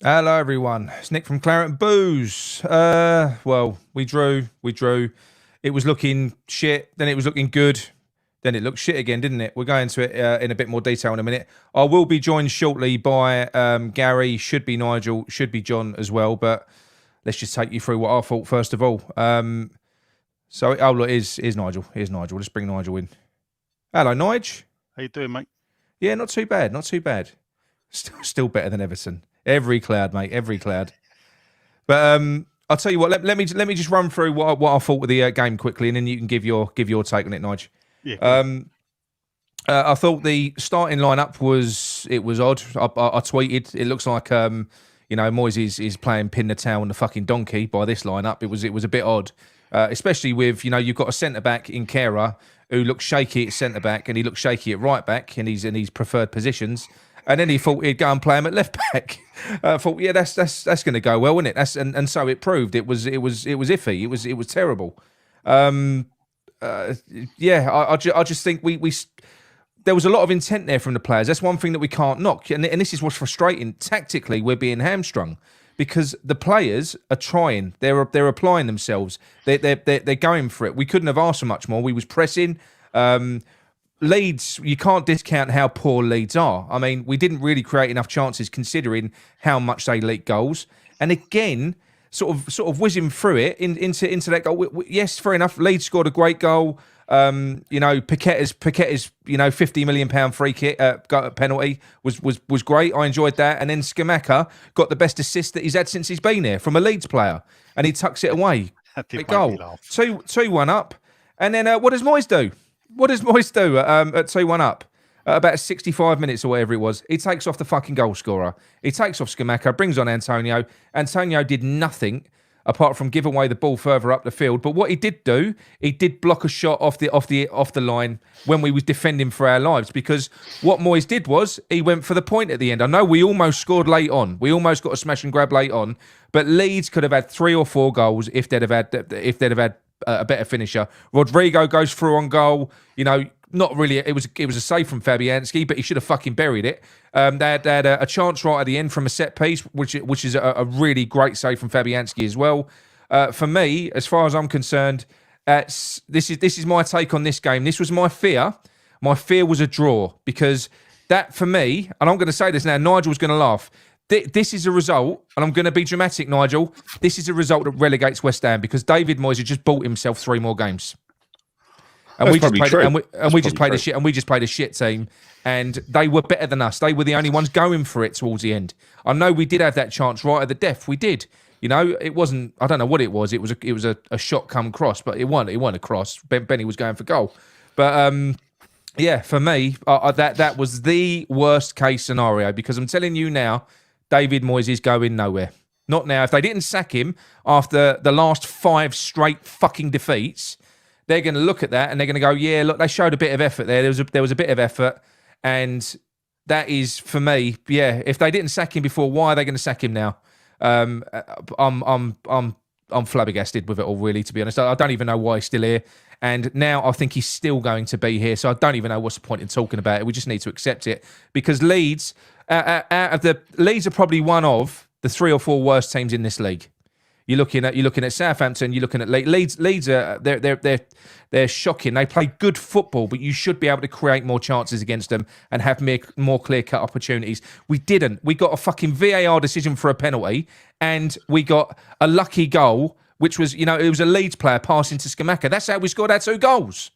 Hello, everyone. It's Nick from Claret and Booze. Well, we drew. It was looking shit, then it was looking good, then it looked shit again, didn't it? We'll go into it in a bit more detail in a minute. I will be joined shortly by Gary, should be Nigel, should be John as well, but let's just take you through what I thought first of all. Look, here's Nigel. Here's Nigel. Let's bring Nigel in. Hello, Nige. How you doing, mate? Yeah, not too bad, not too bad. Still better than Everton. Every cloud, mate. Every cloud. But I'll tell you what. Let me just run through what I thought with the game quickly, and then you can give your take on it, Nige. Yeah. I thought the starting lineup was odd. I tweeted it looks like Moyes is playing pin the tail on the fucking donkey by this lineup. It was a bit odd, especially with you've got a centre back in Kera who looks shaky at centre back and he looks shaky at right back and he's in his preferred positions. And then he thought he'd go and play him at left back. I thought, yeah, that's going to go well, isn't it? And so it proved. It was iffy. It was terrible. I just think we there was a lot of intent there from the players. That's one thing that we can't knock. And this is what's frustrating. Tactically, we're being hamstrung because the players are trying. They're applying themselves. They're going for it. We couldn't have asked for much more. We was pressing. Leeds, you can't discount how poor Leeds are. I mean, we didn't really create enough chances considering how much they leak goals. And again, sort of whizzing through it into that goal. Yes, fair enough. Leeds scored a great goal. Paquetá's £50 million free kick penalty was great. I enjoyed that. And then Scamacca got the best assist that he's had since he's been here from a Leeds player, and he tucks it away. Great goal. 2-1 up. And then what does Moyes do? What does Moyes do at 2-1 up? About 65 minutes or whatever it was. He takes off the fucking goal scorer. He takes off Scamacca, brings on Antonio. Antonio did nothing apart from give away the ball further up the field. But what he did do, he did block a shot off the line when we was defending for our lives. Because what Moyes did was he went for the point at the end. I know we almost scored late on. We almost got a smash and grab late on. But Leeds could have had 3 or 4 goals if they'd have had a better finisher. Rodrigo goes through on goal. Not really. It was a save from Fabianski, but he should have fucking buried it. They had a chance right at the end from a set piece, which is a really great save from Fabianski as well. For me, as far as I'm concerned, this is my take on this game. This was my fear. My fear was a draw because that for me, and I'm going to say this now. Nigel's going to laugh. This is a result, and I'm going to be dramatic, Nigel. This is a result that relegates West Ham because David Moyes had just bought himself 3 more games, and we just played a shit team, and they were better than us. They were the only ones going for it towards the end. I know we did have that chance right at the death. We did. It wasn't. I don't know what it was. It was a shot come cross, but it wasn't a cross. Benny was going for goal, but for me, that was the worst case scenario because I'm telling you now. David Moyes is going nowhere. Not now. If they didn't sack him after the last 5 straight fucking defeats, they're going to look at that and they're going to go, yeah, look, they showed a bit of effort there. There was a bit of effort, and that is for me, yeah. If they didn't sack him before, why are they going to sack him now? I'm flabbergasted with it all, really. To be honest, I don't even know why he's still here. And now I think he's still going to be here. So I don't even know what's the point in talking about it. We just need to accept it because Leeds. Leeds are probably one of the 3 or 4 worst teams in this league. You're looking at Southampton. You're looking at Leeds. Leeds are they're shocking. They play good football, but you should be able to create more chances against them and have more clear-cut opportunities. We didn't. We got a fucking VAR decision for a penalty, and we got a lucky goal, which was it was a Leeds player passing to Scamacca. That's how we scored our 2 goals.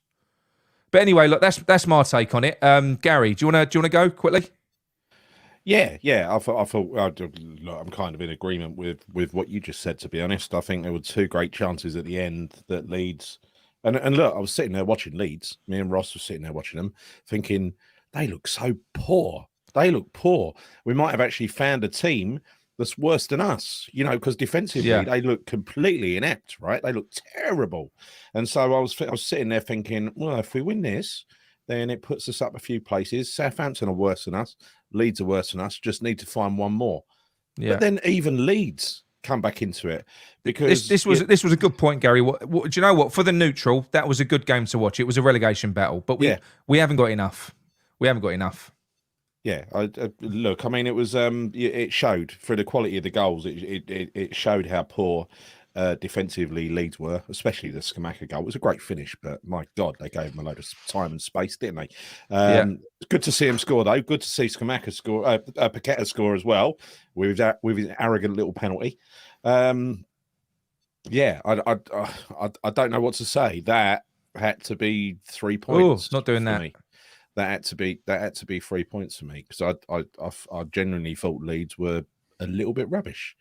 But anyway, look, that's my take on it. Gary, do you want to go quickly? Yeah. I thought I'm kind of in agreement with what you just said. To be honest, I think there were 2 great chances at the end that Leeds, and look, I was sitting there watching Leeds. Me and Ross were sitting there watching them, thinking they look so poor. They look poor. We might have actually found a team that's worse than us, because defensively they look completely inept, right? They look terrible, and so I was sitting there thinking, well, if we win this, then it puts us up a few places. Southampton are worse than us. Leeds are worse than us. Just need to find one more. Yeah. But then even Leeds come back into it because this was a good point, Gary. What do you know? What for the neutral, that was a good game to watch. It was a relegation battle, but we haven't got enough. We haven't got enough. Yeah, look. I mean, it was it showed through the quality of the goals. It showed how poor defensively Leeds were, especially the Scamacca goal. It was a great finish, but my God, they gave him a load of time and space, didn't they? Yeah. Good to see him score though. Good to see Scamacca score, Paquetá score as well with his arrogant little penalty. Yeah, I don't know what to say. That had to be 3 points. Not doing for that. me. That had to be 3 points for me because I genuinely thought Leeds were a little bit rubbish.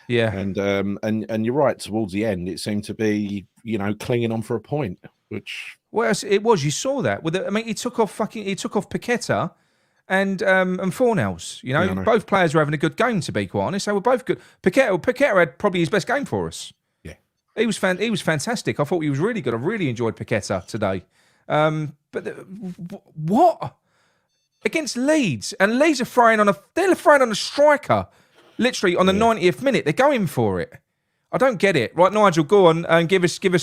Yeah, and you're right. Towards the end, it seemed to be clinging on for a point, which it was. You saw that with. I mean, he took off Paquetá and Fornells. I know. Both players were having a good game. To be quite honest, they were both good. Paquetá had probably his best game for us. Yeah, he was fantastic. I thought he was really good. I really enjoyed Paquetá today. But what against Leeds, and Leeds are throwing on a striker, literally on the 90th minute. They're going for it. I don't get it. Right, Nigel, go on and give us the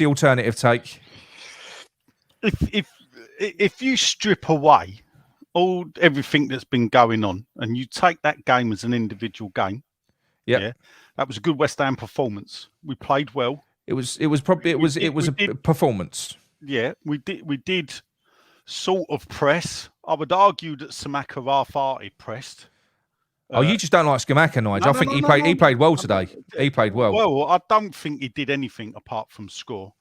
alternative take. If you strip away everything that's been going on and you take that game as an individual game, yeah, that was a good West Ham performance. We played well. It was a performance. Yeah, we did sort of press. I would argue that Scamacca half-hearted pressed. You just don't like Scamacca, Nigel. I think he played well today. He played well. Well, I don't think he did anything apart from score.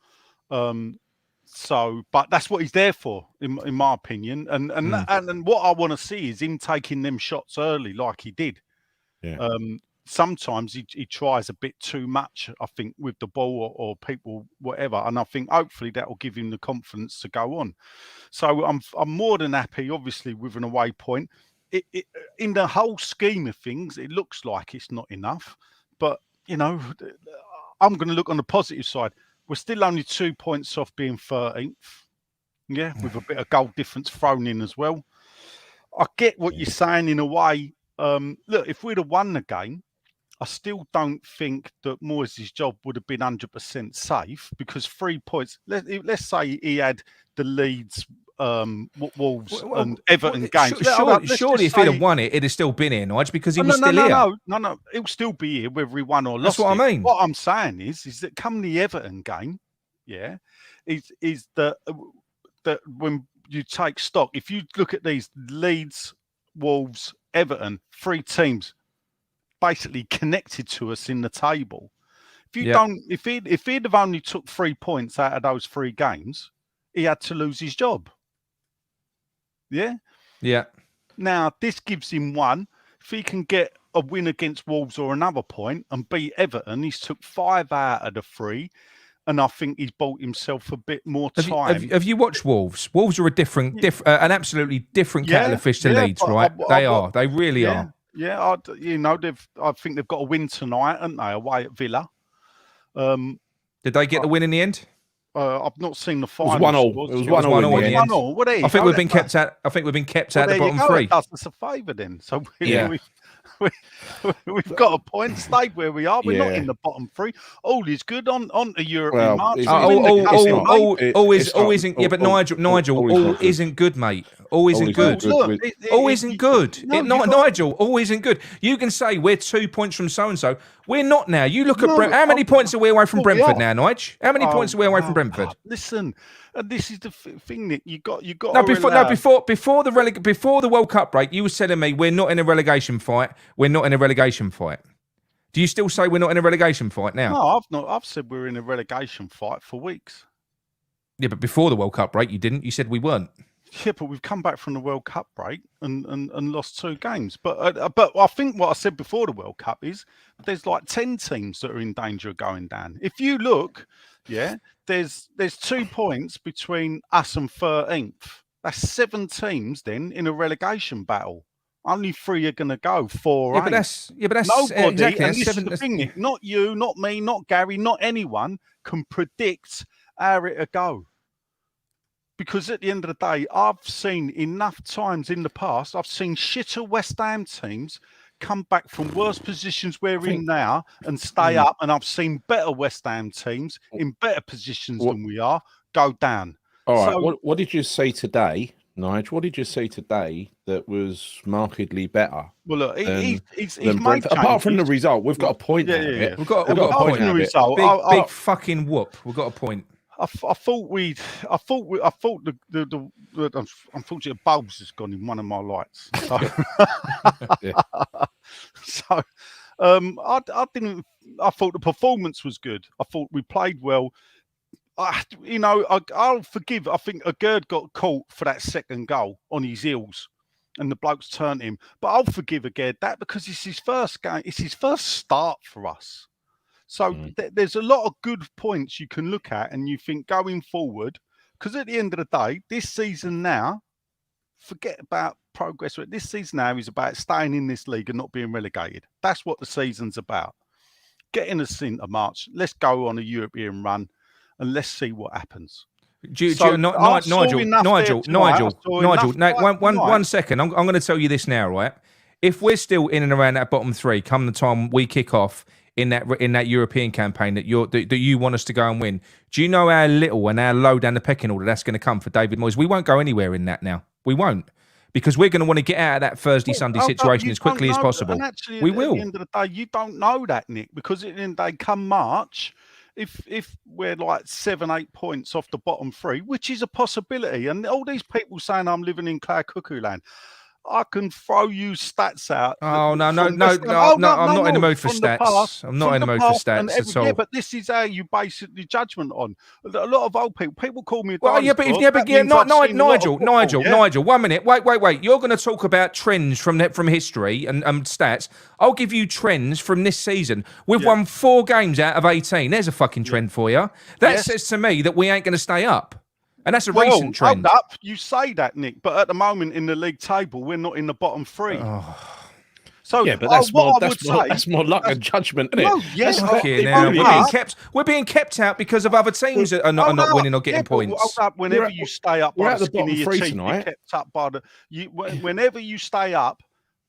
But that's what he's there for, in my opinion. And what I want to see is him taking them shots early, like he did. Yeah. Sometimes he tries a bit too much, I think, with the ball or people, whatever. And I think hopefully that will give him the confidence to go on. So I'm more than happy, obviously, with an away point. In the whole scheme of things, it looks like it's not enough. But, I'm going to look on the positive side. We're still only 2 points off being 13th. Yeah, with a bit of goal difference thrown in as well. I get what you're saying in a way. Look, if we'd have won the game, I still don't think that Moyes' job would have been 100% safe because 3 points. Let's say he had the Leeds, Wolves, and Everton games. Surely, if he'd have won it, it'd have still been here, Nigel, because he was still here. No, he'll still be here whether he won or lost. That's what I mean. What I'm saying is that come the Everton game, is that when you take stock, if you look at these Leeds, Wolves, Everton, 3 teams basically connected to us in the table. If he'd have only took 3 points out of those 3 games, he had to lose his job. Yeah? Yeah. Now, this gives him 1. If he can get a win against Wolves or another point and beat Everton, he's took 5 out of the 3. And I think he's bought himself a bit more time. Have you watched Wolves? Wolves are an absolutely different kettle of fish to Leeds, right? They really are. Yeah, I think they've got a win tonight, haven't they, away at Villa? Did they get the win in the end? I've not seen the final. It was 1-1 in the end. I think we've been kept out. I think we've been kept out the bottom 3. It does us a favour then. So we've got a point, stayed where we are. We're not in the bottom 3. All is good on to European march. All isn't. Yeah, but Nigel, all isn't good, mate. All isn't good. All isn't good. Nigel, all isn't good. You can say we're 2 points from so and so. We're not now. You look at how many points are we away from Brentford now, Nigel? How many points are we away from Brentford? Listen, this is the thing that you got. Before the World Cup break, you were telling me we're not in a relegation fight. We're not in a relegation fight. Do you still say we're not in a relegation fight now? No, I've not. I've said we're in a relegation fight for weeks. Yeah, but before the World Cup break, you didn't. You said we weren't. Yeah, but we've come back from the World Cup break and lost 2 games. But I think what I said before the World Cup is there's like 10 teams that are in danger of going down. If you look, there's 2 points between us and 13th. That's 7 teams then in a relegation battle. Only 3 are going to go. 4, 8. But that's nobody. Exactly. And this is the thing, Nick, not you, not me, not Gary, not anyone can predict how it'll go. Because at the end of the day, I've seen enough times in the past, I've seen shitter West Ham teams come back from worse positions we're in now and stay up. And I've seen better West Ham teams in better positions than we are go down. All right. What did you say today Nigel, what did you see today that was markedly better? Well, look, he's Than made Brentford? Apart from the changes. result, we've got a point Yeah, out of yeah, it. yeah. We've got We've a got a point point out of it. result. Big fucking whoop. We've got a point. I thought the unfortunately bulbs has gone in one of my lights. So, so I didn't. I thought the performance was good. I thought we played well. I'll forgive. I think Agerd got caught for that second goal on his heels, and the blokes turned him. But I'll forgive Agerd that because it's his first game. It's his first start for us. So there's a lot of good points you can look at, and you think going forward, because at the end of the day, this season now, forget about progress. This season now is about staying in this league and not being relegated. That's what the season's about. Getting us into March. Let's go on a European run, and let's see what happens. Nigel, one second. I'm going to tell you this now, right? If we're still in and around that bottom three, come the time we kick off in that European campaign that you want us to go and win, do you know how little and how low down the pecking order that's going to come for David Moyes? We won't go anywhere in that now. We won't. Because we're going to want to get out of that Thursday-Sunday situation as quickly as possible. And actually, we will. At the end of the day, you don't know that, Nick, because at the end of the day, come March, if we're like 7-8 points off the bottom three, which is a possibility, and all these people saying I'm living in cloud cuckoo land, I can throw you stats out. Oh, no, I'm not in the mood for stats. I'm not in the mood for stats at all. Yeah, but this is how you base the judgment on. A lot of old people call me a Nigel, 1 minute. Wait. You're going to talk about trends from history and stats. I'll give you trends from this season. We've won 4 games out of 18. There's a fucking trend for you. That says to me that we ain't going to stay up. And that's a recent trend. Hold up. You say that, Nick, but at the moment in the league table, we're not in the bottom 3. Oh. So yeah, but that's more luck and judgment, isn't it? No, yes, we're being kept out because of other teams that are not winning or getting points. Hold up. Whenever you stay up by the skin of your teeth, you're kept up by whenever you stay up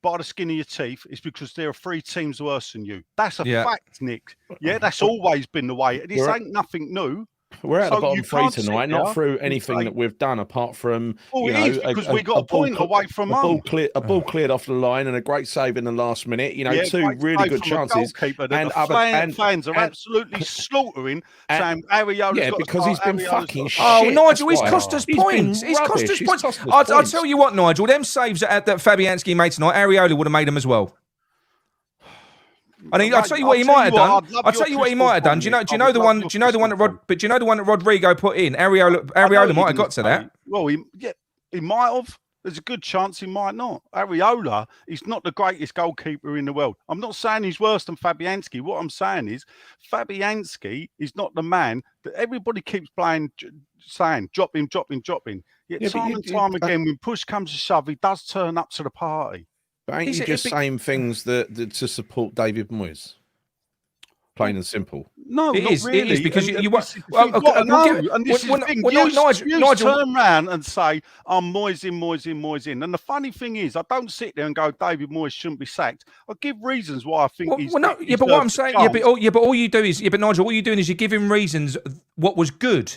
by the skin of your teeth, it's because there are 3 teams worse than you. That's a fact, Nick. Yeah, that's always been the way. This ain't nothing new. We're at the bottom 3 tonight, not through anything that we've done apart from because we got a point away from a ball cleared off the line and a great save in the last minute. 2 really good chances. And fans are absolutely slaughtering saying Ariola's got because he's been fucking shit. Oh, Nigel, he's cost us points. He's cost us points. I'll tell you what, Nigel, them saves that Fabianski made tonight, Areola would have made them as well. I mean, I'll tell you what he might have done. I'll tell you what he might have done. Do you know the one that Rodrigo put in? Areola might have got to that. Well, he might have. There's a good chance he might not. Areola is not the greatest goalkeeper in the world. I'm not saying he's worse than Fabianski. What I'm saying is Fabianski is not the man that everybody keeps saying, drop him. Yet time and time again, when push comes to shove, he does turn up to the party. But ain't you just saying things that to support David Moyes? Plain and simple. No, it is. Really. It is because you want. And this is the thing. You turn around and say, "I'm Moyes in." And the funny thing is, I don't sit there and go, "David Moyes shouldn't be sacked." I give reasons why I think he's. But what I'm saying, but all you do is, Nigel, all you're doing is you're giving reasons what was good.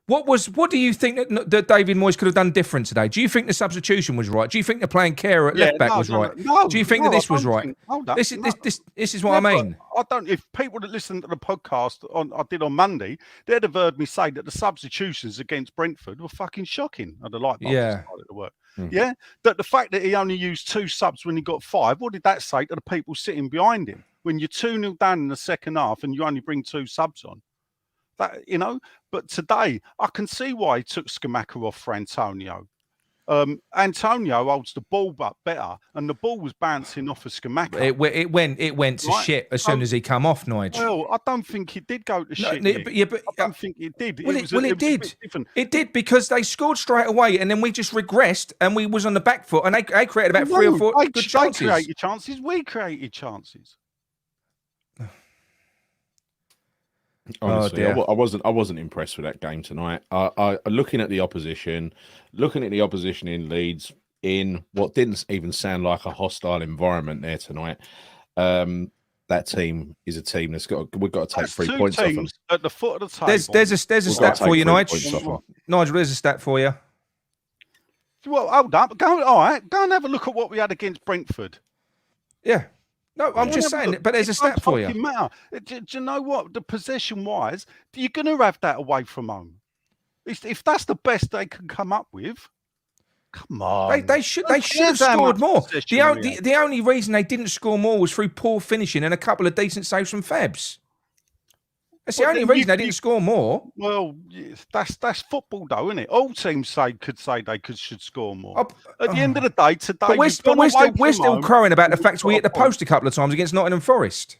What do you think that David Moyes could have done different today? Do you think the substitution was right? Do you think the playing Kehrer at left back was right? Do you think that this was right? This is what I mean. I don't. If people that listen to the podcast I did on Monday, they'd have heard me say that the substitutions against Brentford were fucking shocking. And the light bulbs started to work. Yeah, that the fact that he only used 2 subs when he got 5. What did that say to the people sitting behind him? When you're 2-0 down in the second half and you only bring 2 subs on. But today I can see why he took Scamacca off for Antonio. Antonio holds the ball up better, and the ball was bouncing off of Scamacca. It went to shit as soon as he come off, Nigel. Well, I don't think it did go to shit. But I don't think it did. It did. It did because they scored straight away, and then we just regressed, and we was on the back foot, and they created about 3 or 4 good chances. They created chances. We created chances. Honestly, I wasn't impressed with that game tonight. I looking at the opposition in Leeds in what didn't even sound like a hostile environment there tonight. That team is a team we've got to take 3 points off them. At the foot of the table. There's a stat for you, Nigel. Nigel, there's a stat for you. Well, hold up. All right. Go and have a look at what we had against Brentford. Yeah. No, I'm just saying, but there's a stat for you. Matter. Do you know what? The possession-wise, you're going to have that away from home. If that's the best they can come up with, come on. They should have scored more. The only reason they didn't score more was through poor finishing and a couple of decent saves from Febs. That's the only reason they didn't score more. Well, that's football, though, isn't it? All teams could say they should score more. At the end of the day, today, but we're still crowing about the fact we hit the post a couple of times against Nottingham Forest.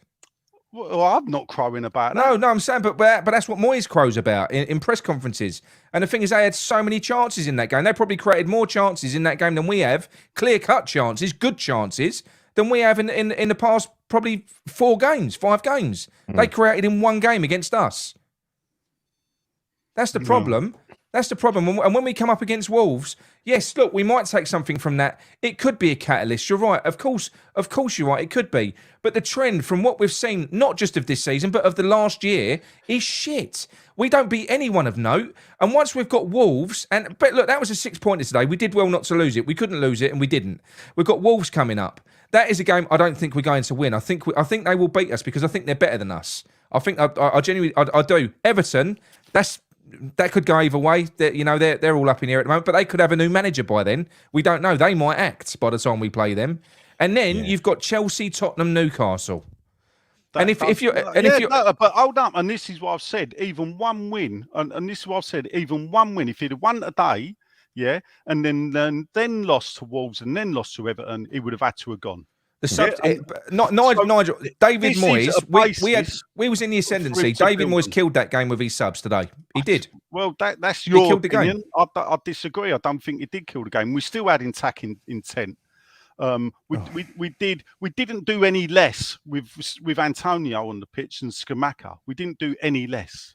Well, I'm not crowing about that. No, I'm saying, but that's what Moyes crows about in press conferences. And the thing is, they had so many chances in that game. They probably created more chances in that game than we have, clear-cut chances, good chances, than we have in the past probably 5 games. They created in 1 game against us. That's the problem. That's the problem. And when we come up against Wolves, yes, look, we might take something from that. It could be a catalyst. You're right. Of course you're right. It could be. But the trend from what we've seen, not just of this season, but of the last year, is shit. We don't beat anyone of note. And once we've got Wolves, but look, that was a 6-pointer today. We did well not to lose it. We couldn't lose it, and we didn't. We've got Wolves coming up. That is a game I don't think we're going to win. I think they will beat us because I think they're better than us. I think I genuinely do. Everton, that could go either way. They're all up in here at the moment, but they could have a new manager by then. We don't know. They might act by the time we play them. And then you've got Chelsea, Tottenham, Newcastle. But hold up, and this is what I've said. Even 1 win, and this is what I've said. Even 1 win, if he'd have won today, and then lost to Wolves and then lost to Everton, he would have had to have gone. Nigel, David Moyes. We was in the ascendancy. David Moyes killed that game with his subs today. He did. Well, that's your opinion. I disagree. I don't think he did kill the game. We still had attacking intent. We didn't do any less with Antonio on the pitch and Scamacca. We didn't do any less.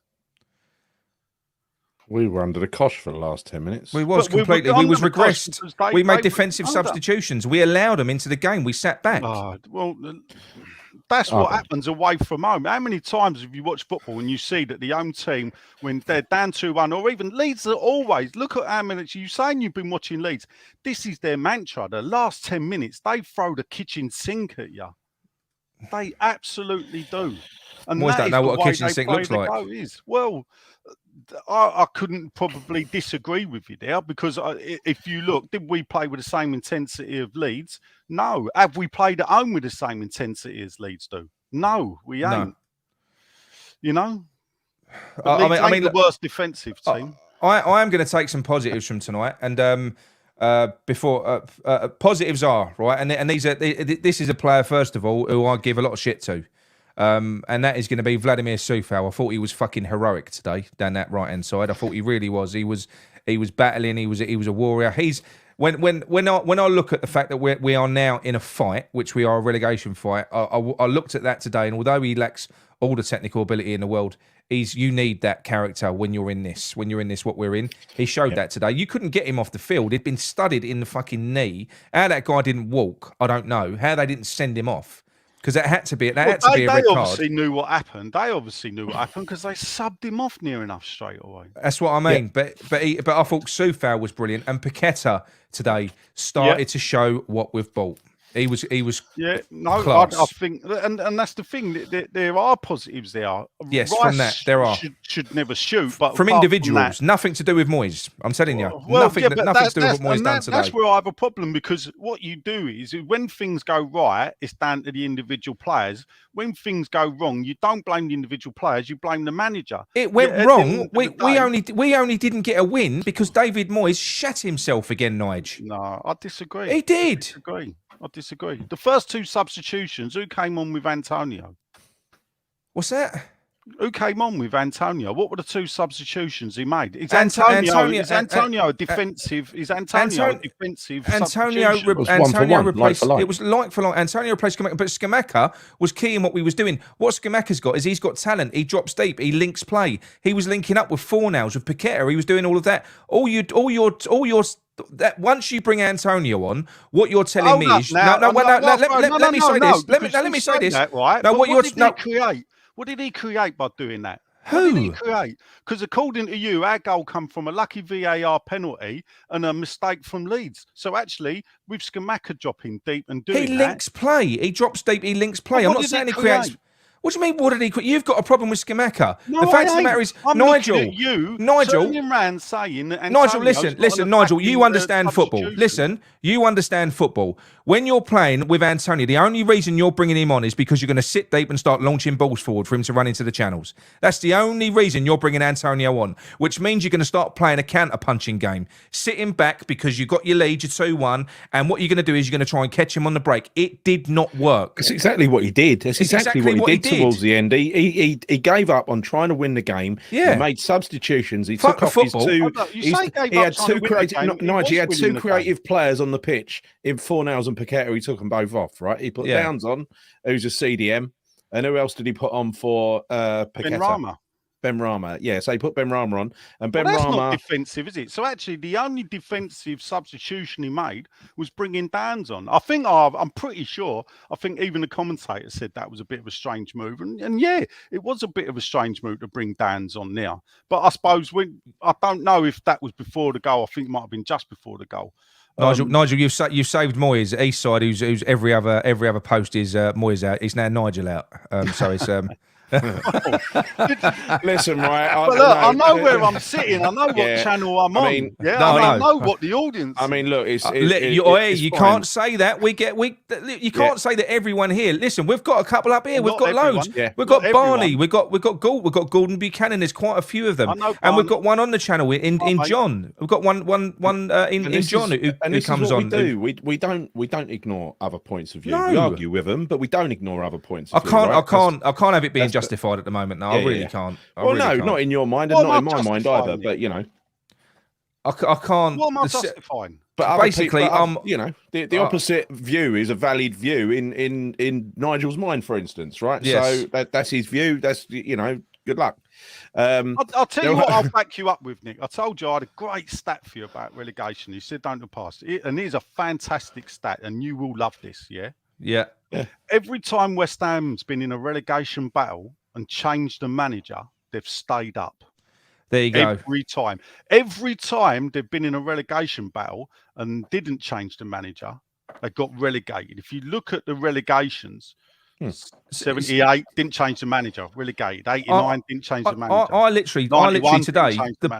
We were under the cosh for the last 10 minutes. We was regressed. We made defensive substitutions. We allowed them into the game. We sat back. That's what happens away from home. How many times have you watched football and you see that the home team, when they're down 2-1, or even Leeds, are always, look at how many, you're saying you've been watching Leeds. This is their mantra. The last 10 minutes, they throw the kitchen sink at you. They absolutely do. And Moyes don't know what a kitchen sink looks like. Well, I couldn't probably disagree with you there, because if you look, did we play with the same intensity of Leeds? No. Have we played at home with the same intensity as Leeds do? No, we ain't. No. You know? I mean, the worst defensive team. I am going to take some positives from tonight, and positives are right, and this is a player first of all who I give a lot of shit to. And that is going to be Vladimir Sufal. I thought he was fucking heroic today down that right hand side. I thought he really was. He was battling. He was a warrior. When I look at the fact that we are now in a fight, which we are a relegation fight, I looked at that today, and although he lacks all the technical ability in the world, you need that character when you're in this. What we're in, he showed that today. You couldn't get him off the field. He'd been studded in the fucking knee. How that guy didn't walk, I don't know. How they didn't send him off. Because that had to be a red card. They obviously knew what happened. Because they subbed him off near enough straight away. That's what I mean. Yeah. But I thought Sufal was brilliant, and Paquetá today started to show what we've bought. He was class. I think, and that's the thing. There are positives there. Yes, Rice from that there are. Should never shoot, but from individuals, nothing to do with Moyes. I'm telling you, nothing to do with what Moyes done today. That's where I have a problem, because what you do is when things go right, it's down to the individual players. When things go wrong, you don't blame the individual players. You blame the manager. It went wrong. We only didn't get a win because David Moyes shat himself again, Nigel. No, I disagree. He did. I disagree. The first 2 substitutions, who came on with Antonio? What's that? Who came on with Antonio? What were the 2 substitutions he made? Is Antonio a defensive? Is Antonio a defensive? Antonio replaced. It was like for like. Antonio replaced Scamacca, but Scamacca was key in what we was doing. What Scamacca's got is he's got talent. He drops deep. He links play. He was linking up with Fornals, with Paquetá. He was doing all of that. All your that once you bring Antonio on, what you're telling me is let me say this. Let me say this. Right. What did he create by doing that? What did he Who? create? Because according to you, our goal come from a lucky VAR penalty and a mistake from Leeds. So actually, with Scamacca dropping deep and doing He links play. He drops deep. He links play. Well, I'm what not did saying he he creates. create? What do you mean? What did he? You've got a problem with Scamacca. No, The fact of the I matter ain't. is, I'm Nigel. looking at you Nigel. turning around saying that Nigel, Antonio's not listen, an Nigel, you attacking, understand football. substitution. Listen, you understand football. When you're playing with Antonio, the only reason you're bringing him on is because you're going to sit deep and start launching balls forward for him to run into the channels. That's the only reason you're bringing Antonio on, which means you're going to start playing a counter-punching game. Sitting back because you've got your lead, you're 2-1, and what you're going to do is you're going to try and catch him on the break. It did not work. That's exactly what he did. That's exactly what he did towards the end. He gave up on trying to win the game. Yeah. He made substitutions. He Fuck took the off football. he had two creative. Nigel, he had two creative players on the pitch in Fornals and Paquetá. He took them both off. Right. He put Downs on, who's a CDM, and who else did he put on for Paquetá? Benrahma. Yeah, so he put Benrahma on, and Benrahma. That's not defensive, is it? So actually, the only defensive substitution he made was bringing Downs on. I'm pretty sure. I think even the commentator said that was a bit of a strange move, and yeah, it was a bit of a strange move to bring Downs on now. But I suppose I don't know if that was before the goal. I think it might have been just before the goal. Nigel, you've saved Moyes East side, who's every other post is Moyes out. It's now Nigel out. So it's Listen, right. I know where I'm sitting. I know what channel I'm on. I know what the audience. I mean, look, you can't say that. You can't say that everyone here. Listen, we've got a couple up here. We've got loads. Yeah. We've got Barney. We've got Gordon Buchanan. There's quite a few of them, and we've got one on the channel in John. We've got one in John who comes on. We don't ignore other points of view. We argue with them, but we don't ignore other points of view. I can't have it being justified at the moment. No, I really can't. Not in your mind, and not in my mind either. But you know, I can't. What am I justifying? But basically, the opposite view is a valid view in Nigel's mind, for instance, right? Yes. So that's his view. That's good luck. I'll tell you what, I'll back you up with, Nick. I told you I had a great stat for you about relegation. You said don't pass it, and here's a fantastic stat, and you will love this. Yeah. Every time West Ham's been in a relegation battle and changed the manager, they've stayed up. There you go. Every time they've been in a relegation battle and didn't change the manager, they got relegated. If you look at the relegations, 78 didn't change the manager, relegated. 89 didn't change the manager. I literally today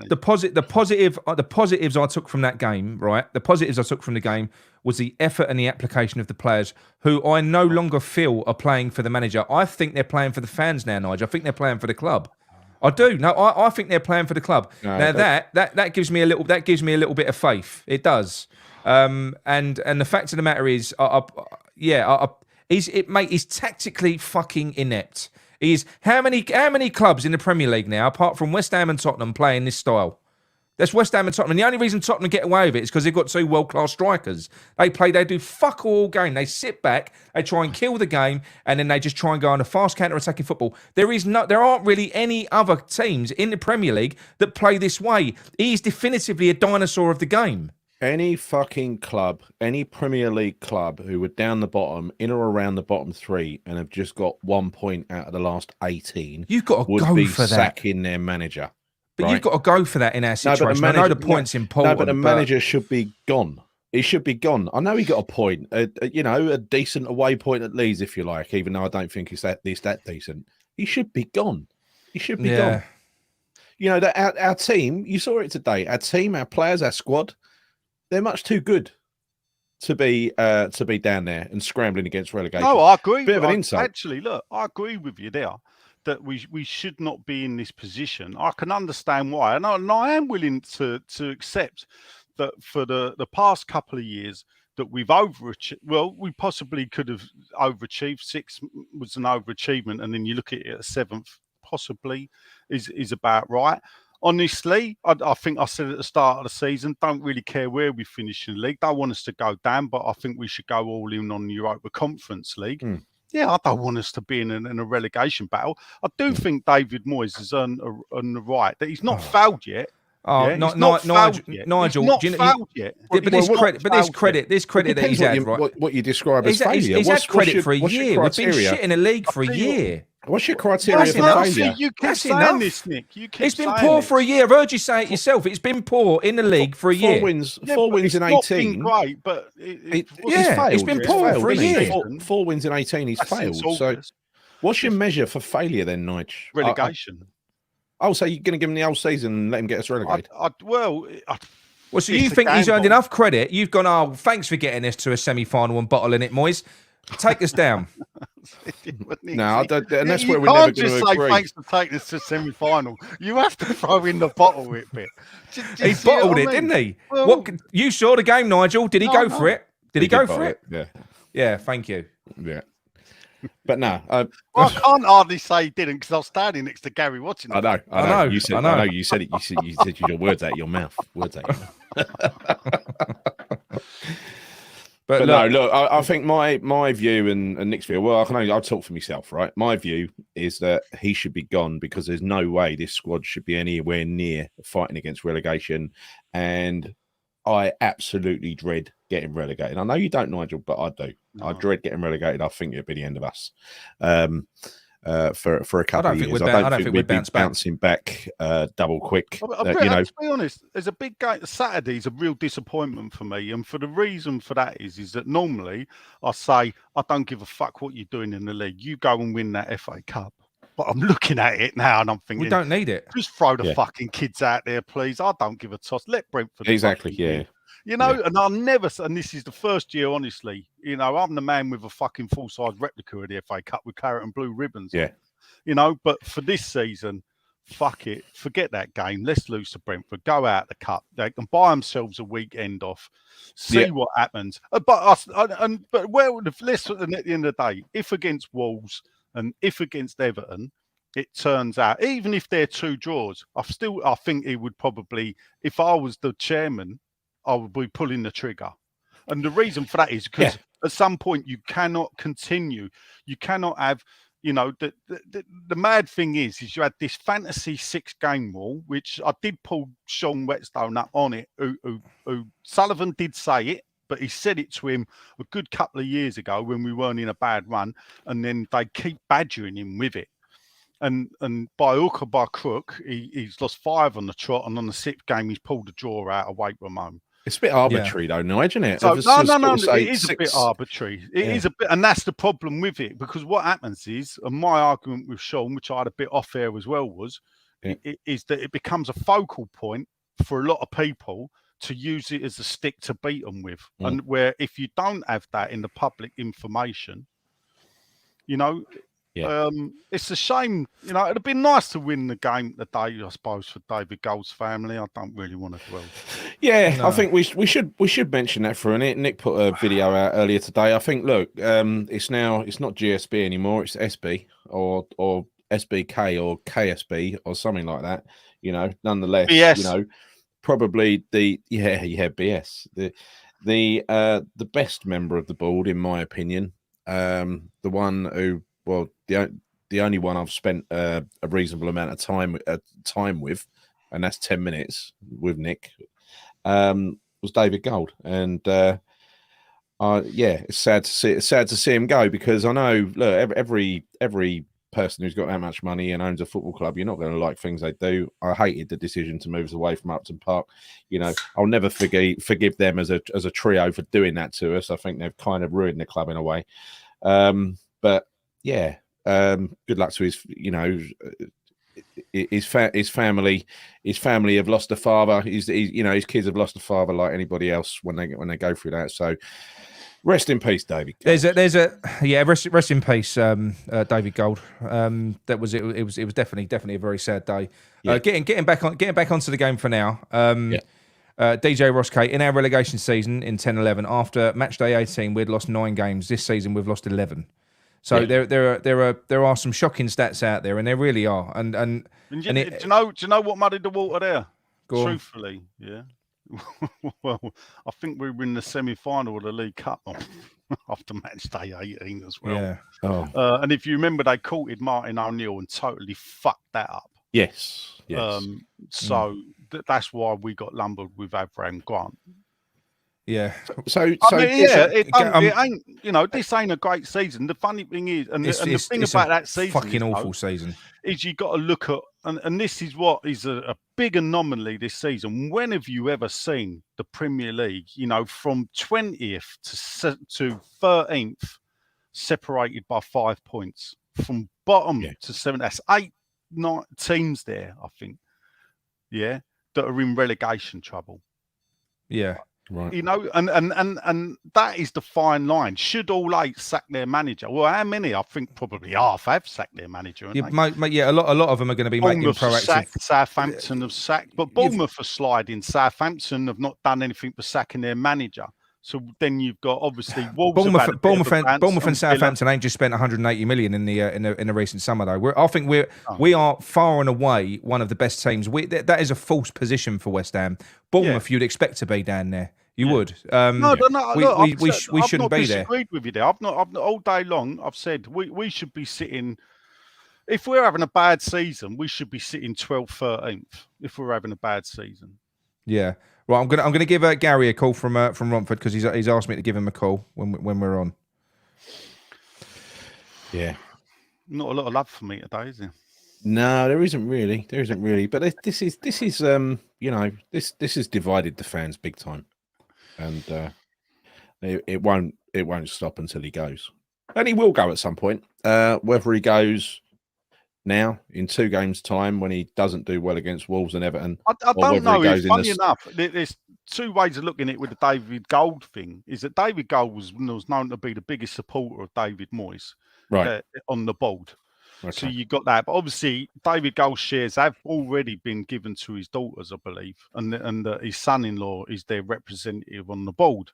the positives I took from that game, right? The positives I took from the game was the effort and the application of the players, who I no longer feel are playing for the manager. I think they're playing for the fans now, Nigel. I think they're playing for the club. I do. No, I think they're playing for the club. Now that gives me a little bit of faith. It does. And the fact of the matter is, he's tactically fucking inept. How many clubs in the Premier League now, apart from West Ham and Tottenham, playing this style? That's West Ham and Tottenham. And the only reason Tottenham get away with it is because they've got two world-class strikers. They do fuck all game. They sit back, they try and kill the game, and then they just try and go on a fast counter-attacking football. There aren't really any other teams in the Premier League that play this way. He's definitively a dinosaur of the game. Any fucking club, any Premier League club who were down the bottom, in or around the bottom three, and have just got 1 point out of the last 18, you've got to would go be for that. Sacking their manager. But right? You've got to go for that in our situation. I know the point's important. No, but the manager should be gone. He should be gone. I know he got a point, a decent away point at Leeds, if you like, even though I don't think it's that decent. He should be gone. He should be gone. You know, that our team, you saw it today, our team, our players, our squad, they're much too good to be down there and scrambling against relegation. No, I agree. Bit of an insult. Actually, look, I agree with you there that we should not be in this position. I can understand why, and I am willing to accept that for the past couple of years that we've overachieved. Well, we possibly could have overachieved. 6 was an overachievement, and then you look at it at 7th, possibly is about right. Honestly, I think I said at the start of the season, don't really care where we finish in the league. Don't want us to go down, but I think we should go all in on the Europa Conference League. Yeah, I don't want us to be in a relegation battle. I do think David Moyes has earned the right that he's not fouled yet. Nigel, not fouled yet. But this credit that he's had, right? What you describe as failure. He's had credit for a year. We've been shit in the league for a year. What's your criteria That's for enough. failure? You keep That's saying enough. this, Nick. You keep It's been saying poor this. for a year. I've heard you say it yourself. It's been poor in the league for a year. Four wins in 18. Great, but He's Yeah, it's failed. been He's poor failed, for a isn't he? year. Four wins in 18. He's That's since failed. So, August. what's your measure for failure then, Nige? Relegation. So you're going to give him the whole season and let him get us relegated? Well, so you think he's earned enough credit? You've gone, oh, thanks for getting us to a semi-final and bottling it, Moyes. Take us down. No, and that's where we're you never can't going just to say agree. thanks for taking us to semi-final. You have to throw in the bottle it bit. He bottled it, didn't he? Well, you saw the game, Nigel? Did he go for it? Did he go for it? Yeah. Yeah, thank you. Yeah. But no, well, I can't hardly say he didn't because I was standing next to Gary watching. I know. You said, I know. You said it. You said your words out of your mouth. Words out. Of your mouth. But look, I think my view and Nick's view. Well, I'll talk for myself, right? My view is that he should be gone because there's no way this squad should be anywhere near fighting against relegation, and I absolutely dread getting relegated. I know you don't, Nigel, but I do. No. I dread getting relegated. I think it'll be the end of us for a couple of years. I don't think we'd be bouncing back double quick. To be honest, there's a big game. Saturday's a real disappointment for me, and for the reason for that is that normally I say I don't give a fuck what you're doing in the league. You go and win that FA Cup. But I'm looking at it now and I'm thinking, we don't need it. Just throw the fucking kids out there, please. I don't give a toss. Let Brentford. Exactly. Yeah. You know, and I'll never, and this is the first year, honestly, you know, I'm the man with a fucking full-size replica of the FA Cup with claret and blue ribbons. Yeah. You know, but for this season, fuck it. Forget that game. Let's lose to Brentford. Go out the cup. They can buy themselves a weekend off. See what happens. But let's, at the end of the day, if against Wolves and if against Everton, it turns out, even if they're 2 draws, I think he would probably, if I was the chairman, I would be pulling the trigger. And the reason for that is because at some point you cannot continue. You cannot have, you know, the mad thing is you had this fantasy 6-game rule, which I did pull Sean Whetstone up on it, who Sullivan did say it, but he said it to him a good couple of years ago when we weren't in a bad run, and then they keep badgering him with it. And by hook or by crook, he's lost 5 on the trot, and on the 6th game he's pulled a draw out away from home. It's a bit arbitrary, though, no, isn't it? So, no. It is a bit arbitrary. It is a bit, and that's the problem with it. Because what happens is, and my argument with Sean, which I had a bit off air as well, was is that it becomes a focal point for a lot of people to use it as a stick to beat them with. And where if you don't have that in the public information, you know. It's a shame. You know, it'd have been nice to win the game today, I suppose, for David Gold's family. I don't really want to dwell. Yeah, no. I think we should mention that for a minute. Nick put a video out earlier today. I think, look, it's not GSB anymore. It's SB or SBK or KSB or something like that. You know, nonetheless, BS. You know, probably BS. The best member of the board, in my opinion, the one who. Well, the only one I've spent a reasonable amount of time with, and that's 10 minutes with Nick, was David Gold, and it's sad to see him go because I know, look, every person who's got that much money and owns a football club, you're not going to like things they do. I hated the decision to move us away from Upton Park. You know, I'll never forgive them as a trio for doing that to us. I think they've kind of ruined the club in a way, but. Yeah, good luck to his. You know, his family. His family have lost a father. His kids have lost a father like anybody else when they go through that. So, rest in peace, David. Gold. Rest in peace, David Gold. That was it. It was definitely a very sad day. Yeah. Getting back onto the game for now. DJ Roskate, in our relegation season in 10-11, after match day 18, we'd lost 9 games. This season, we've lost 11. So there are some shocking stats out there, and there really are. And do you know what muddied the water there? Truthfully, yeah. Well, I think we were in the semi-final of the League Cup after match day 18 as well. Yeah. Oh. And if you remember, they courted Martin O'Neill and totally fucked that up. Yes. So that's why we got lumbered with Abraham Grant. Yeah. So I mean, yeah, it- it ain't. You know, this ain't a great season. The funny thing is, and the thing it's about a that season fucking is, awful season. is you got to look at, and this is what is a big anomaly this season. When have you ever seen the Premier League, you know, from 20th to 13th, separated by 5 points from bottom to 7th? That's 8-9 teams there, I think. Yeah, that are in relegation trouble. Yeah. Right. You know, and that is the fine line. Should all 8 sack their manager? Well, how many? I think probably half have sacked their manager. Yeah, a lot of them are going to be making Bournemouth have proactive. sacked, Southampton have sacked, but Bournemouth are sliding. Southampton have not done anything but sacking their manager. So then you've got obviously Wolves. Bournemouth and Southampton ain't just spent 180 million in the recent summer though. I think we are far and away one of the best teams. That is a false position for West Ham. Bournemouth, you'd expect to be down there. You would. No, we shouldn't be there. I've disagreed with you there. I've not all day long. I've said we should be sitting. If we're having a bad season, we should be sitting 12th, 13th. If we're having a bad season. Yeah. Right. I'm gonna give Gary a call from Romford because he's asked me to give him a call when we're on. Yeah. Not a lot of love for me today, is there? No, there isn't really. But this is you know, this has divided the fans big time, and it won't stop until he goes, and he will go at some point. Whether he goes now in 2 games' time when he doesn't do well against Wolves and Everton, I don't know. Funny enough, there's 2 ways of looking at it with the David Gold thing. Is that David Gold was known to be the biggest supporter of David Moyes, right, on the board. Okay. So you got that, but obviously David Gold's shares have already been given to his daughters, I believe, and his son-in-law is their representative on the board.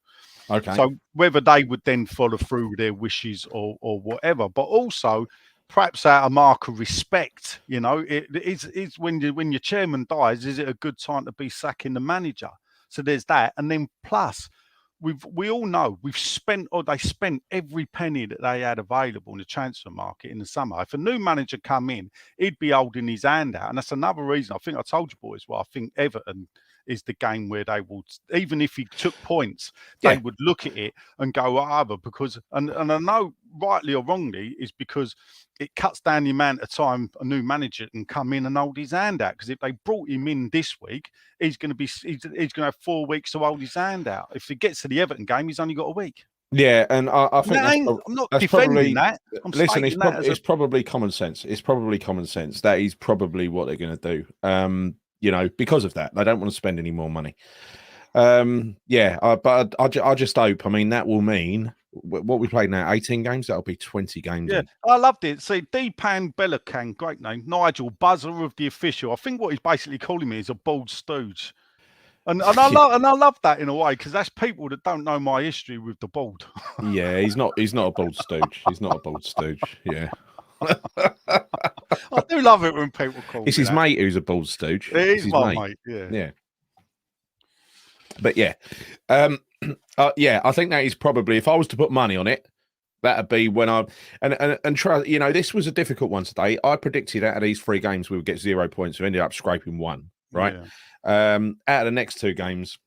Okay. So whether they would then follow through with their wishes or whatever, but also perhaps out of mark of respect, you know, it's when your chairman dies, is it a good time to be sacking the manager? So there's that, and then plus. We all know they spent every penny that they had available in the transfer market in the summer. If a new manager come in, he'd be holding his hand out, and that's another reason. I think I told you boys, I think Everton is the game where they would, even if he took points, they would look at it and go over because, and I know rightly or wrongly, is because it cuts down the amount of time a new manager can come in and hold his hand out. Because if they brought him in this week, he's going to have 4 weeks to hold his hand out. If he gets to the Everton game, he's only got a week. Yeah, and I think I'm not defending that. It's probably common sense. It's probably common sense. That is probably what they're going to do. You know, because of that, they don't want to spend any more money. But I just hope. I mean, that will mean what we played now, 18 games. That'll be 20 games. Yeah, I loved it. See, Deepan Belacan, great name. Nigel, buzzer of the official. I think what he's basically calling me is a bald stooge. And I love that in a way because that's people that don't know my history with the bald. Yeah, he's not a bald stooge. He's not a bald stooge. Yeah. I do love it when people call. It's his mate who's a bald stooge. It is my mate. Yeah. But I think that is probably, if I was to put money on it, that'd be when and try. You know, this was a difficult one today. I predicted out of these 3 games we would get 0 points. We ended up scraping 1. Right. Yeah. Out of the next 2 games,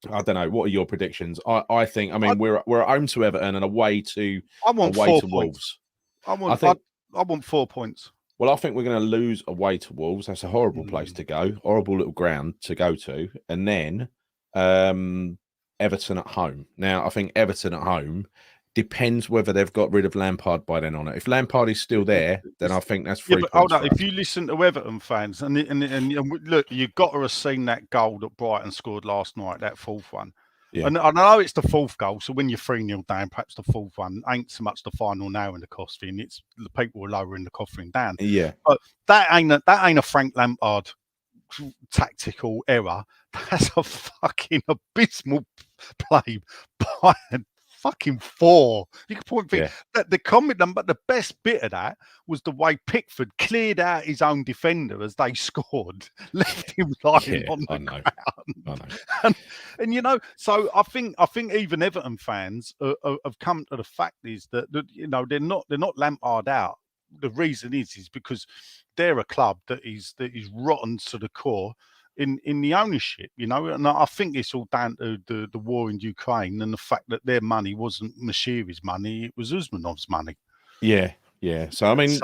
I don't know. What are your predictions? I think. I mean, we're at home to Everton and away to Wolves. I want 4 points. Well, I think we're going to lose away to Wolves. That's a horrible place to go, horrible little ground to go to, and then Everton at home. Now, I think Everton at home depends whether they've got rid of Lampard by then or not. If Lampard is still there, then I think that's 3 points. Hold on. If you listen to Everton fans, and look, you've got to have seen that goal that Brighton scored last night, that 4th one. Yeah. And I know it's the 4th goal, so when you're 3-0 down, perhaps the 4th one ain't so much the final now in the coffin. It's the people are lowering the coffin down. Yeah, but that ain't a Frank Lampard tactical error. That's a fucking abysmal play by fucking 4. You can point that the comment, but the best bit of that was the way Pickford cleared out his own defender as they scored, left him lying on the ground. I know. And you know, so I think even Everton fans have come to the fact is that you know they're not Lampard out. The reason is because they're a club that is rotten to the core. in the ownership, you know. And I think it's all down to the war in Ukraine and the fact that their money wasn't Mashiri's money; it was Usmanov's money. Yeah. So I mean,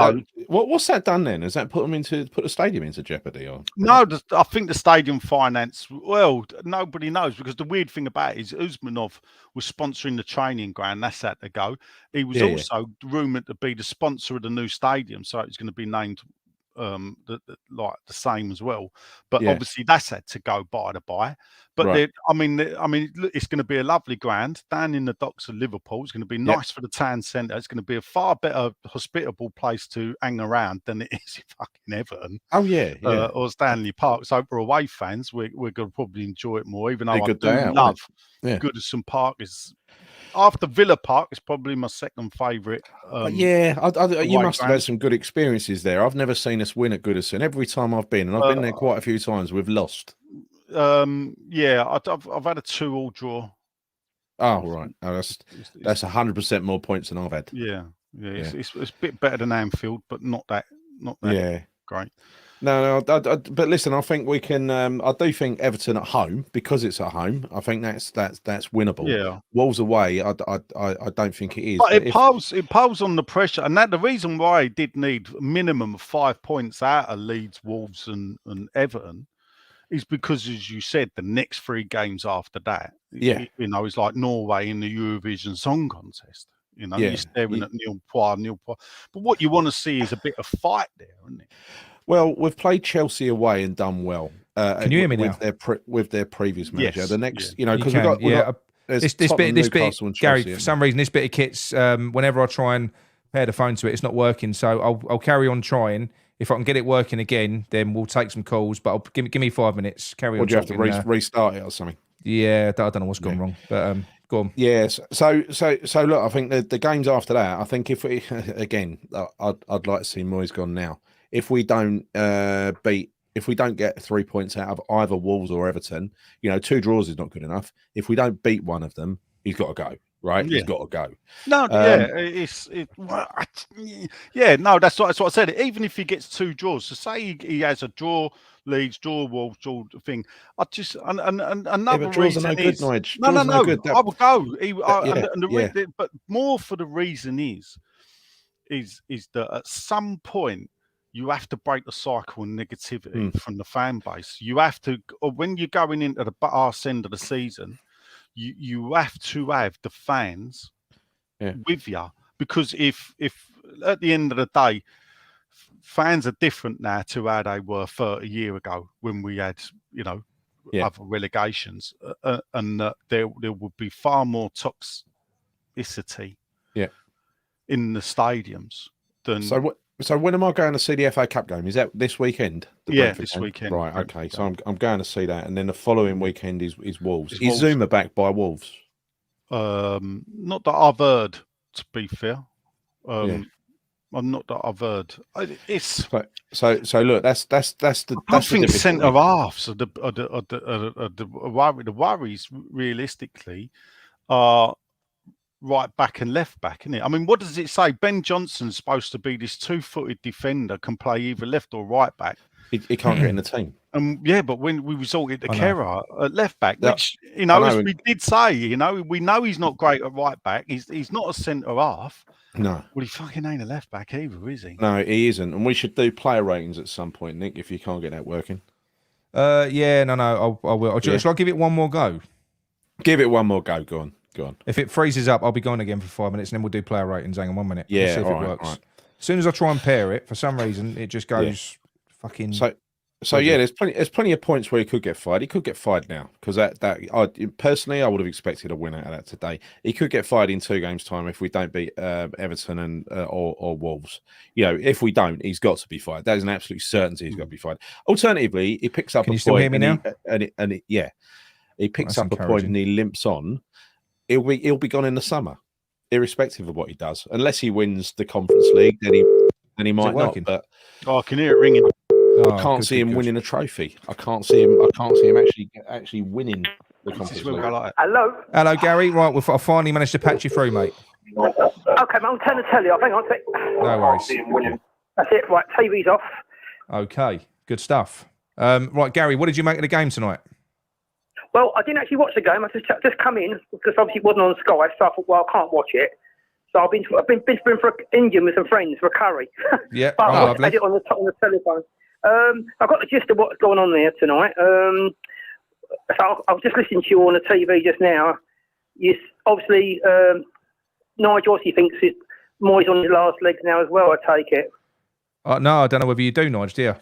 what's that done then? Has that put the stadium into jeopardy? Or no, I think the stadium finance. Well, nobody knows, because the weird thing about it is Usmanov was sponsoring the training ground. That's had to go. He was also rumoured to be the sponsor of the new stadium, so it's going to be named like the same as well. But obviously that's had to go by the by. But I mean, it's going to be a lovely ground down in the docks of Liverpool. It's going to be nice for the town centre. It's going to be a far better hospitable place to hang around than it is in fucking Everton. Oh yeah. Or Stanley Park. So for away fans, we're going to probably enjoy it more. Even though I do out, love Goodison Park. Is after Villa Park, it's probably my second favourite. You must have had some good experiences there. I've never seen us win at Goodison. Every time I've been, and I've been there quite a few times, we've lost. I've had a 2-2 draw. Oh right, that's 100% more points than I've had. Yeah. It's a bit better than Anfield, but not that great. No, but listen, I think we can. I do think Everton at home, because it's at home. I think that's winnable. Yeah, Wolves away, I don't think it is. But it piles on the pressure, and that the reason why it did need a minimum of 5 points out of Leeds, Wolves, and Everton is because, as you said, the next 3 games after that, it's like Norway in the Eurovision Song Contest. You know, you're staring at nil point. But what you want to see is a bit of fight there, isn't it? Well, we've played Chelsea away and done well. Can you hear me now? With their previous manager. Yes, the next, because we've got this bit, Gary, for some reason, this bit of kit's, whenever I try and pair the phone to it, it's not working. So I'll carry on trying. If I can get it working again, then we'll take some calls. But give me 5 minutes. Carry on. Would you have to restart it or something? Yeah, I don't know what's gone wrong, but go on. Yes. So look, I think the games after that, I think if we again, I'd like to see Moyes gone now. If we don't get 3 points out of either Wolves or Everton, 2 draws is not good enough. If we don't beat one of them, he's got to go. Right, he's got to go. No, that's what I said. Even if he gets 2 draws, so say he has a draw, Leeds, draw, Wolves, draw thing. I just another reason is no. I will go. But more for the reason is that at some point you have to break the cycle of negativity from the fan base. You have to, or when you're going into the arse end of the season, you have to have the fans with you, because if at the end of the day, fans are different now to how they were 30 years ago when we had other relegations, and there would be far more toxicity in the stadiums than. So when am I going to see the FA Cup game? Is that this weekend? This weekend. Right, okay. So I'm going to see that, and then the following weekend is Wolves. Is Zuma back by Wolves? Not that I've heard, to be fair. Not that I've heard. It's so look. That's the. I think centre halves are the worries realistically are right back and left back, isn't it? I mean, what does it say? Ben Johnson's supposed to be this 2-footed defender, can play either left or right back. He can't get in the team. But when we resorted to Kerr at left back, which as we did say, we know he's not great at right back. He's not a centre half. No. Well, he fucking ain't a left back either, is he? No, he isn't. And we should do player ratings at some point, Nick, if you can't get that working. I will. Shall I give it one more go? Give it one more go. Go on. If it freezes up, I'll be gone again for 5 minutes, and then we'll do player ratings. Hang on 1 minute. Yeah, see if it works. Right. As soon as I try and pair it, for some reason, it just goes fucking. So there's plenty of points where he could get fired. He could get fired now, because personally, I would have expected a win out of that today. He could get fired in 2 games' time if we don't beat Everton and or Wolves. If we don't, he's got to be fired. That is an absolute certainty. He's got to be fired. Alternatively, he picks up. Can you still hear me now? He picks up a point and he limps on. He'll be gone in the summer, irrespective of what he does, unless he wins the Conference League. Then he might not. But I can hear it ringing. I can't see him winning a trophy. I can't see him actually winning the Conference League. Hello, Gary. Right, I finally managed to patch you through, mate. Okay, mate, I'll turn the telly off. Hang on a sec. No worries. That's it. Right, TV's off. Okay, good stuff. Right, Gary, what did you make of the game tonight? Well, I didn't actually watch the game. I just come in because obviously it wasn't on Sky, so I thought, well, I can't watch it. So I've been for Indian with some friends for a curry. Yeah, but I lovely. had it on the telephone. I got the gist of what's going on there tonight. So I was just listening to you on the TV just now. Yes, obviously, Nigel obviously thinks Moyes on his last legs now as well, I take it. No, I don't know whether you do, Nigel, do you?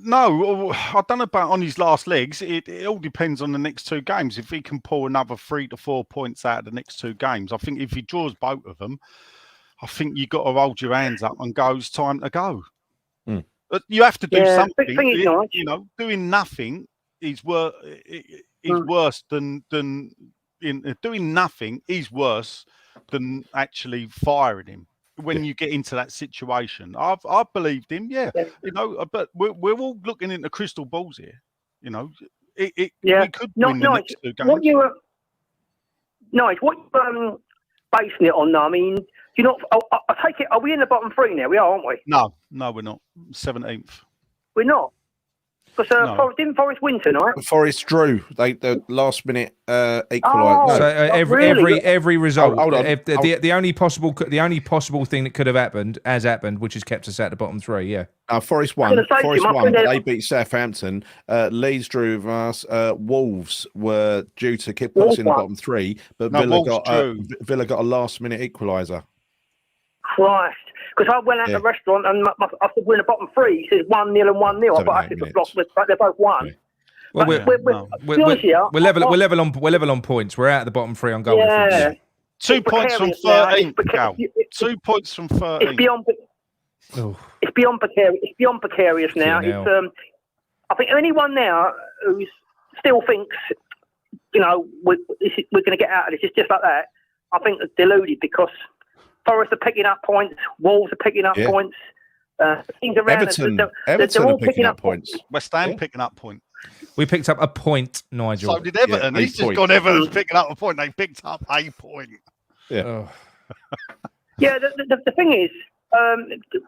No, I don't know about on his last legs. It all depends on the next two games. If he can pull another 3 to 4 points out of the next two games, I think if he draws both of them, I think you've got to hold your hands up and go, it's time to go. Mm. But you have to do something. Nice. You know, doing nothing is worse than doing nothing is worse than actually firing him. When you get into that situation, I've believed him, you know. But we're all looking into crystal balls here, you know. We could win the next two games. What you basing it on? I mean, do you not? I take it. Are we in the bottom three now? We are, aren't we? No, we're not. 17th. We're not. Because didn't Forest win tonight? Forest drew. The last minute equalised. Oh, So every result. Hold on. The only possible thing that could have happened has happened, which has kept us at the bottom three. Yeah. Forest won. They beat Southampton. Leeds drew with us. Wolves were due to keep us in the bottom three, but Villa got a last minute equaliser. Christ. Because I went out to the restaurant and I said we're in the bottom three. He says 1-0 and 1-0. I thought it was lost, but they're both won. Yeah. Well, we're level on points. We're out of the bottom three on goal difference. 2 points from 13. 2 points from 13. It's beyond precarious. It's beyond precarious now. I think anyone now who still thinks, you know, we're going to get out of this, it's just like that. I think they're deluded because Forest are picking up points. Wolves are picking up points. Teams around Everton they're all are picking up points. West Ham picking up points. We picked up a point, Nigel. So did Everton. He's just gone Everton's picking up a point. They picked up a point. Yeah. Yeah. The thing is,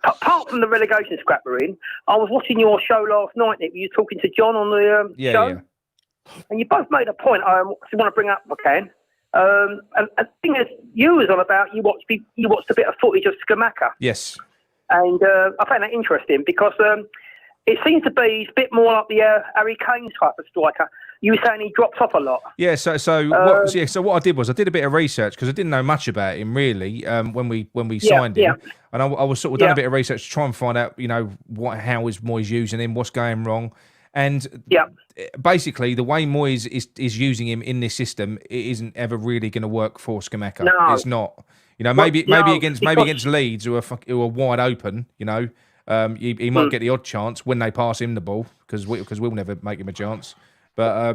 apart from the relegation scrap we're in, I was watching your show last night, Nick. You were talking to John on the show. Yeah. And you both made a point I want to bring up if I can. And the thing is, you was on about you watched a bit of footage of Scamacca. Yes. And I found that interesting because it seems to be a bit more like the Harry Kane type of striker. You were saying he drops off a lot. Yeah. So what I did was I did a bit of research because I didn't know much about him really when we signed him, and I was sort of done a bit of research to try and find out, you know, how is Moyes using him, what's going wrong. And basically, the way Moyes is using him in this system, it isn't ever really going to work for Scamacca. No. It's not. You know, maybe against Leeds, who are wide open. You know, he might get the odd chance when they pass him the ball because we'll never make him a chance. But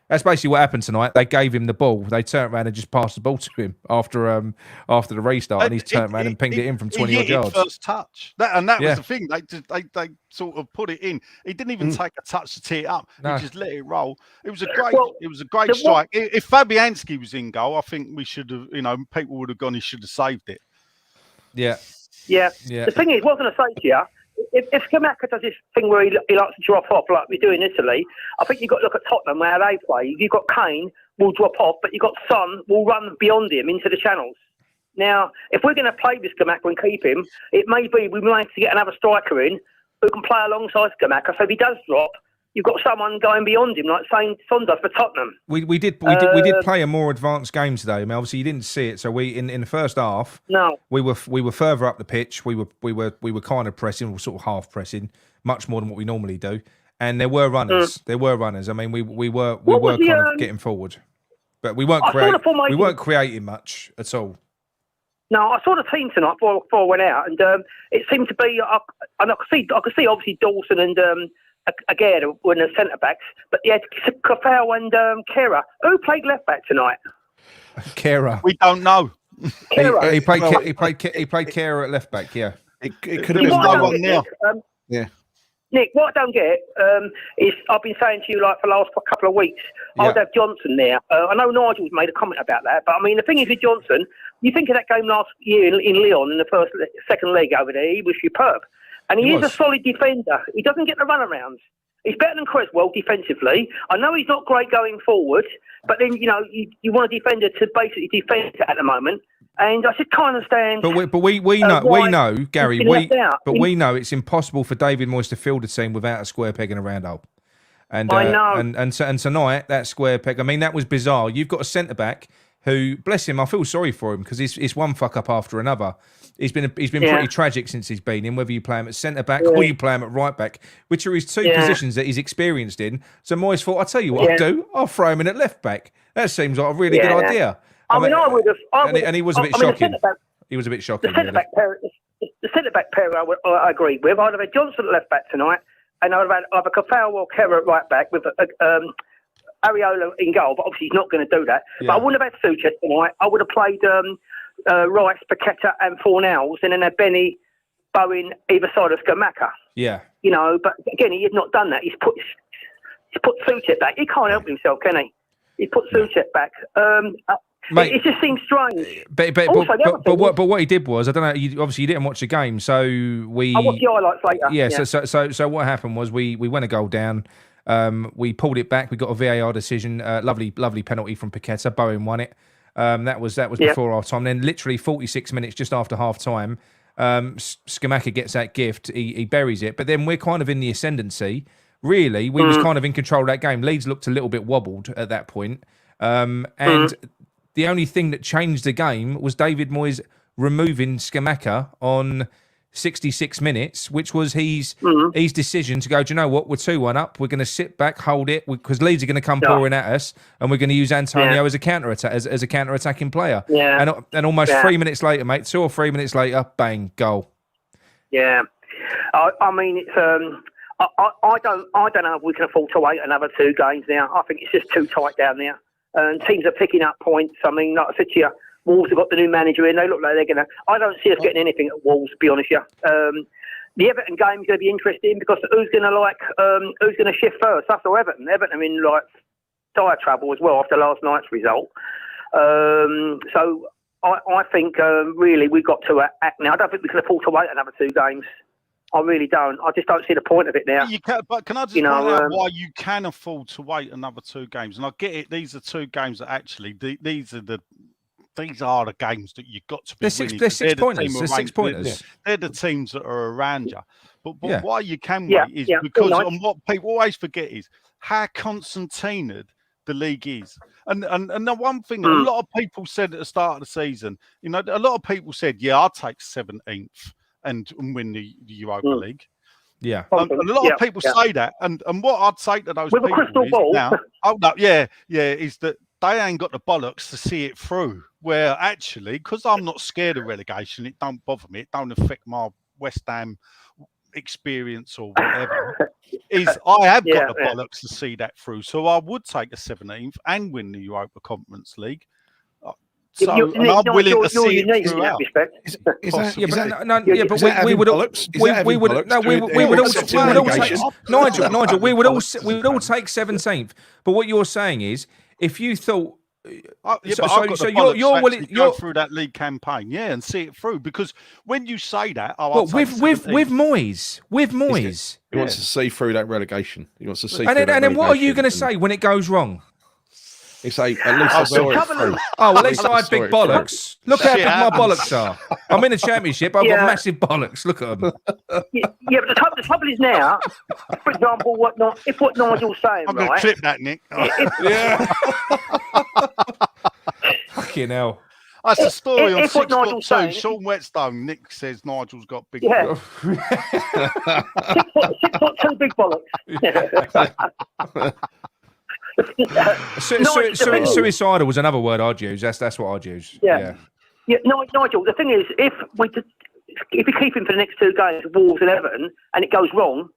that's basically what happened tonight. They gave him the ball. They turned around and just passed the ball to him after the restart, and he's turned around and pinged it in from 20 odd yards. First touch. That was the thing. They sort of put it in. He didn't even take a touch to tee it up. No. He just let it roll. It was a great strike. If Fabianski was in goal, I think we should have. You know, people would have gone. He should have saved it. Yeah. The thing is, what I was going to say to you. If Scamacca does this thing where he likes to drop off like we do in Italy, I think you've got to look at Tottenham where they play. You've got Kane will drop off, but you've got Son will run beyond him into the channels. Now, if we're going to play with Scamacca and keep him, it may be we might have to get another striker in who can play alongside Scamacca. So if he does drop, you've got someone going beyond him, like saying Son does for Tottenham. We did play a more advanced game today. I mean, obviously you didn't see it. So we in the first half, we were further up the pitch. We were kind of pressing, or sort of half pressing, much more than what we normally do. And there were runners. I mean, we were kind of getting forward, but we weren't creating much at all. No, I saw the team tonight before I went out, and it seemed to be. I could see obviously Dawson and. Again, were in the centre backs, but he had Kafau and Kera. Who played left back tonight? Kera. We don't know. He played Kera at left back. Yeah, it could have been no one there. Nick, what I don't get is I've been saying to you like for the last couple of weeks, I'd have Johnson there. I know Nigel's made a comment about that, but I mean the thing is with Johnson, you think of that game last year in Lyon in the second leg over there, he was superb. And he is a solid defender. He doesn't get the runarounds. He's better than Creswell defensively. I know he's not great going forward, but then, you want a defender to basically defend at the moment. And I just can't understand. But we know, Gary, we know it's impossible for David Moyes to field a team without a square peg and a round hole. And I know. And tonight, that square peg, I mean, that was bizarre. You've got a centre-back who, bless him, I feel sorry for him because it's one fuck-up after another. He's been pretty tragic since he's been in, whether you play him at centre-back or you play him at right-back, which are his two positions that he's experienced in. So Moyes thought, I'll tell you what I'll do. I'll throw him in at left-back. That seems like a really good idea. I would have. And he was a bit shocking. He was a bit shocking. The centre-back pair I agree with. I'd have had Johnson at left-back tonight, and I'd have had either Kafau or Kerr at right-back with Areola in goal, but obviously he's not going to do that. Yeah. But I wouldn't have had Suchet tonight. I would have played Rice, Paquetá and Fornells, and then had Benny, Bowen either side of Scamacca. Yeah. But again, he had not done that. He's put Suchet back. He can't help himself, can he? He put Suchet back. Mate, it just seems strange. But what he did was, I don't know. Obviously, you didn't watch the game, so we. I watched the highlights later. Yeah. So what happened was we went a goal down. We pulled it back. We got a VAR decision. Lovely penalty from Paquetá. Bowen won it. That was before our time. Then literally 46 minutes just after half time, Scamacca gets that gift. He buries it. But then we're kind of in the ascendancy. Really, we was kind of in control of that game. Leeds looked a little bit wobbled at that point. And the only thing that changed the game was David Moyes removing Scamacca on 66 minutes, which was his decision to go, do you know what, we're 2-1 up, we're going to sit back, hold it, because Leeds are going to come pouring at us, and we're going to use Antonio as a counter-attack, as a counter-attacking player. Yeah. And almost 3 minutes later, mate, 2 or 3 minutes later, bang, goal. Yeah. I mean, it's... I don't know if we can afford to wait another 2 games now. I think it's just too tight down there. And teams are picking up points. I mean, like I said to you, Wolves have got the new manager in. They look like they're going to... I don't see us getting anything at Wolves, to be honest with you. The Everton game is going to be interesting because who's going to shift first? Us or Everton? Everton are in dire trouble as well after last night's result. So I think really we've got to act now. I don't think we can afford to wait another 2 games. I really don't. I just don't see the point of it now. But can I just point out why you can afford to wait another 2 games? And I get it. These are 2 games that actually these are the games that you've got to be winning. They're 6 pointers. They're 6 pointers. They're the teams that are around you. But why you can wait is because and what people always forget is how concertinaed the league is. And the one thing a lot of people said at the start of the season, a lot of people said, I'll take 17th. And win the Europa League. Yeah. A lot of people say that. And what I'd say to those people is that they ain't got the bollocks to see it through. Where actually, because I'm not scared of relegation, it don't bother me. It don't affect my West Ham experience or whatever. I have got the bollocks to see that through. So I would take a 17th and win the Europa Conference League. So I'm willing to see it throughout. Nigel, we would all take 17th. But what you're saying is, if you thought, you're willing to go through that league campaign, and see it through, because when you say that, with Moyes, he wants to see through that relegation. He wants to see. And then what are you going to say when it goes wrong? At least I saw it through. At least I had big bollocks. Look how big my bollocks are. I'm in the championship. I've got massive bollocks. Look at them. But the trouble is now, for example, what Nigel's saying, I'm going to clip that, Nick. Fucking hell. That's a story on 6'2". Sean Whetstone. Nick says Nigel's got big bollocks. 6'2" big bollocks. Suicidal was another word I'd use. That's what I'd use. Nigel, the thing is, if you keep him for the next 2 games, Wolves and Everton, and it goes wrong,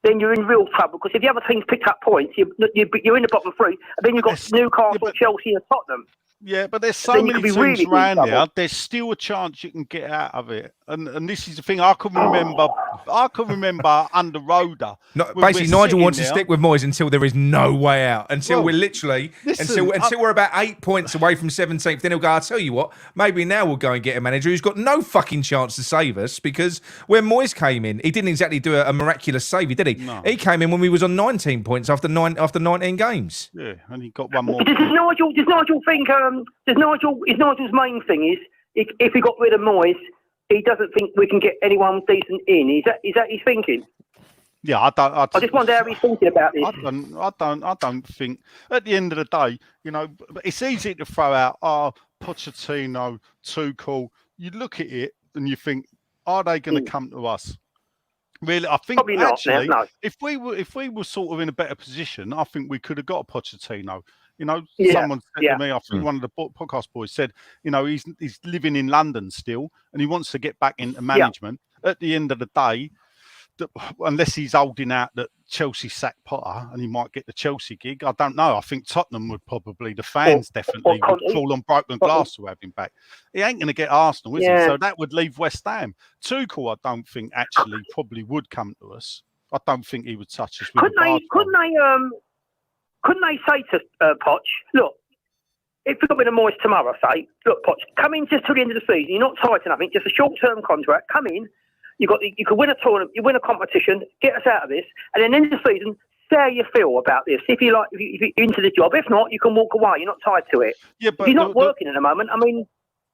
then you're in real trouble, because if the other teams picked up points, you're in the bottom 3, and then you've got Newcastle, Chelsea and Tottenham. Yeah, but there's so many teams around there. There's still a chance you can get out of it. and this is the thing I can remember under Roda. Basically, Nigel wants to stick with Moyes until there is no way out. Until we're literally until we're about 8 points away from 17th. Then he'll go, I'll tell you what, maybe now we'll go and get a manager who's got no fucking chance to save us, because when Moyes came in, he didn't exactly do a miraculous save, did he? No. He came in when we was on 19 points after 19 games. Yeah, and he got one more. Does Nigel think? Is Nigel's main thing is if we got rid of Moyes, he doesn't think we can get anyone decent in. Is that his thinking? Yeah, I just wonder how he's thinking about this. I don't think. At the end of the day, it's easy to throw out, Pochettino, Tuchel. You look at it and you think, are they going to come to us? Really, I think probably actually, not, no. if we were sort of in a better position, I think we could have got a Pochettino. Someone said to me, I think one of the podcast boys said, he's living in London still, and he wants to get back into management. Yeah. At the end of the day, unless he's holding out that Chelsea sacked Potter and he might get the Chelsea gig, I don't know. I think Tottenham would probably, the fans definitely would fall on broken glass to have him back. He ain't going to get Arsenal, is he? So that would leave West Ham. Tuchel, I don't think actually probably would come to us. I don't think he would touch us. Couldn't they say to Poch, look, if we got rid of Moyes tomorrow, say, look, Poch, come in just till the end of the season. You're not tied to nothing, just a short-term contract. Come in. You could win a tournament, you win a competition, get us out of this, and then end of the season, say how you feel about this. If you're into the job, if not, you can walk away. You're not tied to it. Yeah, but if you're not working at the moment, I mean.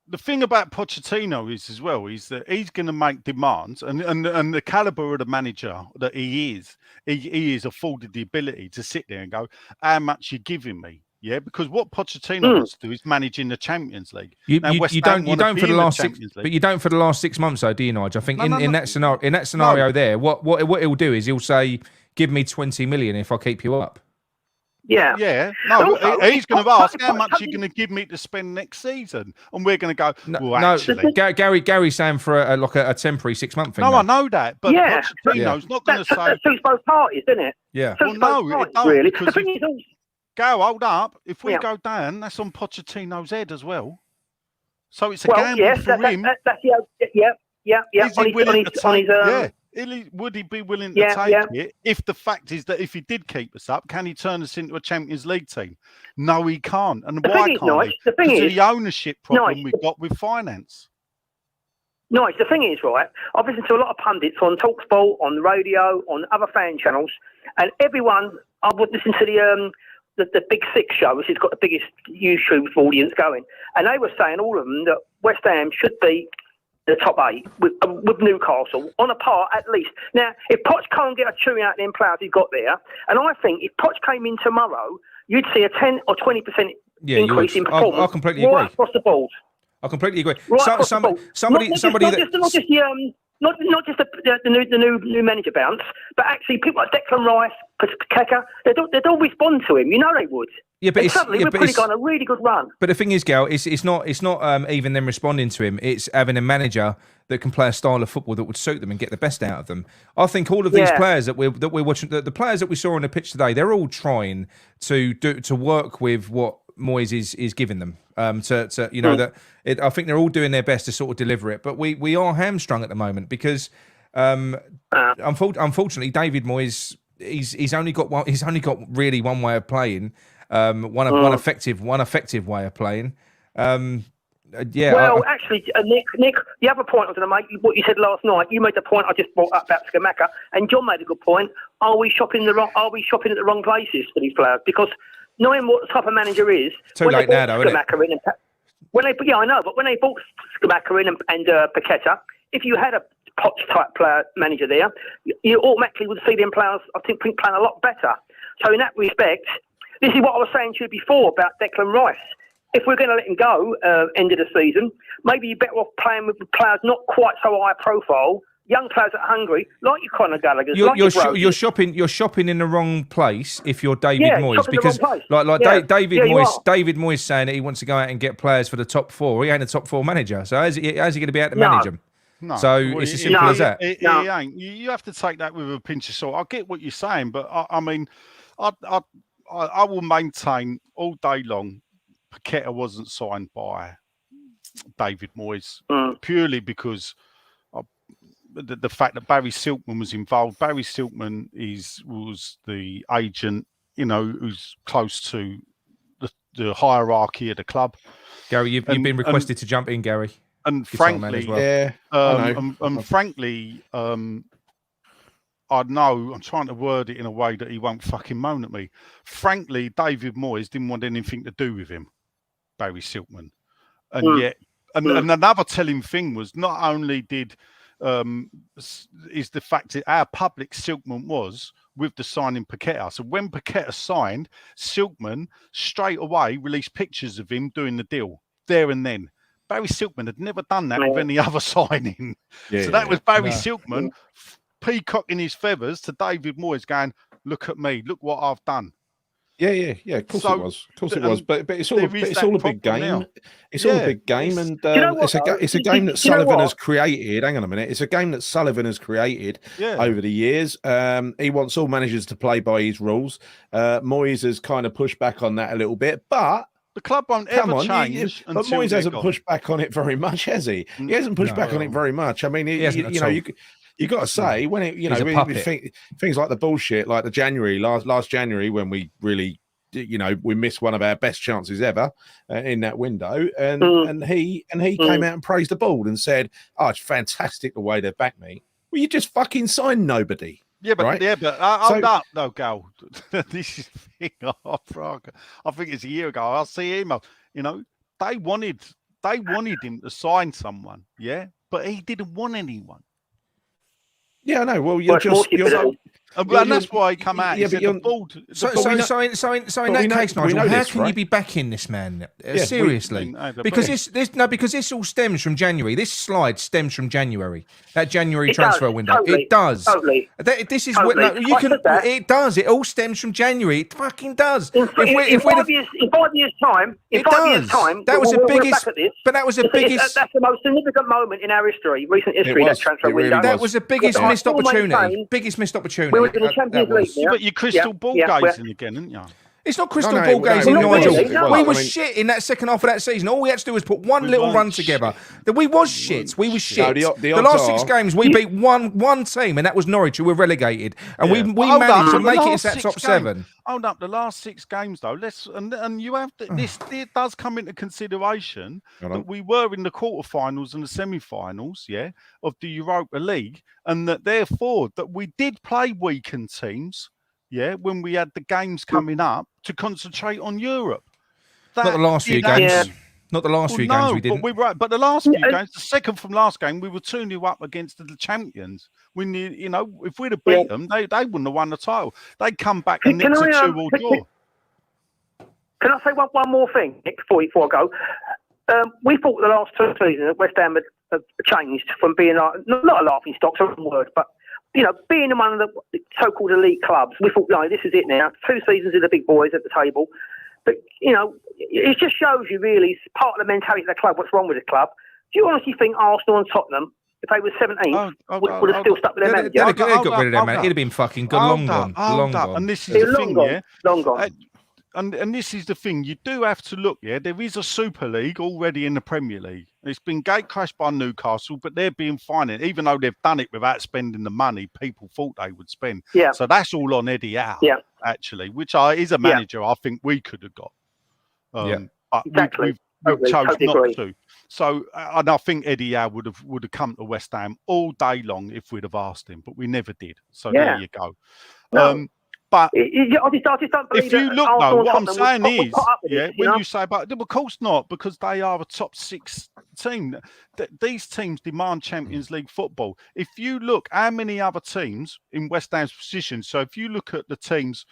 The thing about Pochettino is that he's going to make demands, and the caliber of the manager that he is afforded the ability to sit there and go, how much you giving me? Yeah, because what Pochettino wants to do is managing the Champions League. You don't for the last 6 months, though, do you, Nigel? I think in that scenario there, what he'll do is he'll say, give me 20 million if I keep you up. Yeah. Yeah. No, he's going to ask, how much are you going to give me to spend next season? And we're going to go, actually. Gary's saying for a temporary 6 month thing. No, I know that. But Pochettino's not going to say. That suits both parties, doesn't it? Yeah. Well, no, it don't. Really. Because hold up. If we go down, that's on Pochettino's head as well. So it's a gamble for him. Would he be willing to take it if the fact is that if he did keep us up, can he turn us into a Champions League team? No, he can't. And why can't he? Because of the ownership problem we've got with finance. Nice. The thing is, right, I've listened to a lot of pundits on TalkSport, on the radio, on other fan channels, and everyone, I would listen to the Big Six show, which has got the biggest YouTube audience going, and they were saying, all of them, that West Ham should be the top 8 with Newcastle on a par at least. Now, if Poch can't get a tune out of them players he's got there, and I think if Poch came in tomorrow, you'd see a 10 or 20% increase in performance. I completely agree. Across the board. I completely agree. Not just the new manager bounce, but actually people like Declan Rice, Paquetá, they'd all respond to him. You know they would. Yeah, but suddenly we're pretty on a really good run. But the thing is, Gal, it's not even them responding to him. It's having a manager that can play a style of football that would suit them and get the best out of them. I think all of these players that we're watching, the players that we saw on the pitch today, they're all trying to work with what Moyes is giving them. I think they're all doing their best to sort of deliver it. But we are hamstrung at the moment because unfortunately David Moyes he's only got really one way of playing. One effective way of playing. Actually, Nick, the other point I was going to make, what you said last night, you made the point I just brought up about Scamacca, and John made a good point. Are we shopping at the wrong places for these players? Because knowing what type of manager is, too late now, though, isn't it? I know, but when they bought Scamacca in and Paquetá, if you had a Poch type player manager there, you automatically would see them players, I think, playing a lot better. So in that respect, this is what I was saying to you before about Declan Rice. If we're going to let him go end of the season, maybe you're better off playing with players not quite so high profile, young players that are hungry, like your Conor Gallagher. You're shopping in the wrong place if you're David Moyes, because David Moyes saying that he wants to go out and get players for the top 4. He ain't a top 4 manager, so how's he going to be able to manage them? No. So it's as simple as that. It ain't. You have to take that with a pinch of salt. I get what you're saying, but I mean, I will maintain all day long Paquetá wasn't signed by David Moyes purely because the fact that Barry Silkman was involved. Barry Silkman was the agent, who's close to the hierarchy of the club. Gary, you've been requested to jump in, Gary. And frankly, frankly, I know I'm trying to word it in a way that he won't fucking moan at me. Frankly, David Moyes didn't want anything to do with him, Barry Silkman, and yet, and another telling thing was not only did is the fact that how public Silkman was with the signing Paquetá. So when Paquetá signed, Silkman straight away released pictures of him doing the deal there and then. Barry Silkman had never done that with any other signing. So that was Barry Silkman peacocking his feathers to David Moyes going, look at me, look what I've done. Yeah. Of course it was. Of course it was. But it's all a big game. Now. It's all a big game, and it's a game that Sullivan has created. Hang on a minute. It's a game that Sullivan has created over the years. He wants all managers to play by his rules. Moyes has kind of pushed back on that a little bit, but the club won't ever change. But Moyes hasn't pushed back on it very much, has he? He hasn't pushed back on it very much. I mean, you got to say when it, things like the bullshit, like the January last January when we really, we missed one of our best chances ever in that window, and he came out and praised the board and said, "Oh, it's fantastic the way they've backed me." Well, you just fucking signed nobody. Yeah, but hold up, no, Gal. This is the thing. I think it's a year ago. I'll see email. They wanted him to sign someone, but he didn't want anyone. Yeah, I know. Well, and that's why he come out. Yeah, but in that case, Nigel, how can you be backing this man? Seriously, because this all stems from January. This slide stems from January. That January transfer window. It does. Totally. This is what you can. It does. It all stems from January. It fucking does. In 5 years' time, that was the biggest. But that was the biggest. That's the most significant moment in our history, recent history. That transfer window. That was the biggest missed opportunity. Biggest missed opportunity. In the Champions League, but you're crystal ball gazing again, aren't you? It's not crystal ball gazing, Nigel. We were shit in that second half of that season. All we had to do was put one little run together. We was shit. We were shit. The last 6 games, we beat one team, and that was Norwich, who were relegated. And we managed to make it into that top 7. Hold up, the last 6 games though. And you have to, this does come into consideration that we were in the quarterfinals and the semi-finals, of the Europa League, and that therefore that we did play weakened teams. When we had the games coming up to concentrate on Europe. Not the last few games. Not the last few games we didn't. But the last few games, the second from last game, we were 2-0 up against the champions. If we'd have beat them, they wouldn't have won the title. They'd come back and nicked a 2-2 draw. Can I say one more thing, Nick, before I go? We thought the last 2 seasons that West Ham had changed from being not a laughing stock, so word, but being in one of the so-called elite clubs, we thought, this is it now. 2 seasons of the big boys at the table. But, it just shows you really, it's part of the mentality of the club, what's wrong with the club. Do you honestly think Arsenal and Tottenham, if they were 17th, would have still stuck with their manager? They'd got rid of their man. It'd have been fucking long gone. And this is the thing, long gone. And this is the thing, you do have to look, there is a Super League already in the Premier League. It's been gate crashed by Newcastle, but they're being financed. Even though they've done it without spending the money people thought they would spend. Yeah. So that's all on Eddie Howe, actually, which is a manager I think we could have got. But exactly. we chose not to. So, and I think Eddie Howe would have come to West Ham all day long if we'd have asked him, but we never did. So there you go. No. But I just don't believe if you look, what I'm saying is, when you say about, of course not, because they are a top 6 team. These teams demand Champions League football. If you look, how many other teams in West Ham's position? So if you look at the teams,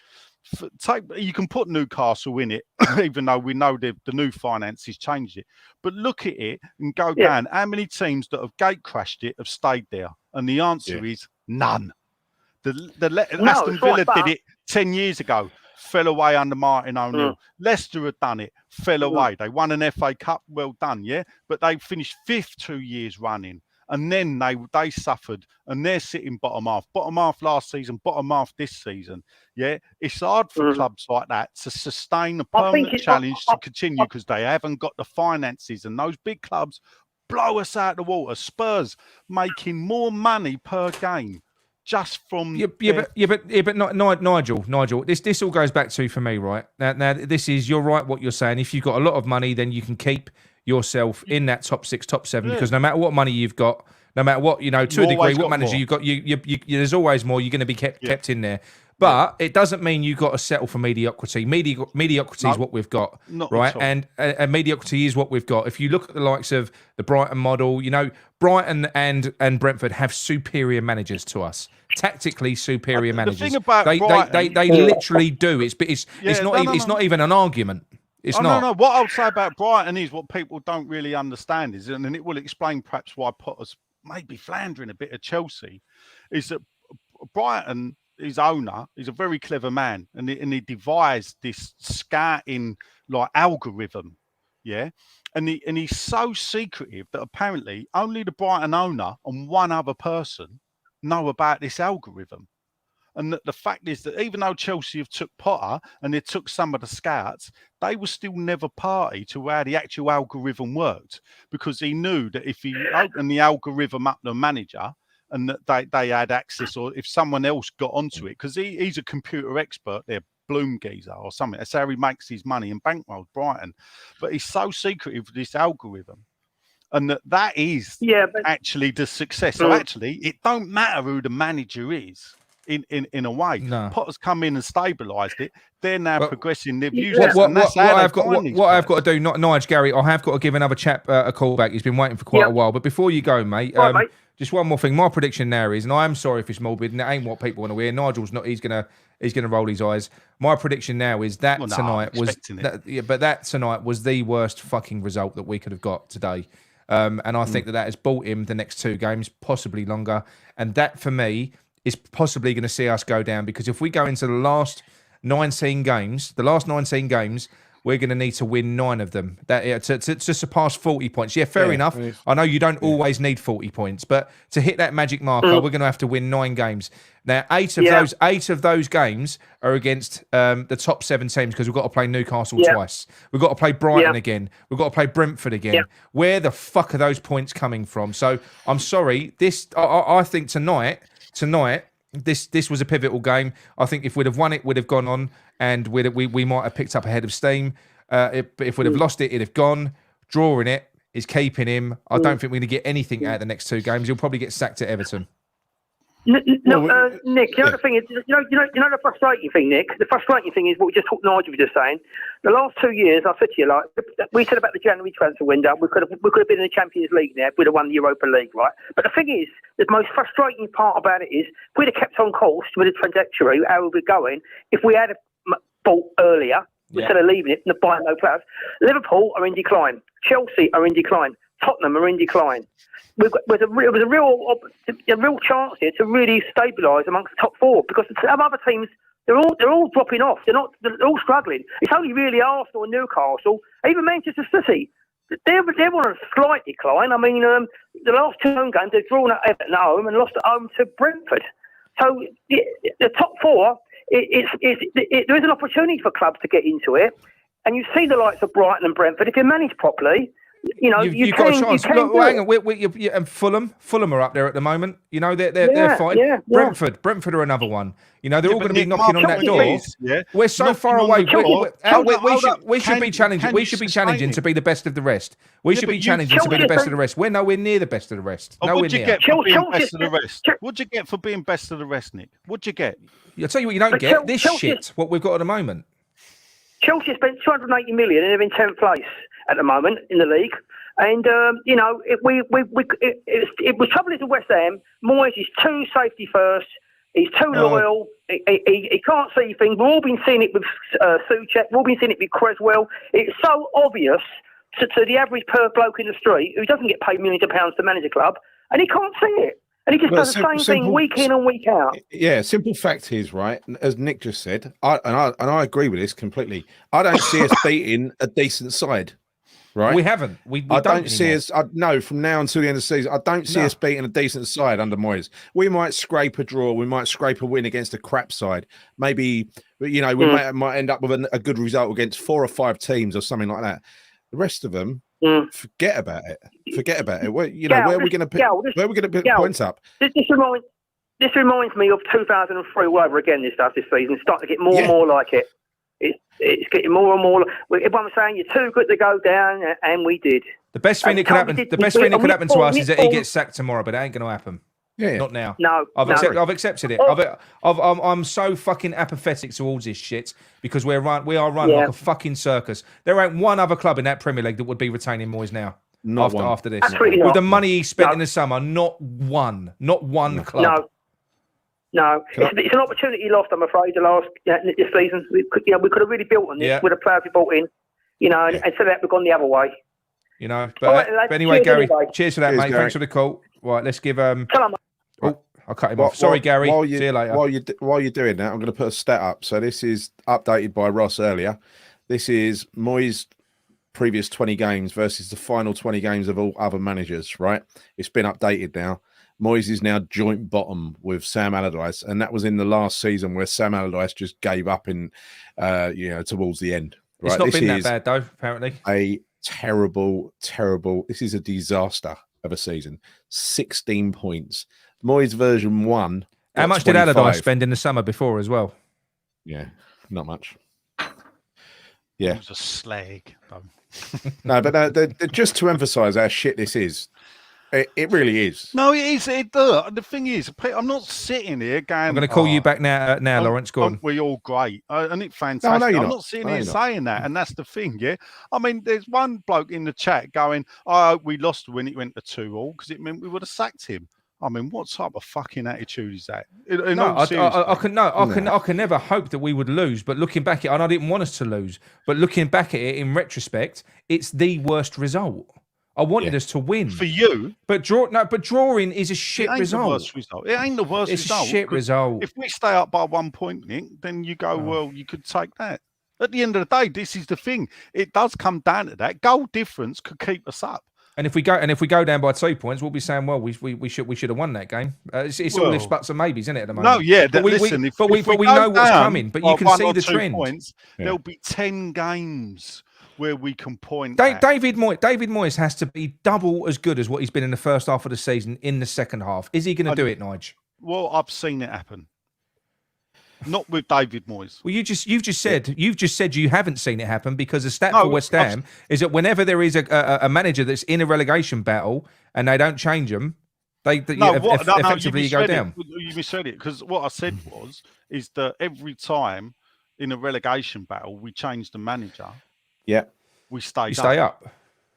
you can put Newcastle in it, even though we know the new finances changed it. But look at it and go down. How many teams that have gate crashed it have stayed there? And the answer is none. Aston Villa did it 10 years ago, fell away under Martin O'Neill. Leicester had done it, fell away. They won an FA Cup, well done, but they finished 5th 2 years running. And then they suffered, and they're sitting bottom half last season, bottom half this season. It's hard for clubs like that to sustain a permanent challenge to continue because they haven't got the finances, and those big clubs blow us out the water. Spurs making more money per game just from but not Nigel. This all goes back to, for me, right now. This is, you're right what you're saying. If you've got a lot of money, then you can keep yourself in that top 6, top 7, because no matter what money you've got, no matter what, to a degree, what manager you've got, you there's always more. You're going to be kept in there. But it doesn't mean you've got to settle for mediocrity. Mediocrity is what we've got, right? And mediocrity is what we've got. If you look at the likes of the Brighton model, Brighton and Brentford have superior managers to us. Tactically superior managers. The thing about they literally do. It's not even an argument. It's not. No. What I'll say about Brighton is what people don't really understand is, and it will explain perhaps why Potter's maybe floundering a bit at Chelsea, is that Brighton, his owner, is a very clever man, and he devised this scouting algorithm, and he's so secretive that apparently only the Brighton owner and one other person know about this algorithm. And the fact is that even though Chelsea have took Potter and they took some of the scouts, they were still never party to how the actual algorithm worked, because he knew that if he opened the algorithm up to the manager and that they had access, or if someone else got onto it, because he's a computer expert, they're Bloom geezer or something. That's how he makes his money and bankrolls Brighton. But he's so secretive with this algorithm. And that is actually the success. So actually, it don't matter who the manager is. In a way, Potter's come in and stabilised it. They're now progressing their views. What I've got to do, not Nigel, Gary, I have got to give another chap a call back. He's been waiting for quite a while. But before you go, mate, just one more thing. My prediction now is, and I am sorry if it's morbid, and it ain't what people want to hear. Nigel's not. He's gonna roll his eyes. My prediction now is that tonight was the worst fucking result that we could have got today. And I think that has bought him the next 2 games, possibly longer. And that, for me, is possibly going to see us go down, because if we go into the last 19 games, we're going to need to win 9 of them to surpass 40 points. Yeah, fair enough. I know you don't always need 40 points, but to hit that magic marker, we're going to have to win 9 games. Now, 8 of those games are against the top 7 teams, because we've got to play Newcastle twice. We've got to play Brighton again. We've got to play Brentford again. Yeah. Where the fuck are those points coming from? So I'm sorry. I think tonight, this was a pivotal game. I think if we'd have won it, we'd have gone on, and we might have picked up a head of steam. If we'd have lost it, it'd have gone. Drawing it is keeping him. I don't think we're going to get anything out of the next 2 games. He'll probably get sacked at Everton. Nick, the thing is, the frustrating thing, Nick. The frustrating thing is what Nigel was just saying. The last 2 years, I said to you, we said about the January transfer window, we could have been in the Champions League now if we'd have won the Europa League, right? But the thing is, the most frustrating part about it is, if we'd have kept on course with the trajectory, how we were going, if we had bought earlier, instead of leaving it and buying no players, Liverpool are in decline, Chelsea are in decline, Tottenham are in decline. There was a real chance here to really stabilise amongst the top 4, because some other teams, they're all dropping off. They're all struggling. It's only really Arsenal and Newcastle, even Manchester City. They're on a slight decline. I mean, the last 2 home games they've drawn at Everton at home and lost at home to Brentford. So the top 4, there is an opportunity for clubs to get into it, and you see the likes of Brighton and Brentford. If you manage properly, you've got a chance. Look, hang on, and Fulham are up there at the moment. They're fine. Yeah. Brentford are another one. They're all going to be knocking on that door. We're so far away. We should be challenging. We should be challenging to be the best of the rest. We should be challenging to be the best of the rest. We're nowhere near the best of the rest. What'd you get for being best of the rest? What'd you get for being best of the rest, Nick? What'd you get? I'll tell you what you don't get. This shit. What we've got at the moment. Chelsea spent 280 million and they're in 10th place at the moment in the league. And, it was trouble with West Ham. Moyes is too safety first. He's too loyal. He can't see things. We've all been seeing it with Souček. We've all been seeing it with Creswell. It's so obvious to the average bloke in the street who doesn't get paid millions of pounds to manage a club, and he can't see it. And he just does the same thing week in and week out. Yeah, simple fact is, right, as Nick just said, I agree with this completely. I don't see us beating a decent side, right? We haven't. I don't see us, from now until the end of the season, I don't see us beating a decent side under Moyes. We might scrape a draw. We might scrape a win against a crap side. Maybe, we might end up with a good result against 4 or 5 teams or something like that. The rest of them, Forget about it. Where, where are we going to pick? Where are we going to pick points up? This reminds me of 2003 all over again. This season. It's starting to get more and more like it. It's getting more and more. Everyone was saying you're too good to go down, and we did. The best thing that could happen. The best thing that could happen to us is that he gets sacked tomorrow, but it ain't going to happen. Yeah. Not now. No, I've accepted it. I'm so fucking apathetic towards this shit because we are run like a fucking circus. There ain't one other club in that Premier League that would be retaining Moyes now. After this, with the money he spent in the summer, not one club. No, it's an opportunity lost. I'm afraid this season we could have really built on this with the players we brought in, and instead of that we've gone the other way. But anyway, Gary, cheers for that, mate. Gary. Thanks for the call. Right, let's give Tell him. Oh, I'll cut him off. Sorry, Gary. See you later. While you're doing that, I'm going to put a stat up. So this is updated by Ross earlier. This is Moyes' previous 20 games versus the final 20 games of all other managers, right? It's been updated now. Moyes is now joint bottom with Sam Allardyce, and that was in the last season where Sam Allardyce just gave up in, towards the end. Right? It's not been that bad, though, apparently. A terrible, this is a disaster of a season. 16 points. Moyes version 1. How much 25. did Allardyce spend in the summer before as well? Yeah, not much. Yeah. It was a slag. No, but just to emphasise how shit this is, it really is. No, it is. The thing is, I'm not sitting here going. I'm going to call you back now, Lawrence. Go on. We're all great, and it's fantastic. No, I'm not sitting here saying that, and that's the thing. Yeah, I mean, there's one bloke in the chat going, "Oh, we lost when it went to 2-2 because it meant we would have sacked him." I mean, what type of fucking attitude is that? I can never hope that we would lose. But looking back at it, and I didn't want us to lose, but looking back at it in retrospect, it's the worst result. I wanted us to win. For you. But drawing is a shit result. The worst result. It ain't the worst result. It's a shit result. If we stay up by 1 point, Nick, then you go, well, you could take that. At the end of the day, this is the thing. It does come down to that. Goal difference could keep us up. And if we go down by 2 points, we'll be saying, well, we should have won that game. It's all ifs, buts, and maybes, isn't it? At the moment. No, yeah. But we know what's coming. But you can see the trend. Points, there'll be 10 games where we can point. David Moyes has to be double as good as what he's been in the first half of the season in the second half. Is he going to do it, Nige? Well, I've seen it happen. Not with David Moyes. Well, you've just said you haven't seen it happen because the stat for West Ham is that whenever there is a manager that's in a relegation battle and they don't change them, effectively you go down. You missaid it because what I said is that every time in a relegation battle we change the manager. Yeah, we stay up.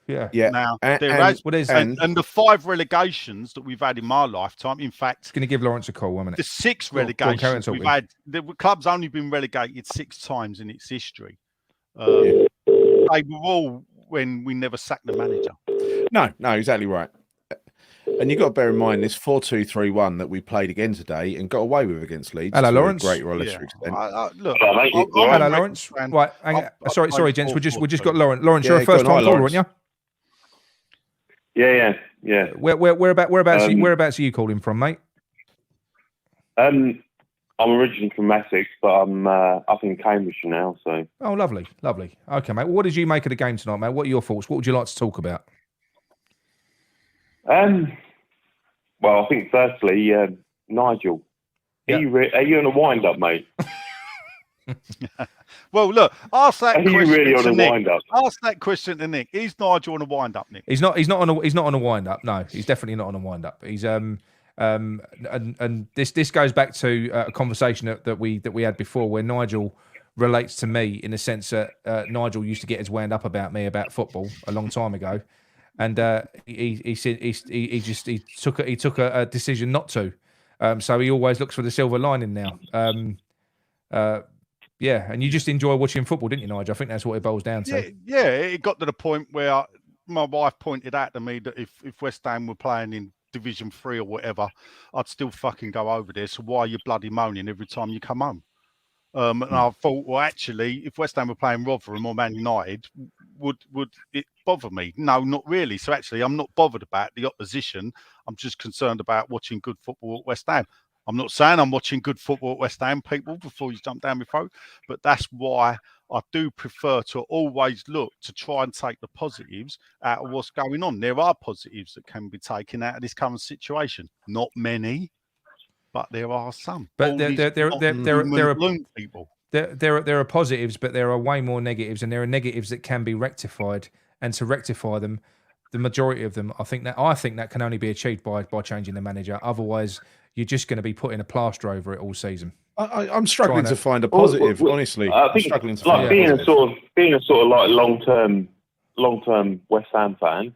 Yeah. Now, and the 5 relegations that we've had in my lifetime, in fact... Going to give Lawrence a call, 1 minute. The 6 relegations we've had, the club's only been relegated 6 times in its history. They were all when we never sacked the manager. No, exactly right. And you've got to bear in mind this 4-2-3-1 that we played again today and got away with against Leeds. Hello, Lawrence. Great relative extent. Look, hello, Lawrence. Right, sorry, gents. We just got Lawrence. Lawrence, you're a first-time caller, aren't you? Yeah. Whereabouts are you calling from, mate? I'm originally from Essex, but I'm up in Cambridge now. So. Oh, lovely. Okay, mate. Well, what did you make of the game tonight, mate? What are your thoughts? What would you like to talk about? Well, I think firstly, Nigel, are you on a wind-up, mate? Well, look, ask that question. Are you really on a wind-up? Ask that question to Nick. Is Nigel on a wind-up, Nick? He's not on a wind-up. No, he's definitely not on a wind-up. He's and this goes back to a conversation that we had before, where Nigel relates to me in the sense that Nigel used to get his wound up about me about football a long time ago. And he took a decision not to. So he always looks for the silver lining now. And you just enjoy watching football, didn't you, Nigel? I think that's what it boils down to. Yeah, it got to the point where my wife pointed out to me that if West Ham were playing in Division 3 or whatever, I'd still fucking go over there. So why are you bloody moaning every time you come home? And I thought, well, actually, if West Ham were playing Rotherham or Man United, would it bother me? No, not really. So actually, I'm not bothered about the opposition. I'm just concerned about watching good football at West Ham. I'm not saying I'm watching good football at West Ham, people, before you jump down my throat, but that's why I do prefer to always look to try and take the positives out of what's going on. There are positives that can be taken out of this current situation. Not many, but there are some. But there are positives, but there are way more negatives, and there are negatives that can be rectified. And to rectify them, the majority of them, I think that can only be achieved by changing the manager. Otherwise, you're just going to be putting a plaster over it all season. I'm struggling to find a positive, honestly. I think, I'm struggling to like find being a positive. being a sort of like long term West Ham fan.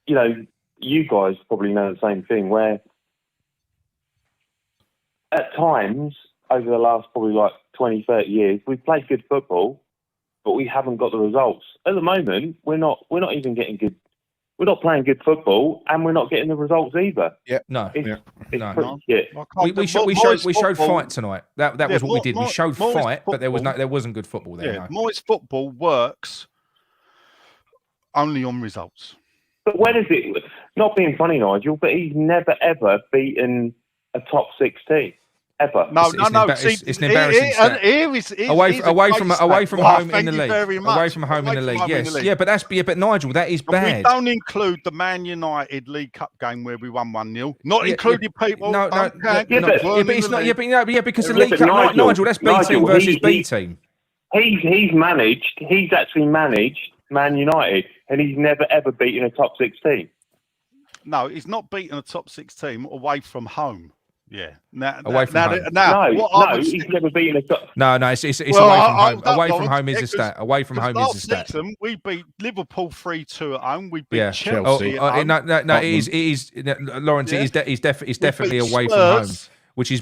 You know, you guys probably know the same thing. Where at times over the last probably like 20, 30 years, we've played good football, but we haven't got the results. At the moment, we're not even getting good. We're not playing good football, and we're not getting the results either. Yeah, no. Shit. We showed fight tonight. That was what we did. We showed fight, but there wasn't good football there. Yeah, Moyes football works only on results. But when is it? Not being funny, Nigel, but he's never ever beaten a top 6 team. Ever. No. It's an embarrassing stat. Away from home in the league. Away from home in the league. Yes. Yeah, but but Nigel, that is bad. We don't include the Man United League Cup game where we won 1-0. Not including people. No, but it's not. Because the League Cup, Nigel, that's B team versus B team. He's actually managed Man United, and he's never ever beaten a top 6 team. No, he's not beaten a top 6 team away from home. Yeah. Away from home. He's never beaten a top. No, it's away from home. Away from home is a stat. Away from home is a stat. Season, we beat Liverpool 3-2 at home. We beat Chelsea. It is Lawrence. It's definitely away from home, which is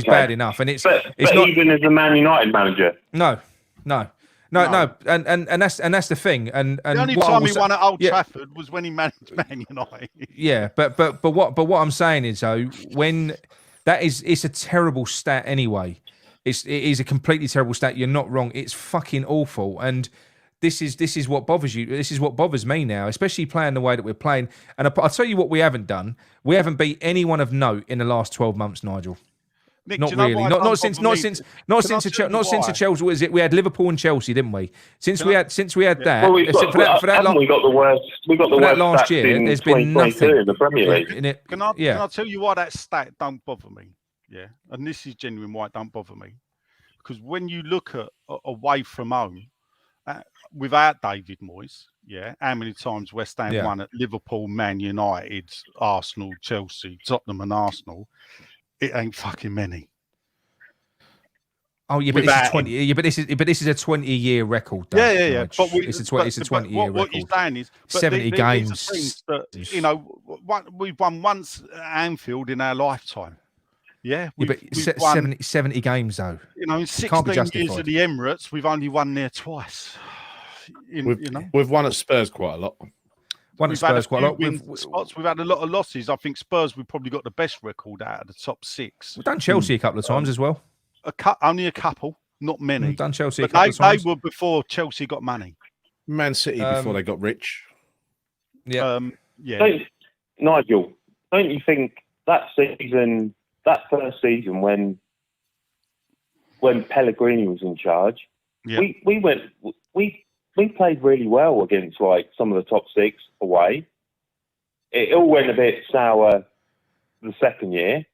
bad enough. And it's not even as a Man United manager. No, and that's the thing. And the only time he won at Old Trafford was when he managed Man United. Yeah, but what I'm saying is though, when it's a terrible stat anyway. It is a completely terrible stat. You're not wrong. It's fucking awful. And this is what bothers you. This is what bothers me now, especially playing the way that we're playing. And I'll tell you what we haven't done. We haven't beat anyone of note in the last 12 months, Nigel. Nick, not really. Not since Chelsea. Was it? We had Liverpool and Chelsea, didn't we? Since we had that. Well, we got the worst. We got the worst last year. There's been nothing in the Premier League. Can I tell you why that stat don't bother me? Yeah, and this is genuine why it don't bother me, because when you look at away from home, without David Moyes, how many times West Ham won at Liverpool, Man United, Arsenal, Chelsea, Tottenham, and Arsenal? It ain't fucking many. Oh yeah, but this is 20. Yeah, but this is a 20-year record. Yeah. But it's a 20-year record. What you're saying is 70 games. These are things that, we've won once at Anfield in our lifetime. Yeah, but 70 games though. In 16 years of the Emirates, we've only won there twice. We've won at Spurs quite a lot. We've had a lot of losses. I think Spurs, we've probably got the best record out of the top 6. We've done Chelsea a couple of times as well. Only a couple, not many. We've done Chelsea a couple of times. They were before Chelsea got money. Man City before they got rich. Yeah. Nigel, don't you think that first season when Pellegrini was in charge, we played really well against like some of the top 6 away. It all went a bit sour the second year,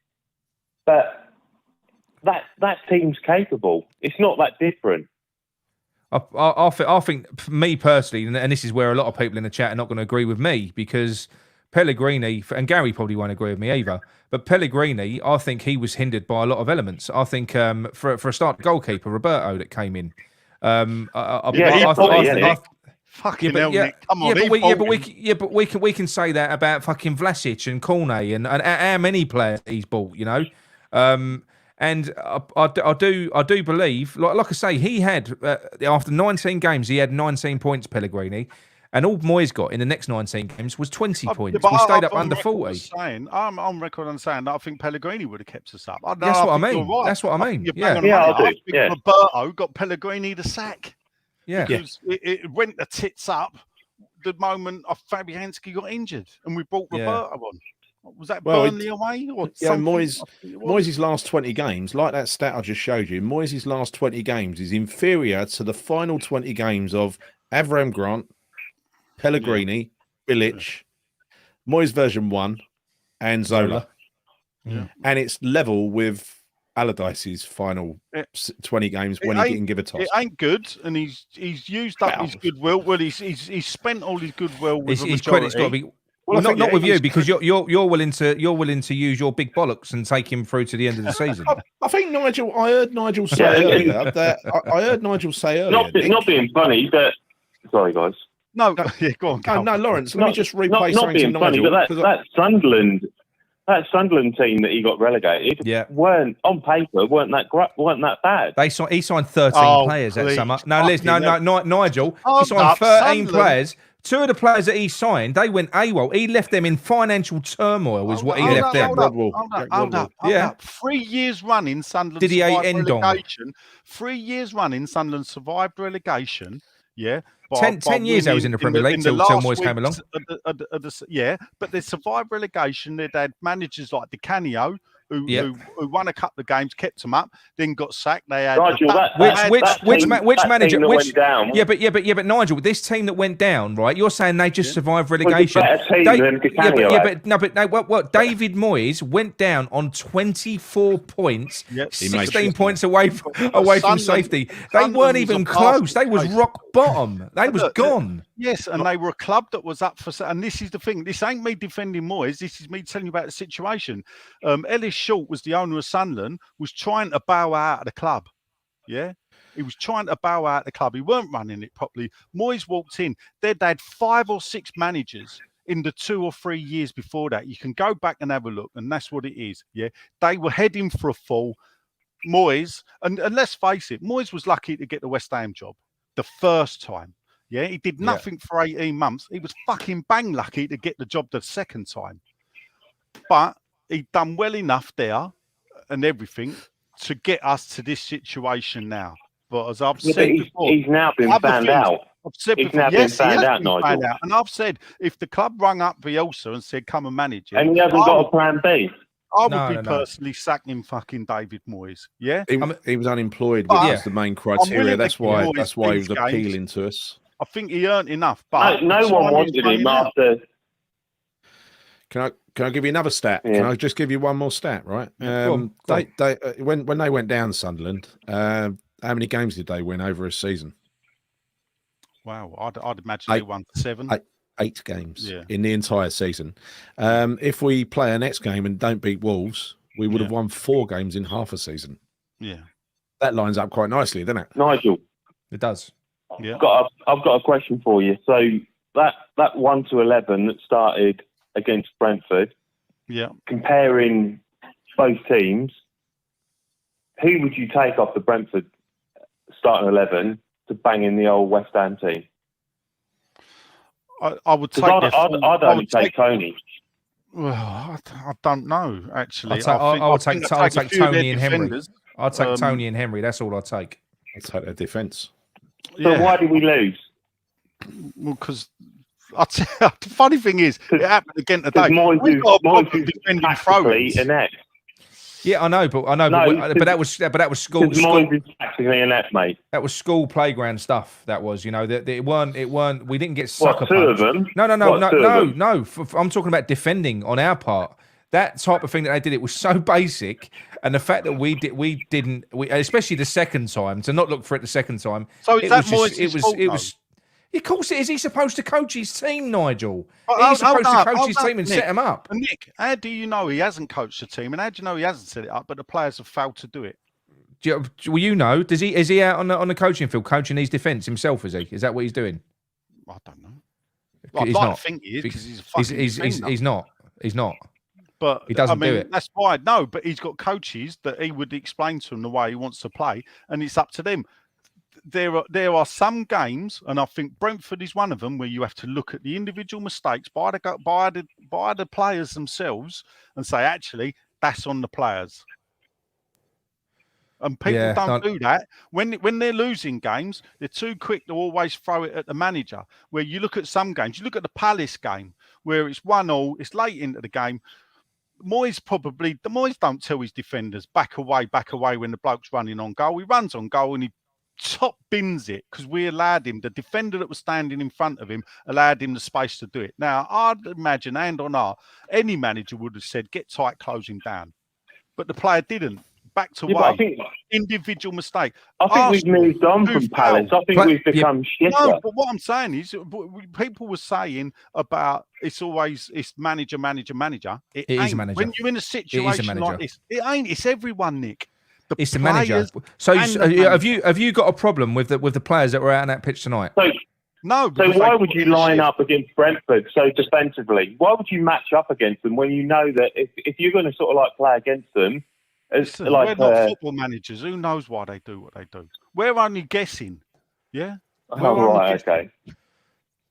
but that team's capable. It's not that different. I think, for me personally, and this is where a lot of people in the chat are not going to agree with me, because Pellegrini, and Gary probably won't agree with me either, but Pellegrini, I think he was hindered by a lot of elements. I think for a start, goalkeeper Roberto that came in. Fucking hell, Nick. Come on, but we can say that about fucking Vlasic and Cornet and how many players he's bought, and I do believe, like I say, he had after 19 games he had 19 points, Pellegrini, and all Moyes got in the next 19 games was 20 points. We stayed up under 40. I'm on record on saying that I think Pellegrini would have kept us up. That's what I mean. Right. That's what I mean. I do. Roberto got Pellegrini the sack. Yeah. Because it went the tits up the moment Fabianski got injured, and we brought Roberto on. Was that Burnley away? Or Moyes' last 20 games, like that stat I just showed you, Moyes' last 20 games is inferior to the final 20 games of Avram Grant, Pellegrini, Bilic, Moyes version 1, and Zola. Yeah. And it's level with Allardyce's final 20 games when he didn't give a toss. It ain't good, and he's used up his goodwill. Well, he's spent all his goodwill with his credit's got to be. Well, not with you, because you're willing to use your big bollocks and take him through to the end of the season. I think I heard Nigel say earlier that I heard Nigel say earlier. Not being funny, but sorry, guys. No, go on. No, Lawrence. Let me just replay something to Nigel. Funny, but that Sunderland team that he got relegated weren't on paper weren't that bad. He signed 13 players that summer. No, Nigel. He signed 13 players. 2 of the players that he signed, they went AWOL. He left them in financial turmoil, was what he left them. Hold up. 3 years running, Sunderland did he survived relegation. 3 years running, Sunderland survived relegation. Yeah. 10 years I was in the Premier League until Moyes came along. But they survived relegation. They had managers like Di Canio, who won a couple of games, kept them up, then got sacked. They had which manager? Went down. But Nigel, this team that went down, right? You're saying they just survived relegation. What? David Moyes went down on 24 points, 16 points away from safety. They weren't even close. They was rock bottom. They was gone. Yes, and they were a club that was up for. And this is the thing. This ain't me defending Moyes. This is me telling you about the situation. Ellis Short was the owner of Sunderland. Was trying to bow out of the club. Yeah, he was trying to bow out of the club. He weren't running it properly. Moyes walked in. They'd had 5 or 6 managers in the 2 or 3 years before that. You can go back and have a look, and that's what it is. Yeah, they were heading for a fall. Moyes, and let's face it, Moyes was lucky to get the West Ham job the first time. Yeah, he did nothing for 18 months. He was fucking bang lucky to get the job the second time. But he'd done well enough there and everything to get us to this situation now. But as I've said before, he's now been found out. I've said before, been found out, Nigel. And I've said, if the club rung up Bielsa and said, come and manage it. And he hasn't got a plan B. I would be personally sacking fucking David Moyes. Yeah, he was unemployed, which was the main criteria. That's why he was appealing to us. I think he earned enough, but no one wanted him after. Can I give you another stat? Yeah. Can I just give you one more stat? Right? When they went down Sunderland, how many games did they win over a season? Wow, I'd imagine they won 7. 8 games in the entire season. If we play our next game and don't beat Wolves, we would have won 4 games in half a season. Yeah, that lines up quite nicely, doesn't it? Nigel, it does. Yeah, I've got a question for you. So that 1 to 11 that started against Brentford. Yeah, comparing both teams, who would you take off the Brentford starting 11 to bang in the old West Ham team? I would take. I'd only take Tony. Well, I don't know actually. I'll take Tony and Henry. I'll take Tony and Henry. That's all I'll take. I'll take their defence. So why did we lose? Well, because the funny thing is, it happened again today. Moyes defending throws. Inept. Yeah, I know, but that was school. Moyes is practically inept, mate. That was school playground stuff. That was, it weren't. We didn't get sucker punched. 2 of them? No. I'm talking about defending on our part. That type of thing that they did, it was so basic, and the fact that we didn't, especially the second time, to not look for it the second time. So is that Moyes' fault? Of course it is. He's supposed to coach his team, Nigel. He's supposed to coach his team and set him up. And Nick, how do you know he hasn't coached the team, and how do you know he hasn't set it up, but the players have failed to do it? Well, is he out on the coaching field coaching his defence himself? Is he? Is that what he's doing? I don't know. I'd like to think he is, because he's a fucking he's not. He's not. But he doesn't do it. That's why. No, but he's got coaches that he would explain to them the way he wants to play, and it's up to them. There are some games, and I think Brentford is one of them, where you have to look at the individual mistakes by the players themselves and say, actually, that's on the players. And people don't do that. When they're losing games, they're too quick to always throw it at the manager. Where you look at some games, you look at the Palace game, where it's 1-1, it's late into the game. Moyes don't tell his defenders back away when the bloke's running on goal. He runs on goal and he top bins it because we allowed him. The defender that was standing in front of him allowed him the space to do it. Now, I'd imagine, hand on heart, any manager would have said, get tight, close him down. But the player didn't. Backed away. Individual mistake. I think we've moved on from Palace. I think we've become shitter. No, but what I'm saying is, people were saying about it's manager. It is manager. When you're in a situation like this, it ain't. It's everyone, Nick. It's the manager. So have you got a problem with the players that were out on that pitch tonight? No. So why would you line up against Brentford so defensively? Why would you match up against them when you know that if you're going to sort of like play against them? Listen, we're not football managers. Who knows why they do what they do? We're only guessing. Yeah. Okay.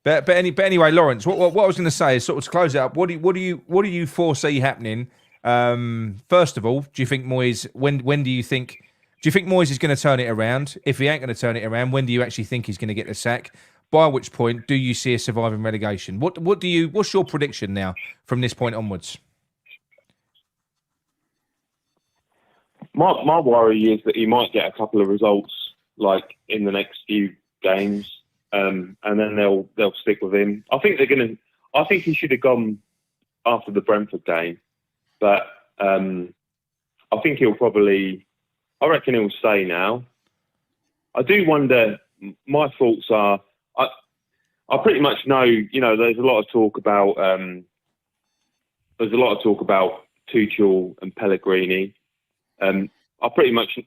But anyway, Lawrence, what I was going to say is sort of to close it up. What do you foresee happening? First of all, do you think Moyes? When do you think? Do you think Moyes is going to turn it around? If he ain't going to turn it around, when do you actually think he's going to get the sack? By which point do you see us surviving relegation? What's your prediction now from this point onwards? My worry is that he might get a couple of results like in the next few games, and then they'll stick with him. I think he should have gone after the Brentford game, but I think I reckon he'll stay now. I do wonder. My thoughts are, I pretty much know. There's a lot of talk about Tuchel and Pellegrini. I pretty much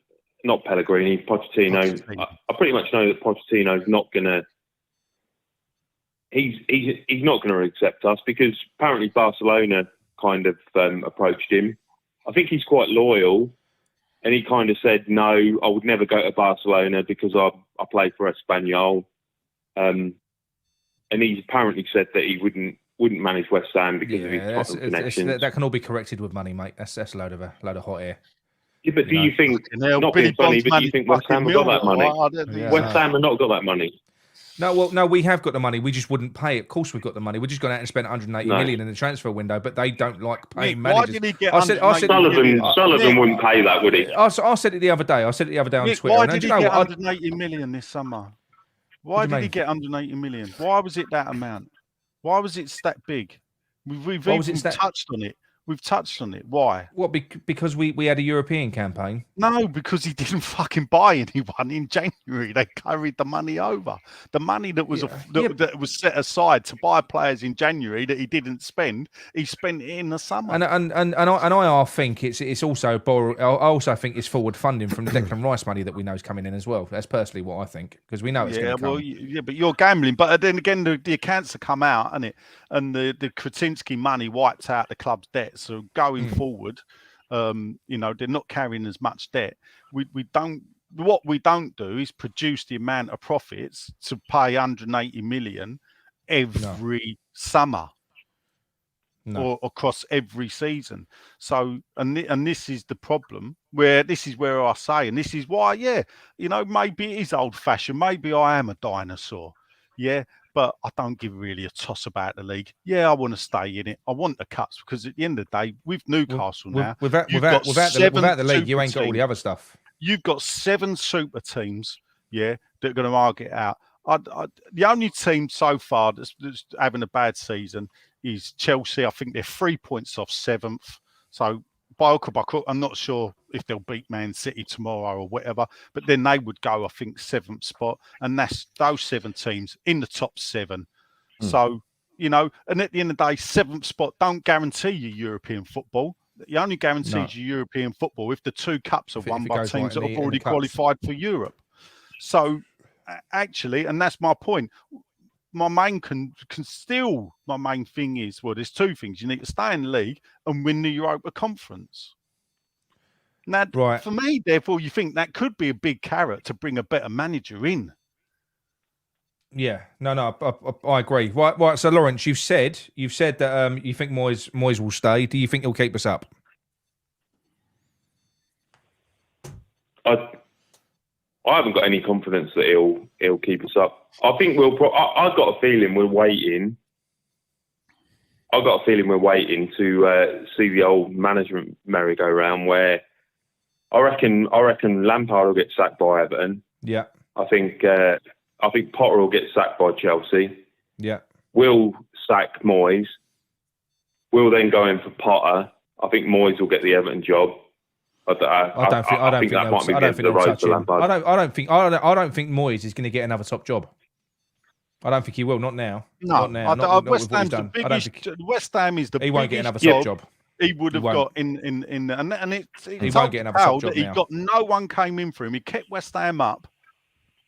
not Pellegrini, Pochettino. I pretty much know that Pochettino's not gonna. He's not going to accept us because apparently Barcelona kind of approached him. I think he's quite loyal, and he kind of said, "No, I would never go to Barcelona because I play for Espanyol." And he's apparently said that he wouldn't manage West Ham because of his Tottenham connections. That can all be corrected with money, mate. That's a load of hot air. Yeah, but do you think, not being funny, but do you think West Ham have got that money? West Ham have not got that money. No, we have got the money. We just wouldn't pay it. Of course, we've got the money. We're just gone out and spent 180 million in the transfer window, but they don't like paying managers. Why did he get Sullivan wouldn't pay that, would he? I said it the other day. On Twitter. Why did he get 180 million this summer? Why did he get 180 million? Why was it that amount? Why was it that big? We've even touched on it. We've touched on it. Why? What? Because we had a European campaign? No, because he didn't fucking buy anyone in January. They carried the money over. The money that was that was set aside to buy players in January that he didn't spend, he spent it in the summer. And I think it's also I also think it's forward funding from the Declan Rice money that we know is coming in as well. That's personally what I think because we know it's going to come. But you're gambling. But then again, the accounts have come out, and the Kretinsky money wiped out the club's debt. So going forward, they're not carrying as much debt. What we don't do is produce the amount of profits to pay 180 million every summer or across every season. So, and this is the problem this is where I say, and this is why, maybe it is old fashioned. Maybe I am a dinosaur. Yeah. But I don't give really a toss about the league. Yeah, I want to stay in it. I want the cuts because at the end of the day, with Newcastle without the league, you ain't got all the other stuff. You've got 7 super teams, that are going to argue it out. The only team so far that's having a bad season is Chelsea. I think they're 3 points off 7th. So by I'm not sure if they'll beat Man City tomorrow or whatever, but then they would go, I think, 7th spot, and that's those 7 teams in the top 7. So, and at the end of the day, 7th spot don't guarantee you European football. It only guarantees you European football if the 2 cups are won by teams that have already qualified for Europe. So, actually, and that's my point. My main my main thing is, there's 2 things. You need to stay in the league and win the Europa Conference. Now, for me, therefore, you think that could be a big carrot to bring a better manager in. Yeah, no, I agree. Right. So, Lawrence, you've said that you think Moyes will stay. Do you think he'll keep us up? I haven't got any confidence that he'll keep us up. I think I've got a feeling we're waiting. I've got a feeling we're waiting to see the old management merry-go-round where I reckon Lampard will get sacked by Everton. Yeah. I think Potter will get sacked by Chelsea. Yeah. We'll sack Moyes. We'll then go in for Potter. I think Moyes will get the Everton job. I don't think that might be the end of the road for Lampard. I don't think Moyes is going to get another top job. I don't think he will. Not now. No, not now. Not West with what he's Ham's the done. biggest. West Ham is the biggest. He won't get another top job. He would have got in and he won't get another top job he now. got no one came in for him. He kept West Ham up,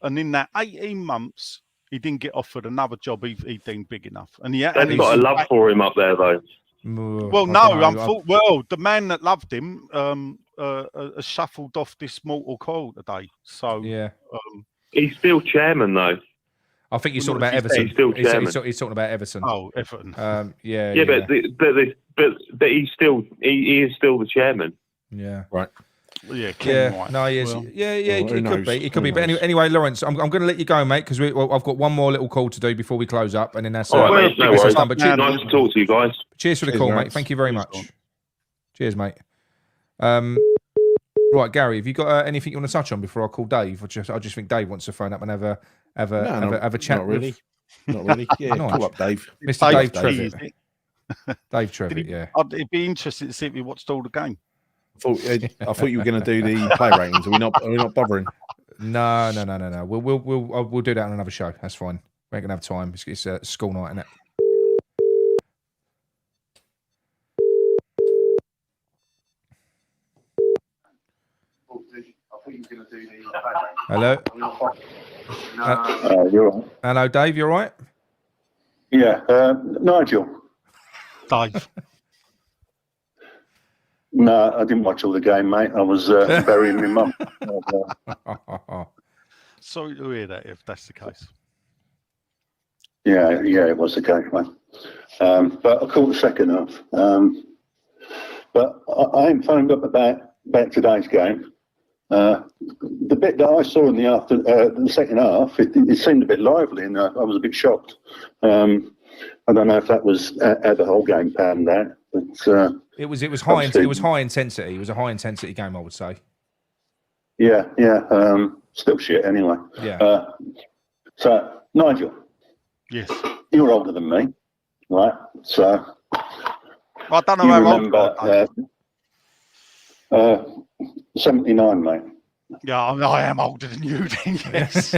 and in that 18 months, he didn't get offered another job he deemed big enough. And they've got a love for him up there, though. Well, no, the man that loved him has shuffled off this mortal coil today. So yeah, he's still chairman though. I think he's talking about Everton. He's still chairman. He's talking about Everton. Oh, Everton. Yeah. But he is still the chairman. Yeah. Right. Yeah. Yeah. No, he is. Well, it could be. It could be. But anyway, Lawrence, I'm going to let you go, mate, because I've got one more little call to do before we close up, and then that's all right, mate. No worries. Done. But nice to talk to you guys. Cheers for the call, mate. Thank you very much. Cheers, mate. Right, Gary, have you got anything you want to touch on before I call Dave? I just think Dave wants to phone up and have a chat. Not really. Not really. Yeah, call up Dave. Mr. Dave Trevitt. Dave Trevitt, yeah. It'd be interesting to see if he watched all the game. I thought you were going to do the play ratings. Are we not bothering? No. We'll do that on another show. That's fine. We ain't gonna have time. It's school night, isn't it? Hello. You're right. Hello, Dave. You all right? Yeah, Nigel. Dave. No, I didn't watch all the game, mate. I was burying my mum. Sorry to hear that, if that's the case. Yeah, it was the case, mate. But I caught the second half. But I ain't phoned up about today's game. The bit that I saw in the second half, it seemed a bit lively, and I was a bit shocked. I don't know if that was how the whole game panned out, but it was high. It was high intensity. It was a high intensity game, I would say. Yeah. Still shit anyway. Yeah. So Nigel. Yes. You're older than me, right? So I don't know how old. 79, mate. Yeah, I am older than you, then, yes.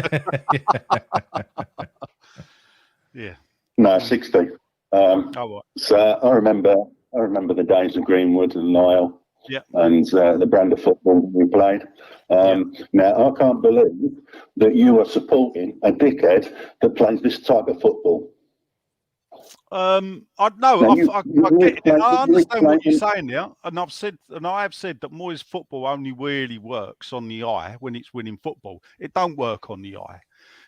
Yeah. No, 60. Right. So I remember the days of Greenwood and Lyle. Yeah. And the brand of football we played. Now, I can't believe that you are supporting a dickhead that plays this type of football. I get it. I understand what you're saying there, and I have said that Moyes football only really works on the eye when it's winning football. It don't work on the eye.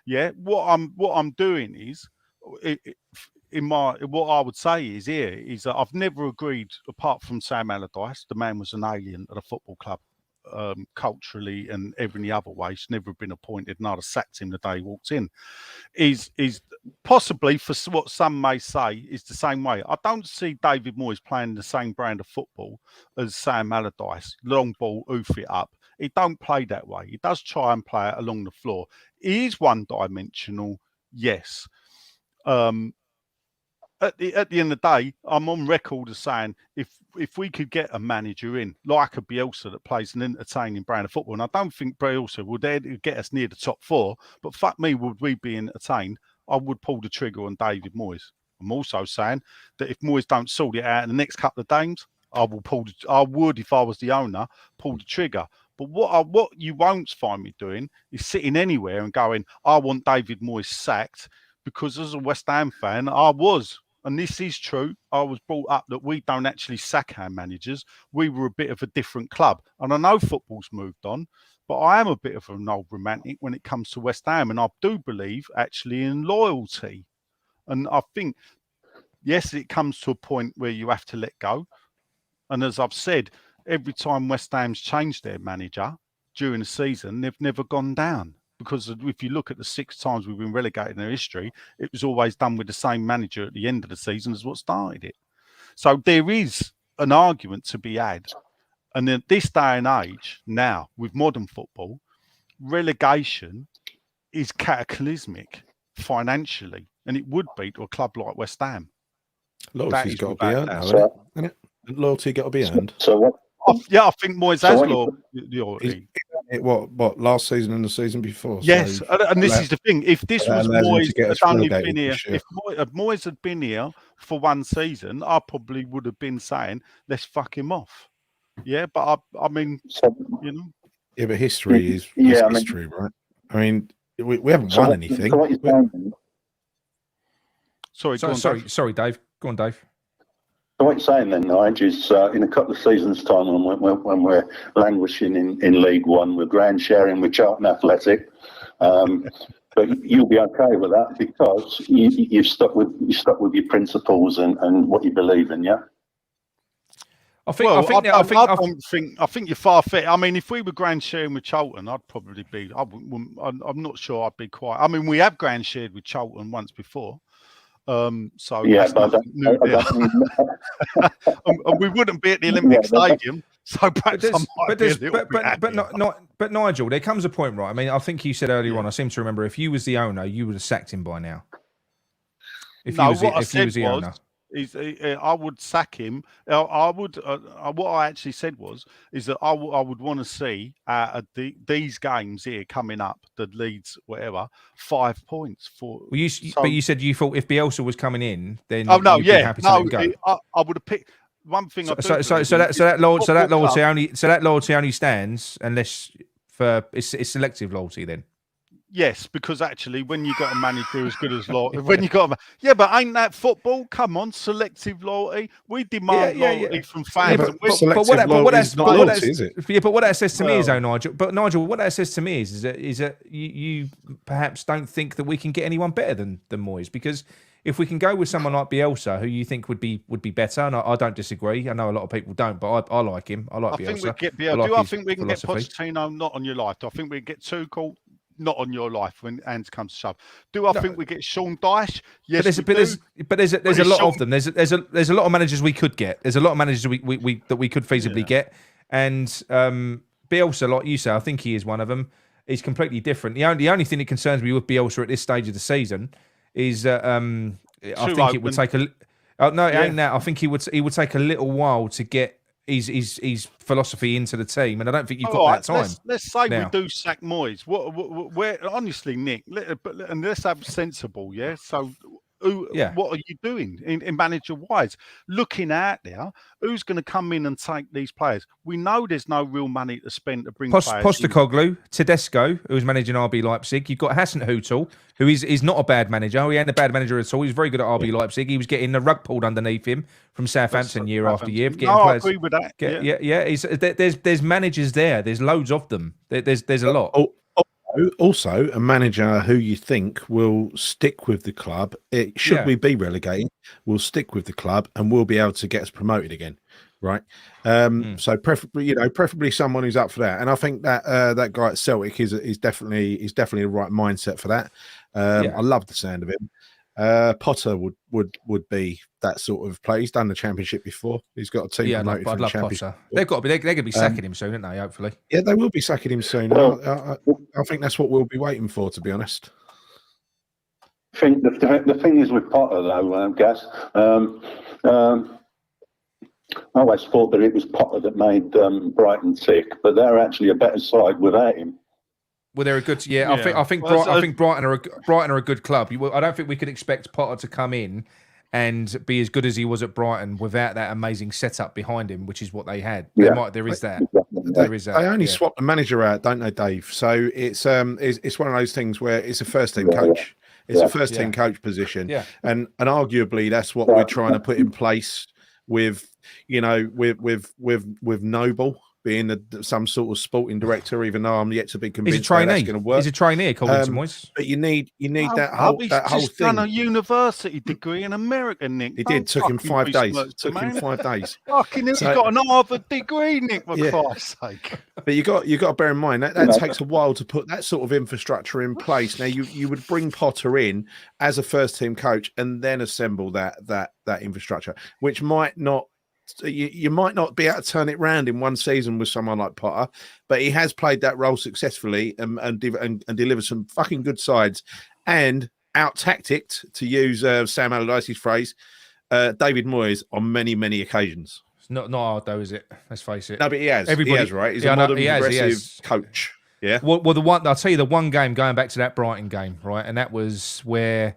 Yeah. What I'm doing is, what I would say is that I've never agreed, apart from Sam Allardyce, the man was an alien at a football club, culturally and every other way. He's never been appointed, and I'd have sacked him the day he walked in. Is possibly, for what some may say, is the same way. I don't see David Moyes playing the same brand of football as Sam Allardyce. Long ball, oof it up. He don't play that way. He does try and play it along the floor. He is one-dimensional, yes. At the end of the day, I'm on record as saying if we could get a manager in like a Bielsa that plays an entertaining brand of football, and I don't think Bielsa would get us near the top four, but fuck me, would we be entertained? I would pull the trigger on David Moyes. I'm also saying that if Moyes don't sort it out in the next couple of games, I would, if I was the owner, pull the trigger. But what you won't find me doing is sitting anywhere and going, I want David Moyes sacked, because as a West Ham fan, I was. And this is true. I was brought up that we don't actually sack our managers. We were a bit of a different club. And I know football's moved on, but I am a bit of an old romantic when it comes to West Ham. And I do believe actually in loyalty. And I think, yes, it comes to a point where you have to let go. And as I've said, every time West Ham's changed their manager during the season, they've never gone down. Because if you look at the 6 times we've been relegated in their history, it was always done with the same manager at the end of the season as what started it. So there is an argument to be had. And in this day and age, now with modern football, relegation is cataclysmic financially, and it would be to a club like West Ham. Loyalty's got to be earned, hasn't it? Loyalty got to be earned. So what? I think Moyes has loyalty. What last season and the season before? Yes, so and this is the thing. If this was Moyes had only been here, if Moyes had been here for one season, I probably would have been saying, let's fuck him off. Yeah, but I mean, you know. Yeah, but history is history, right? I mean, we haven't won anything. Sorry, Dave. Go on, Dave. So what you're saying then, Nigel, is in a couple of seasons' time when we're languishing in League One, we're ground sharing with Charlton Athletic, but you'll be okay with that because you've stuck with your principles and what you believe in, yeah. I think you're far-fetched. I mean, if we were grand sharing with Charlton, I'd probably be. I'm not sure I'd be quite. I mean, we have grand shared with Charlton once before. So yeah, but and we wouldn't be at the Olympic Stadium. So perhaps but Nigel, there comes a point, right? I mean, I think you said earlier on. I seem to remember if you was the owner, you would have sacked him by now. If you was the owner. I would sack him. I would. What I actually said is that I would want to see these games here coming up, the Leeds, whatever, 5 points for. Well, but you said you thought if Bielsa was coming in, then you'd be happy to let him go. I would have picked one thing. So that loyalty only stands unless it's selective loyalty then. Yes, because actually, when you got a manager as good as Lyle, but ain't that football? Come on, selective loyalty. We demand loyalty from fans. But what that says to me is, Nigel. But Nigel, what that says to me is that you perhaps don't think that we can get anyone better than Moyes, because if we can go with someone like Bielsa, who you think would be better, and I don't disagree. I know a lot of people don't, but I like him. I like Bielsa. Think we get Bielsa. Do I think we can get Pochettino? Not on your life. Do I think we get Tuchel? Not on your life when hands comes to shove. Do I think we get Sean Dyche? Yes, but there's a lot of them. There's a lot of managers we could get. There's a lot of managers we could feasibly get. And Bielsa, like you say, I think he is one of them. He's completely different. The only thing that concerns me with Bielsa at this stage of the season is I think it would take a. No, it ain't that. I think he would take a little while to get his philosophy into the team, and I don't think you've got that time. Let's say we do sack Moyes. Where honestly, Nick, and let's have sensible, yeah. So, what are you doing in manager wise? Looking out there, who's going to come in and take these players? We know there's no real money to spend to bring players. Postecoglou, Tedesco, who's managing RB Leipzig. You've got Hassan Hutel, who is not a bad manager. He ain't a bad manager at all. He's very good at RB Leipzig. He was getting the rug pulled underneath him from Southampton year after year. I agree with that. There's managers there. There's loads of them. There's a lot. Also, a manager who you think will stick with the club, should we be relegated, will stick with the club and will be able to get us promoted again, right? So preferably someone who's up for that. And I think that that guy at Celtic is definitely the right mindset for that. I love the sound of him. Potter would be that sort of player. He's done the Championship before. He's got a team promoted from the Championship. They're going to be sacking him soon, aren't they? Hopefully. Yeah, they will be sacking him soon. I think that's what we'll be waiting for, to be honest. I think the thing is with Potter, though, Gas. I always thought that it was Potter that made Brighton sick, but they're actually a better side without him. Well, they're a good. I think Brighton are a good club. I don't think we could expect Potter to come in and be as good as he was at Brighton without that amazing setup behind him, which is what they had. There is that. They only swap the manager out, don't they, Dave? So it's one of those things where it's a first team coach. It's a first team coach position, and arguably that's what we're trying to put in place with Noble. being some sort of sporting director, even though I'm yet to be convinced He's a trainee. that's going to work. He's a trainee, according to Moyes. But you need that He's whole just thing. done a university degree in America, Nick. He did. Took him 5 days. Fucking he's got an Harvard degree, Nick, for Christ's sake. But you got to bear in mind that takes a while to put that sort of infrastructure in place. Now you would bring Potter in as a first team coach and then assemble that infrastructure, which might not. You might not be able to turn it round in one season with someone like Potter, but he has played that role successfully and delivered some fucking good sides and out-tacticked, to use Sam Allardyce's phrase, David Moyes on many, many occasions. It's not hard though, is it? Let's face it. No, but he has. He has, right? He's a modern progressive coach. Yeah. Well, I'll tell you the one game, going back to that Brighton game, right? And that was where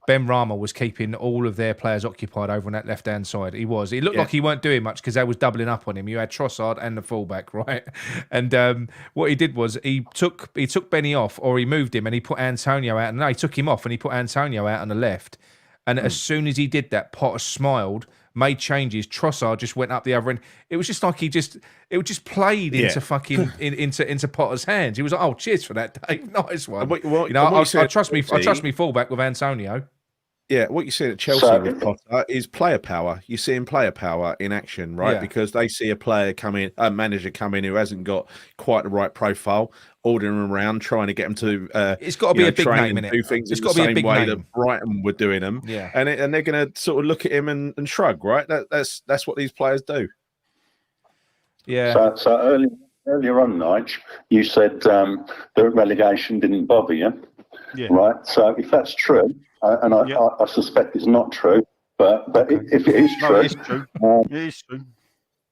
Ben Rama was keeping all of their players occupied over on that left-hand side. He was. It looked like he weren't doing much because they was doubling up on him. You had Trossard and the fullback, right? And what he did was he took Benny off, or he moved him and he put Antonio out. No, he took him off and he put Antonio out on the left. And as soon as he did that, Potter smiled, made changes. Trossard just went up the other end. It was just like it just played into fucking into Potter's hands. He was like, "Oh, cheers for that, Dave. Nice one." I trust me fullback with Antonio. Yeah, what you see at Chelsea with Potter is player power. You're seeing player power in action, right? Yeah. Because they see a manager come in who hasn't got quite the right profile, ordering them around, trying to get them to. It's got to be a big name in it. Do things it's got to be a big way that Brighton were doing them. Yeah, and they're going to sort of look at him and shrug, right? That's what these players do. Yeah. So earlier on, Nigel, you said the relegation didn't bother you, right? So if that's true. And I suspect it's not true, but if it is true, it is true. It is true.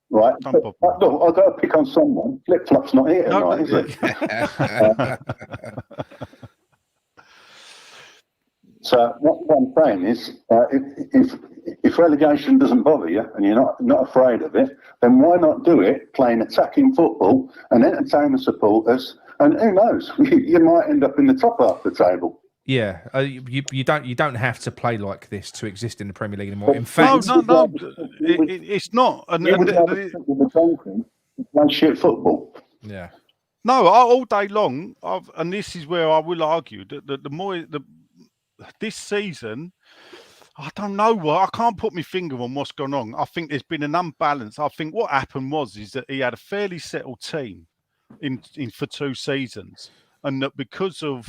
Right. Look, I've got to pick on someone. Flip Flop's not here tonight, is it? So what I'm saying is, if relegation doesn't bother you and you're not afraid of it, then why not do it playing attacking football and entertain the supporters? And who knows, you might end up in the top half of the table. Yeah, you don't have to play like this to exist in the Premier League anymore. In fact, no, it's not. One shit football. Yeah. No, all day long, and this is where I will argue that this season, I don't know I can't put my finger on what's gone on. I think there's been an unbalance. I think what happened is that he had a fairly settled team in for 2 seasons, and that because of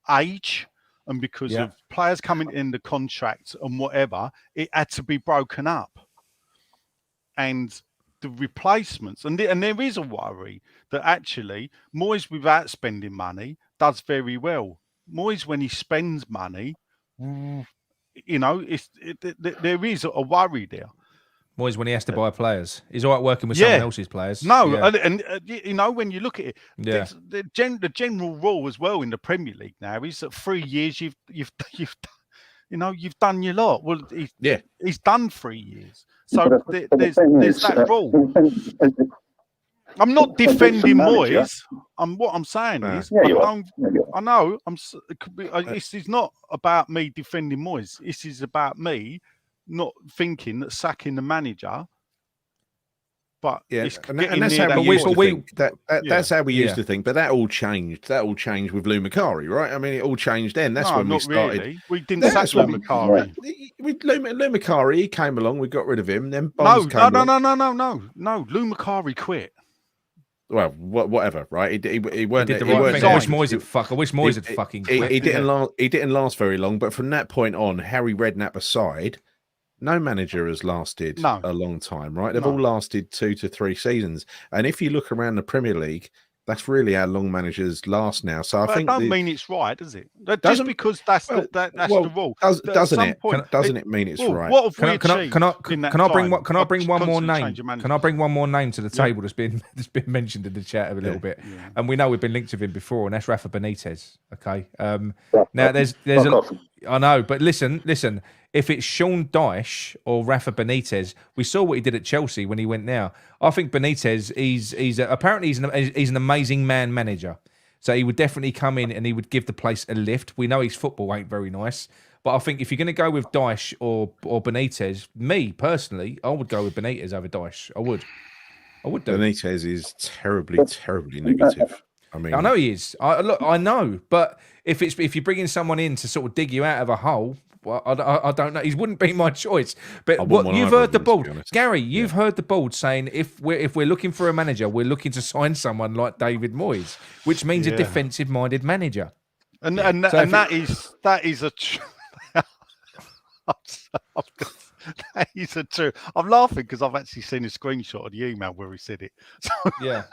age and because of players coming in the contract and whatever, it had to be broken up. And the replacements, and there is a worry that actually Moyes, without spending money, does very well. Moyes, when he spends money, there is a worry there. Moyes, when he has to buy players, he's all right working with someone else's players. No, and when you look at it, the general rule as well in the Premier League now is that 3 years you've done your lot. Well, he's done 3 years, so there's that rule. I'm not defending Moyes. What I'm saying is, I know. This is not about me defending Moyes. This is about me not thinking that sacking the manager, but that's how we used to think. That's how we used to think. But that all changed. That all changed with Lou Macari, right? I mean, it all changed then. That's when we started. Really. We didn't sack Lou Macari. With Lou Macari, he came along. We got rid of him. Then no. Lou Macari quit. Well, whatever, right? He weren't. He did the right thing. I wish Moyes had fucking quit. He didn't last very long. But from that point on, Harry Redknapp aside, no manager has lasted a long time, right? They've all lasted 2 to 3 seasons. And if you look around the Premier League, that's really how long managers last now. So I think that don't mean it's right, does it? Just because that's the rule. Doesn't it? Doesn't it mean it's right? What have we achieved? Can I bring one more name? Can I bring one more name to the table that's been mentioned in the chat a little bit? Yeah. And we know we've been linked with him before, and that's Rafa Benitez. Okay. Now there's I know, but listen. If it's Sean Dyche or Rafa Benitez, we saw what he did at Chelsea when he went now. I think Benitez, apparently he's an amazing manager. So he would definitely come in and he would give the place a lift. We know his football ain't very nice. But I think if you're going to go with Dyche or Benitez, me personally, I would go with Benitez over Dyche. I I would do. Benitez is terribly, terribly negative. I mean, I know he is. I know, but if you're bringing someone in to sort of dig you out of a hole, well, I don't know. He wouldn't be my choice. But what you've heard the board, Gary, you've heard the board saying if we're looking for a manager, we're looking to sign someone like David Moyes, which means a defensive-minded manager. And that is a. That is a true. I'm laughing because I've actually seen a screenshot of the email where he said it. So, yeah.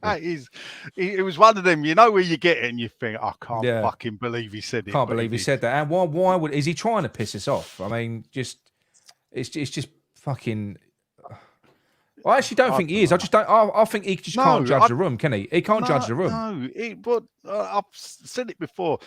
That is, it was one of them, where you get it and you think, I can't fucking believe he said it. Can't believe he said that. And why is he trying to piss us off? I mean, it's just fucking. I actually don't think he is. I just don't. I think he just can't judge the room, can he? He can't judge the room. No, but I've said it before.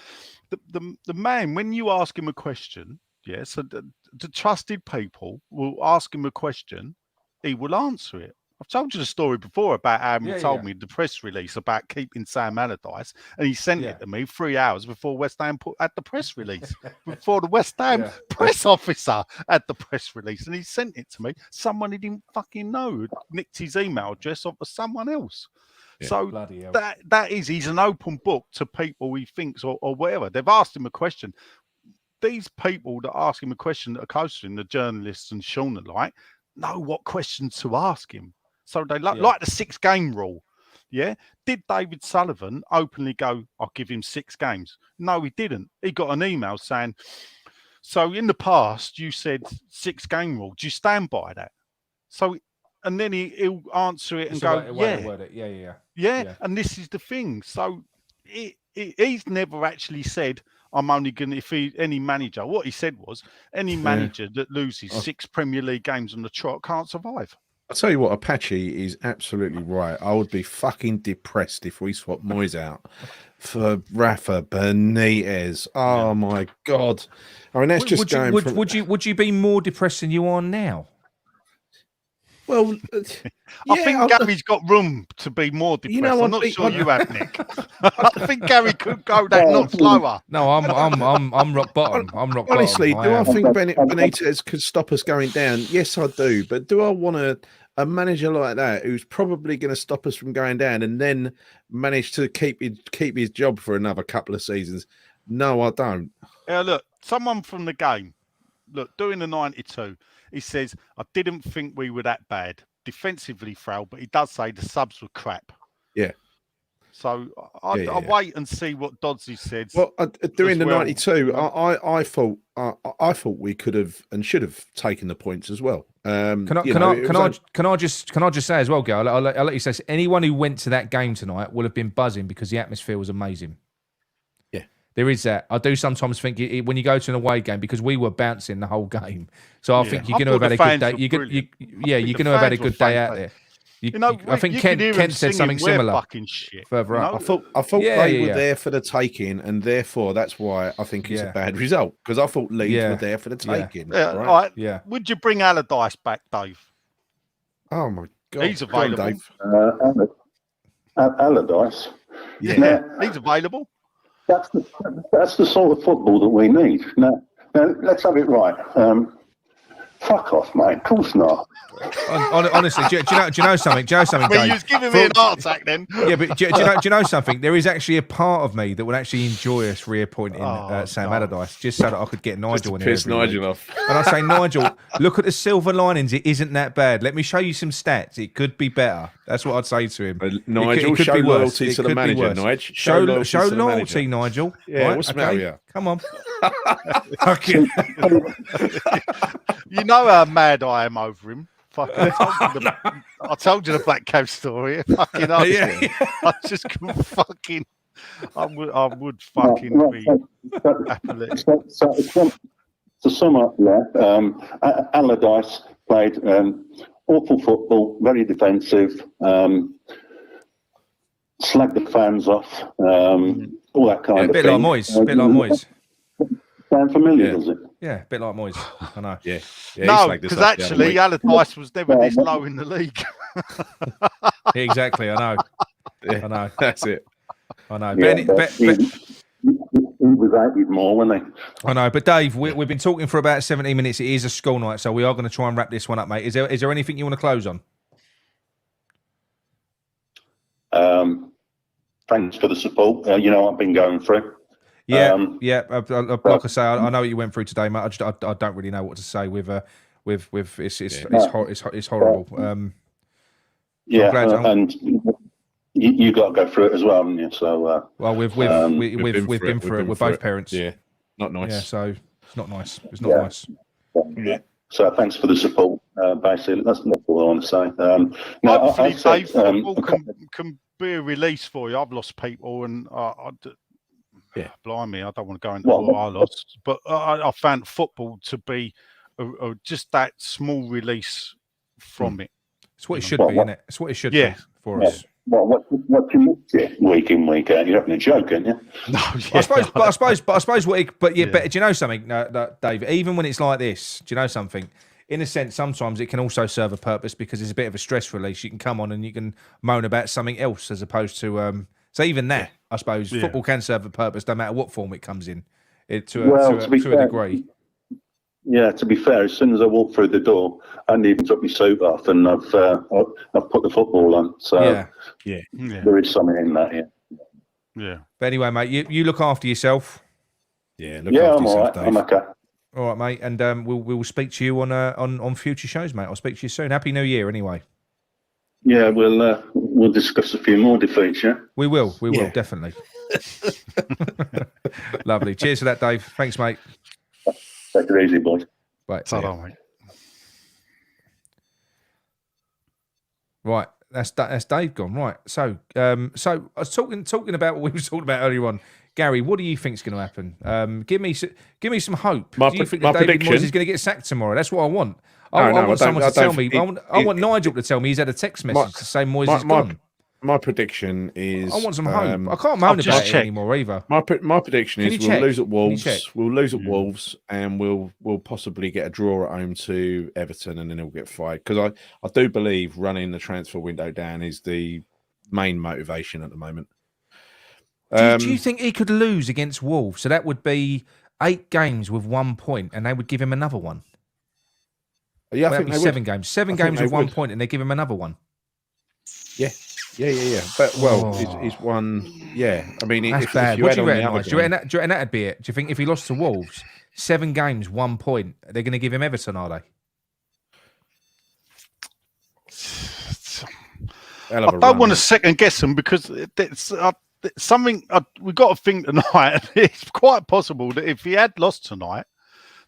The man, when you ask him a question, so the trusted people will ask him a question, he will answer it. I've told you the story before about how he told me the press release about keeping Sam Allardyce, and he sent it to me 3 hours before West Ham had the press release, before the West Ham press officer had the press release, and he sent it to me. Someone he didn't fucking know nicked his email address off of someone else. Yeah. So he's an open book to people he thinks or whatever. They've asked him a question. These people that ask him a question that are close to him, the journalists and Sean alike, know what questions to ask him. So they like the 6-game rule. Yeah. Did David Sullivan openly go, I'll give him 6 games? No, he didn't. He got an email saying, so in the past, you said 6-game rule. Do you stand by that? So, and then he'll answer it and go, yeah. And this is the thing. So he's never actually said, I'm only going to, any manager, what he said was, any manager that loses 6 Premier League games on the trot can't survive. I'll tell you what, Apache is absolutely right. I would be fucking depressed if we swapped Moyes out for Rafa Benitez. Oh my God. I mean, that's just going from... Would you be more depressed than you are now? Well, I think Gary's got room to be more depressed. I'm not sure you have, Nick. I think Gary could go that not slower. No, I'm rock bottom. Honestly, do I think Benitez could stop us going down? Yes, I do. But do I want a manager like that who's probably going to stop us from going down and then manage to keep his job for another couple of seasons? No, I don't. Yeah, look, someone from the game. Look, doing the 92. He says, I didn't think we were that bad. Defensively frail, but he does say the subs were crap. Yeah. So I'll wait and see what Dodsley said. Well, during the 92, I thought we could have and should have taken the points as well. Can I just say as well, Gail? I'll let you say, anyone who went to that game tonight will have been buzzing because the atmosphere was amazing. There is that. I do sometimes think when you go to an away game, because we were bouncing the whole game, so I think you're going to have had a good day. You're going to have had a good day out there. I think Kent said something similar. Further up, I thought they were there for the taking, and therefore that's why I think it's a bad result. Because I thought Leeds were there for the taking. Yeah. Right? Yeah. Would you bring Allardyce back, Dave? Oh my God, he's available. Dave. Allardyce. Yeah, he's available. That's the sort of football that we need. Now let's have it right. Fuck off, mate. Of course not. Honestly, do you know something? Do you know something, Dave? You was giving me an heart attack then. Yeah, but do you know something? There is actually a part of me that would actually enjoy us reappointing Sam Allardyce, just so that I could get Nigel in there. Piss Nigel off. And I say, Nigel, look at the silver linings. It isn't that bad. Let me show you some stats. It could be better. That's what I'd say to him. Nigel, show loyalty to the manager, Nigel. Show loyalty, Nigel. Yeah, right? What's the matter with you? Come on. You know how mad I am over him. Fucking, I told you the Black Cab story. Fucking I just couldn't fucking. I would fucking be apathetic. To sum up, Allardyce played awful football, very defensive, slagged the fans off, all that kind of thing. Bit like Moyes. Sound familiar, does it? Yeah, a bit like Moyes. I know. Yeah no, because actually Allardyce was never this low in the league. Exactly, I know. Yeah, I know. That's it. I know. Yeah, he was hated more, wasn't he? I know, but Dave, we've been talking for about 17 minutes. It is a school night, so we are going to try and wrap this one up, mate. Is there anything you want to close on? Thanks for the support. You know I've been going through. Yeah. Like I say, I know what you went through today, mate. I don't really know what to say with it's horrible. And you got to go through it as well, haven't you? So well, we've been through it. We're both parents. Yeah, not nice. Yeah, so it's not nice. It's not nice. Yeah. So thanks for the support. Basically, that's all I want to say. Hopefully, Dave, football can be a release for you. I've lost people, and blimey, I don't want to go into what I lost, but I found football to be just that small release from it. It's what it should be, isn't it? It's what it should be for us. Well, what you miss week in, week out? You're having a joke, aren't you? No, I suppose. But do you know something, Dave? Even when it's like this, do you know something? In a sense, sometimes it can also serve a purpose because it's a bit of a stress release. You can come on and you can moan about something else as opposed to. So even that, I suppose, football can serve a purpose no matter what form it comes in, to a degree. Yeah, to be fair, as soon as I walked through the door, I hadn't even took my suit off, and I've put the football on. So there is something in that. Yeah. But anyway, mate, you look after yourself. Yeah, look after yourself, Dave. I'm okay. All right, mate, and we'll speak to you on future shows, mate. I'll speak to you soon. Happy New Year, anyway. Yeah, we'll discuss a few more defeats. Yeah, we will definitely. Lovely. Cheers for that, Dave. Thanks, mate. Take it easy, boys. Right. Mate. Right. That's Dave gone. Right. So I was talking about what we were talking about earlier on. Gary, what do you think's going to happen? Give me some hope. Do you think that David Moyes is going to get sacked tomorrow? That's what I want. I want someone to tell me. I want Nigel to tell me he's had a text message to say Moyes is gone. My prediction is... I want some hope. I can't moan about it anymore either. My prediction is we'll lose at Wolves. We'll lose at Wolves, and we'll possibly get a draw at home to Everton, and then he'll get fired. Because I do believe running the transfer window down is the main motivation at the moment. Do you think he could lose against Wolves? So that would be 8 games with 1 point, and they would give him another one. Yeah, I think they 7 games. 7 games with 1 point, and they give him another one. Yeah. But he's won. Yeah, I mean, that's bad. What do you reckon, Nigel? Do you reckon that'd be it? Do you think if he lost to Wolves, 7 games, 1 point, they're going to give him Everton? Are they? I don't want to second guess them because it's something we've got to think tonight. It's quite possible that if he had lost tonight,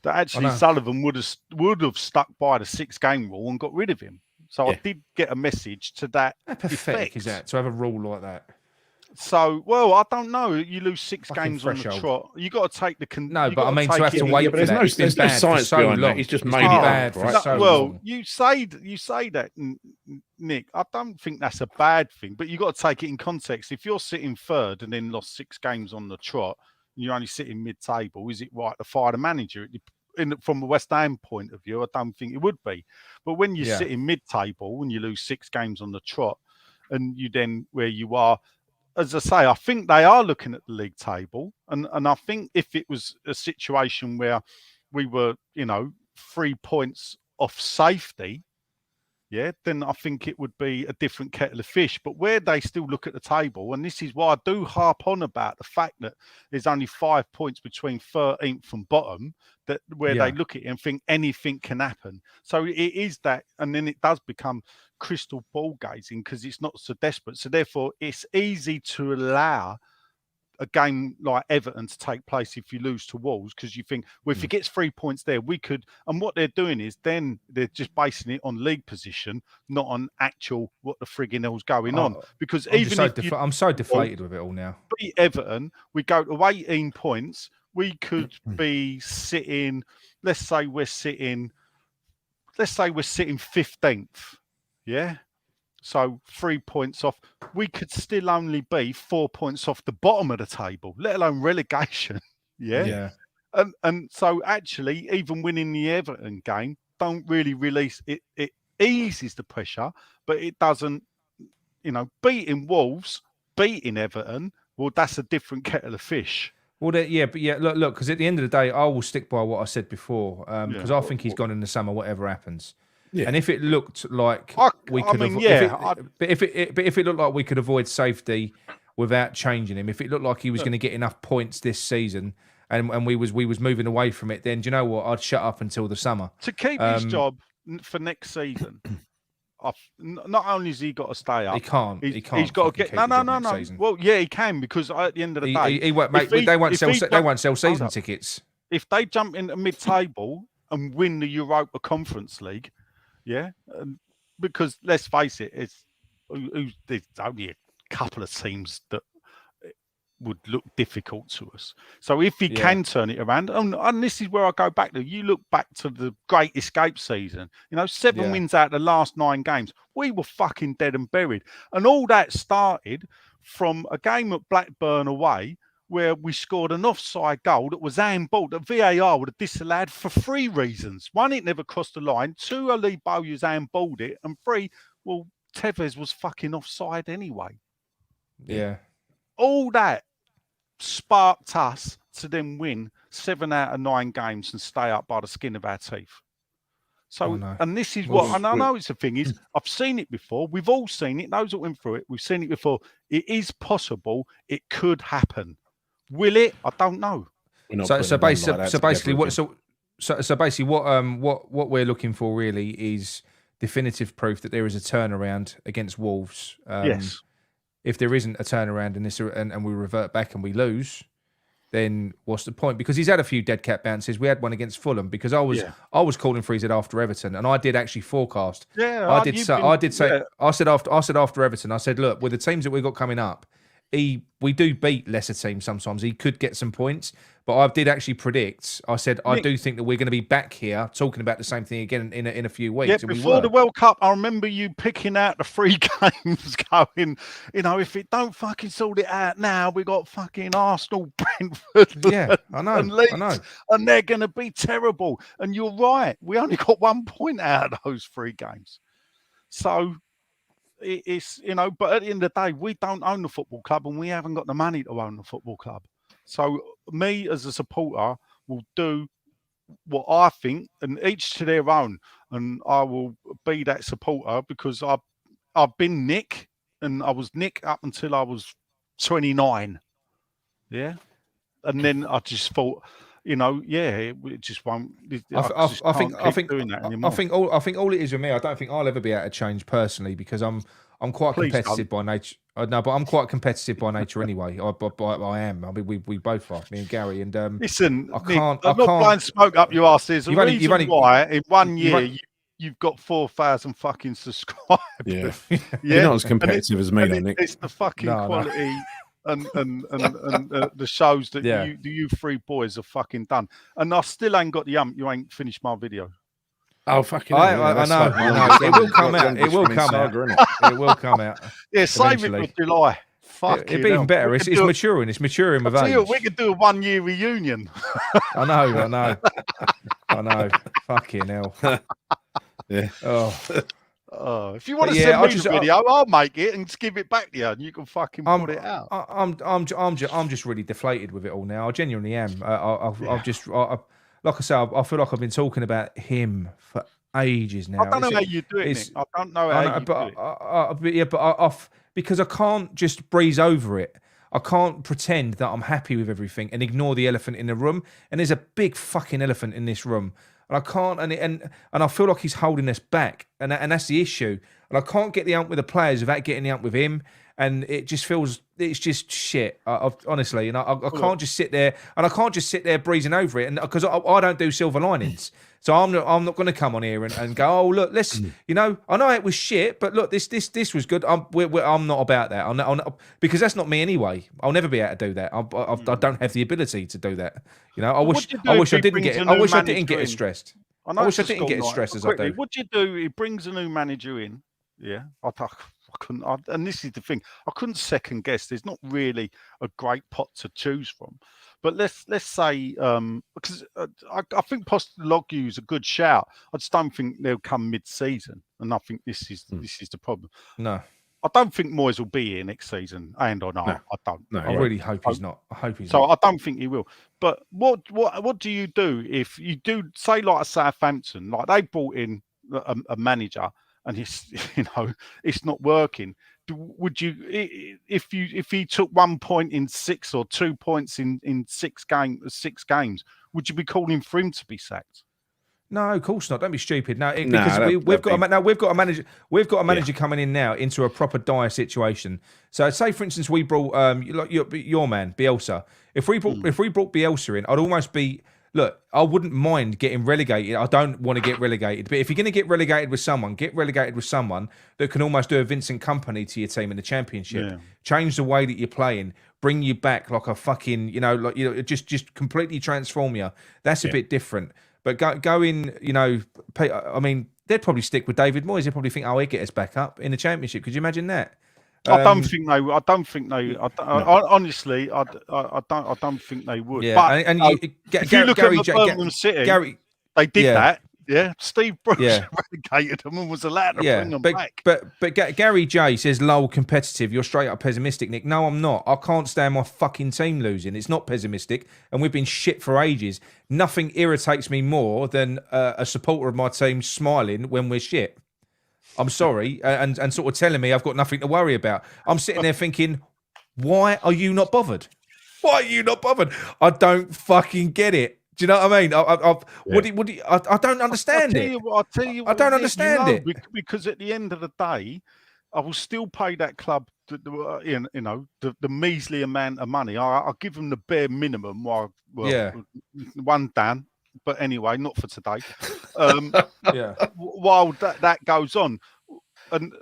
that actually Sullivan would have stuck by the 6-game rule and got rid of him. So I did get a message to that. How pathetic is that to have a rule like that? So, I don't know. You lose 6 games on the trot. You got to take the. No, but I mean to have to wait for that. There's no science behind that. He's just made it bad up, right? Well, you say that, Nick. I don't think that's a bad thing, but you got to take it in context. If you're sitting third and then lost 6 games on the trot, and you're only sitting mid-table, is it right to fire the manager? From a West Ham point of view, I don't think it would be. But when you sit in mid-table and you lose 6 games on the trot, and you then where you are, as I say, I think they are looking at the league table, and I think if it was a situation where we were, 3 points off safety, then I think it would be a different kettle of fish. But where they still look at the table, and this is why I do harp on about the fact that there's only 5 points between 13th and bottom, that where they look at it and think anything can happen. So it is that, and then it does become crystal ball gazing because it's not so desperate. So therefore, it's easy to allow a game like Everton to take place if you lose to Wolves, because you think, well, if he gets 3 points there, we could. And what they're doing is then they're just basing it on league position, not on actual what the frigging hell's going on. Because I'm so deflated with it all now. Beat Everton, we go to 18 points. We could be sitting. Let's say we're sitting 15th. Yeah. So 3 points off. We could still only be 4 points off the bottom of the table, let alone relegation. Yeah. And so actually, even winning the Everton game don't really release it. It eases the pressure, but it doesn't. Beating Wolves, beating Everton. Well, that's a different kettle of fish. Well, look, because at the end of the day, I will stick by what I said before, because I think he's gone in the summer, whatever happens. And if it looked like we could, if it looked like we could avoid safety without changing him, if it looked like he was going to get enough points this season, and we was moving away from it, then do you know what? I'd shut up until the summer to keep his job for next season. Not only has he got to stay up, he can't. He's got to get no. Season. Well, yeah, he can, because at the end of the day, he won't, mate, they won't sell season tickets. If they jump into mid-table and win the Europa Conference League, because let's face it, there's only a couple of teams that would look difficult to us. So if he can turn it around, and this is where I go back to, you look back to the Great Escape season, 7 wins out of the last 9 games. We were fucking dead and buried. And all that started from a game at Blackburn away where we scored an offside goal that was handballed, that VAR would have disallowed for 3 reasons. 1, it never crossed the line. 2, Ali Bowyer's handballed it. And 3, well, Tevez was fucking offside anyway. Yeah. All that sparked us to then win 7 out of 9 games and stay up by the skin of our teeth. So, and this is what, and I know it's the thing is, I've seen it before. We've all seen it. Those that went through it, we've seen it before. It is possible. It could happen. Will it? I don't know. So basically, what we're looking for really is definitive proof that there is a turnaround against Wolves. Yes. If there isn't a turnaround in this and we revert back and we lose, then what's the point? Because he's had a few dead cat bounces. We had one against Fulham because I was calling for his head after Everton, and I did actually forecast. Yeah, I said after Everton, I said, look, with the teams that we've got coming up, we do beat lesser teams sometimes. He could get some points, but I did actually predict. I said I do think that we're going to be back here talking about the same thing again in a few weeks. Yeah, before the World Cup, I remember you picking out the 3 games, going, if it don't fucking sort it out now, we got fucking Arsenal, Brentford, and Leeds, and they're going to be terrible. And you're right, we only got 1 point out of those 3 games. So it's, but at the end of the day, we don't own the football club and we haven't got the money to own the football club. So me as a supporter will do what I think, and each to their own. And I will be that supporter because I've been Nick, and I was Nick up until I was 29. Yeah. And then I just thought, it just won't. I think doing that anymore. I think all it is with me. I don't think I'll ever be able to change personally because I'm quite competitive by nature. No, but I'm quite competitive by nature anyway. I am. I mean, we both are. Me and Gary. And listen, I'm not blowing smoke up your arse. There's a reason why in 1 year you've got 4,000 fucking subscribers. Yeah, you're not as competitive as me, Nick. It's the fucking quality. No. And the shows that you 3 boys have fucking done, and I still ain't got the you ain't finished my video. Oh fucking! I know. It will come out. It will come out. It will come out. Yeah, save it for July. It'd be even better. It's maturing. It's maturing with age. We could do a 1 year reunion. I know. Fucking hell. Yeah. If you want to send me the video, I'll make it and give it back to you, and you can fucking put it out. I'm just really deflated with it all now. I genuinely am. Like I say, I feel like I've been talking about him for ages now. I don't know how you do it, Nick. I don't know how you do it. But because I can't just breeze over it. I can't pretend that I'm happy with everything and ignore the elephant in the room. And there's a big fucking elephant in this room. And I can't, and I feel like he's holding us back, and that's the issue. And I can't get the ump with the players without getting the ump with him, and it just feels it's just shit. Honestly, and I can't just sit there, and I can't just sit there breezing over it, and because I don't do silver linings, so I'm not going to come on here and go, oh look, let's, I know it was shit, but look, this was good. I'm not about that. I'm not, because that's not me anyway. I'll never be able to do that. I don't have the ability to do that. I wish I didn't get as stressed. I wish I didn't get as stressed as I do. What do you do? He brings a new manager in. Yeah, I couldn't. And this is the thing. I couldn't second guess. There's not really a great pot to choose from. But let's say because I think Pochettino is a good shout. I just don't think they'll come mid-season, and I think this is the problem. No. I don't think Moyes will be here next season, I don't. No, I really hope he's not. I hope he's not. So I don't think he will. But what do you do if you do, say, like a Southampton, like they brought in a manager and it's it's not working. Would you, if he took 1 point in 6 or 2 points in 6 games, would you be calling for him to be sacked? No, of course not. Don't be stupid. No, because we've got a manager. We've got a manager coming in now into a proper dire situation. So, say for instance, we brought your man Bielsa. If we brought Bielsa in, I'd almost be. Look, I wouldn't mind getting relegated. I don't want to get relegated, but if you're going to get relegated with someone, get relegated with someone that can almost do a Vincent Kompany to your team in the Championship. Yeah. Change the way that you're playing, bring you back like a fucking, just completely transform you. That's a bit different. But go in, I mean, they'd probably stick with David Moyes. They'd probably think, he'd get us back up in the Championship. Could you imagine that? I don't think they. Honestly, I don't think they would. Yeah, but if you look at Birmingham City, they did that. Yeah, Steve Bruce relegated them and was allowed to bring them back. But Gary J says, "Lol, competitive. You're straight up pessimistic, Nick." No, I'm not. I can't stand my fucking team losing. It's not pessimistic, and we've been shit for ages. Nothing irritates me more than a supporter of my team smiling when we're shit. I'm sorry, and sort of telling me I've got nothing to worry about. I'm sitting there thinking, why are you not bothered? Why are you not bothered? I don't fucking get it. Do you know what I mean? I don't understand it. I'll tell you I don't understand it. Because at the end of the day, I will still pay that club the measly amount of money. I'll give them the bare minimum. One down. But anyway, not for today. While that goes on, and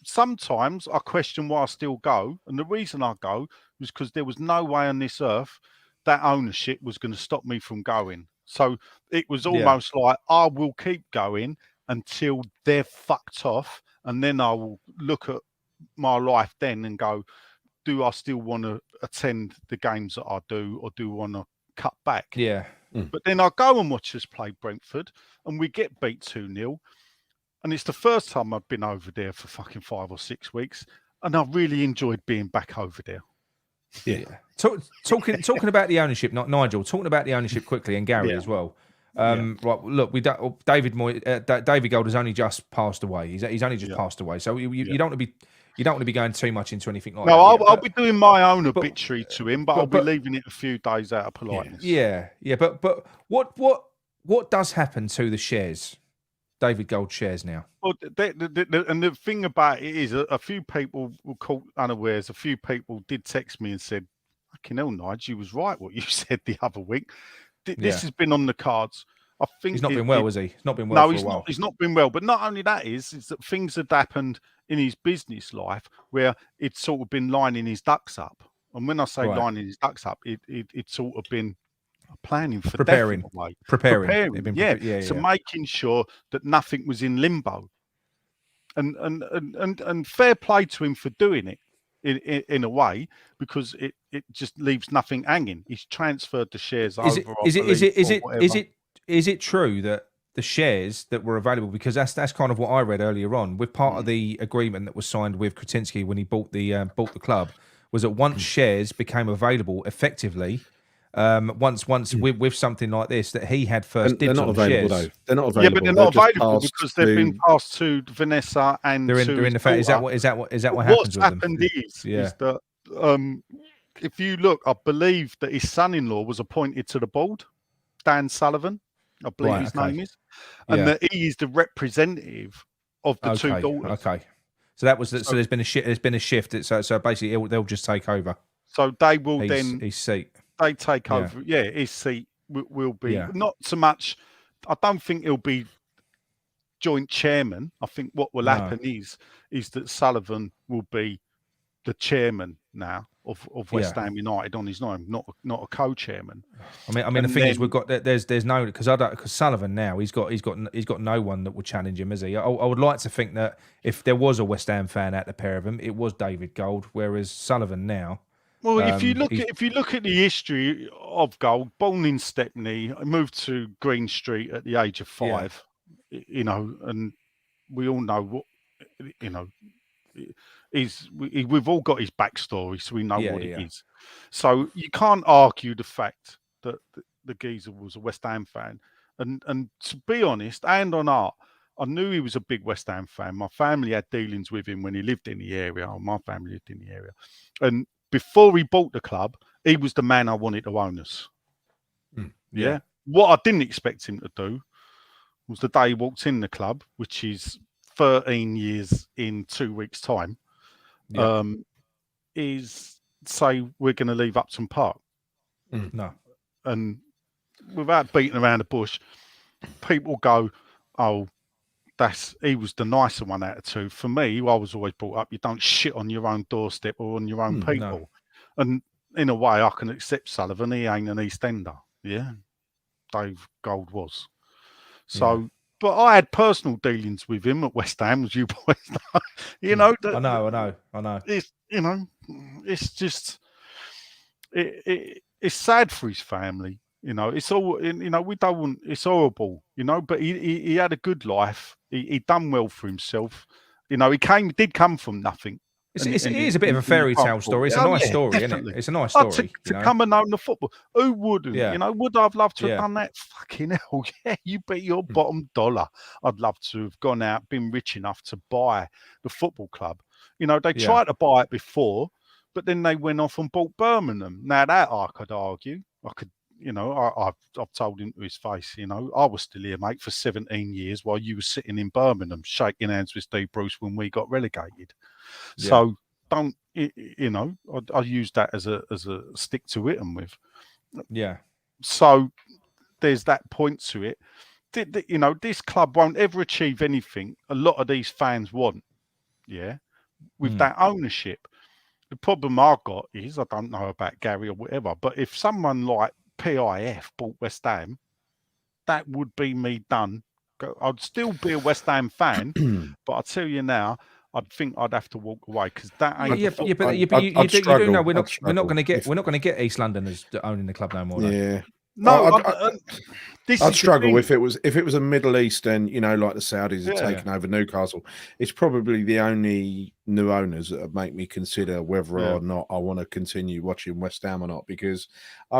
sometimes I question why I still go, and the reason I go was because there was no way on this earth that ownership was going to stop me from going. So it was almost like I will keep going until they're fucked off, and then I will look at my life then and go, do I still want to attend the games that I do, or do I want to cut back? But then I go and watch us play Brentford and we get beat 2-0, and it's the first time I've been over there for fucking 5 or 6 weeks, and I really enjoyed being back over there. Talking about the ownership, not Nigel, talking about the ownership quickly, and Gary as well. Right, look, David Gold has only just passed away. He's only just passed away, so you don't want to be. You don't want to be going too much into anything like that. No, I'll be doing my own obituary to him, but I'll be leaving it a few days out of politeness. Yeah. But what does happen to the shares, David Gold shares now? Well, and the thing about it is, a few people were caught unawares. A few people did text me and said, "Fucking hell, Nigel, you was right what you said the other week. This has been on the cards." I think he's not been well, has he? He's not been well. No, he's not been well. But not only that is that things had happened in his business life where it's sort of been lining his ducks up. And when I say lining his ducks up, it's sort of been planning for preparing. So making sure that nothing was in limbo. And fair play to him for doing it in a way, because it just leaves nothing hanging. He's transferred the shares over. Is it true that the shares that were available, because that's kind of what I read earlier on, with part of the agreement that was signed with Kretinsky when he bought the club, was that once shares became available effectively, once with something like this, that he had first dibs on shares. Though. They're not available. Yeah, but they're not available because they've been passed to Vanessa and they're in the fact. Is that what happens with them? What's happened is that if you look, I believe that his son-in-law was appointed to the board, Dan Sullivan, I believe his name is, and that he is the representative of the two daughters. Okay, so that was so. There's been a shift. There's been a shift. So basically, they'll just take over. So they will his seat. They take over. Yeah, his seat will be not so much. I don't think he'll be joint chairman. I think what will happen is that Sullivan will be the chairman now of West Ham United on his own, not a co-chairman. I mean, the thing is, we've got there's no, because Sullivan now he's got no one that will challenge him, is he? I would like to think that if there was a West Ham fan at the pair of them, it was David Gold, whereas Sullivan now. Well, if you look at the history of Gold, born in Stepney, moved to Green Street at the age of 5, and we all know what we've all got his backstory, so we know what it is. So you can't argue the fact that the geezer was a West Ham fan, And to be honest, hand on heart, I knew he was a big West Ham fan. My family had dealings with him when he lived in the area. Or my family lived in the area. And before he bought the club, he was the man I wanted to own us. Yeah. What I didn't expect him to do was the day he walked in the club, which is 13 years in 2 weeks' time, is say we're going to leave Upton Park. No. And without beating around the bush, people go, oh, he was the nicer one out of two. For me, I was always brought up, you don't shit on your own doorstep or on your own people. No. And in a way, I can accept Sullivan. He ain't an East Ender. Yeah. Dave Gold was. So, but I had personal dealings with him at West Ham, as you boys know. You know, I know. It's, you know, it's just, it's sad for his family. You know, it's all, you know, we don't want, it's horrible, you know, but he had a good life. He done well for himself. You know, he did come from nothing. It is a bit of a fairy tale story. It's a nice story, definitely. isn't it? It's a nice story. To come and own the football. Who wouldn't? Yeah. You know, would I have loved to have done that? Fucking hell, yeah. You bet your bottom dollar. I'd love to have gone out, been rich enough to buy the football club. You know, they tried to buy it before, but then they went off and bought Birmingham. Now that I could argue, you know, I've told him to his face, you know, I was still here, mate, for 17 years while you were sitting in Birmingham shaking hands with Steve Bruce when we got relegated. Yeah. So don't, you know, I use that as a stick to hit them with. Yeah. So there's that point to it. You know, this club won't ever achieve anything a lot of these fans want, with that ownership. The problem I've got is, I don't know about Gary or whatever, but if someone like PIF bought West Ham, that would be me done. I'd still be a West Ham fan, but I tell you now, I'd think I'd have to walk away because that ain't. You do know we're not going to get East Londoners owning the club no more. Yeah. No, I'd struggle if it was a Middle Eastern, you know, like the Saudis have taken over Newcastle. It's probably the only new owners that would make me consider whether or not I want to continue watching West Ham or not. Because,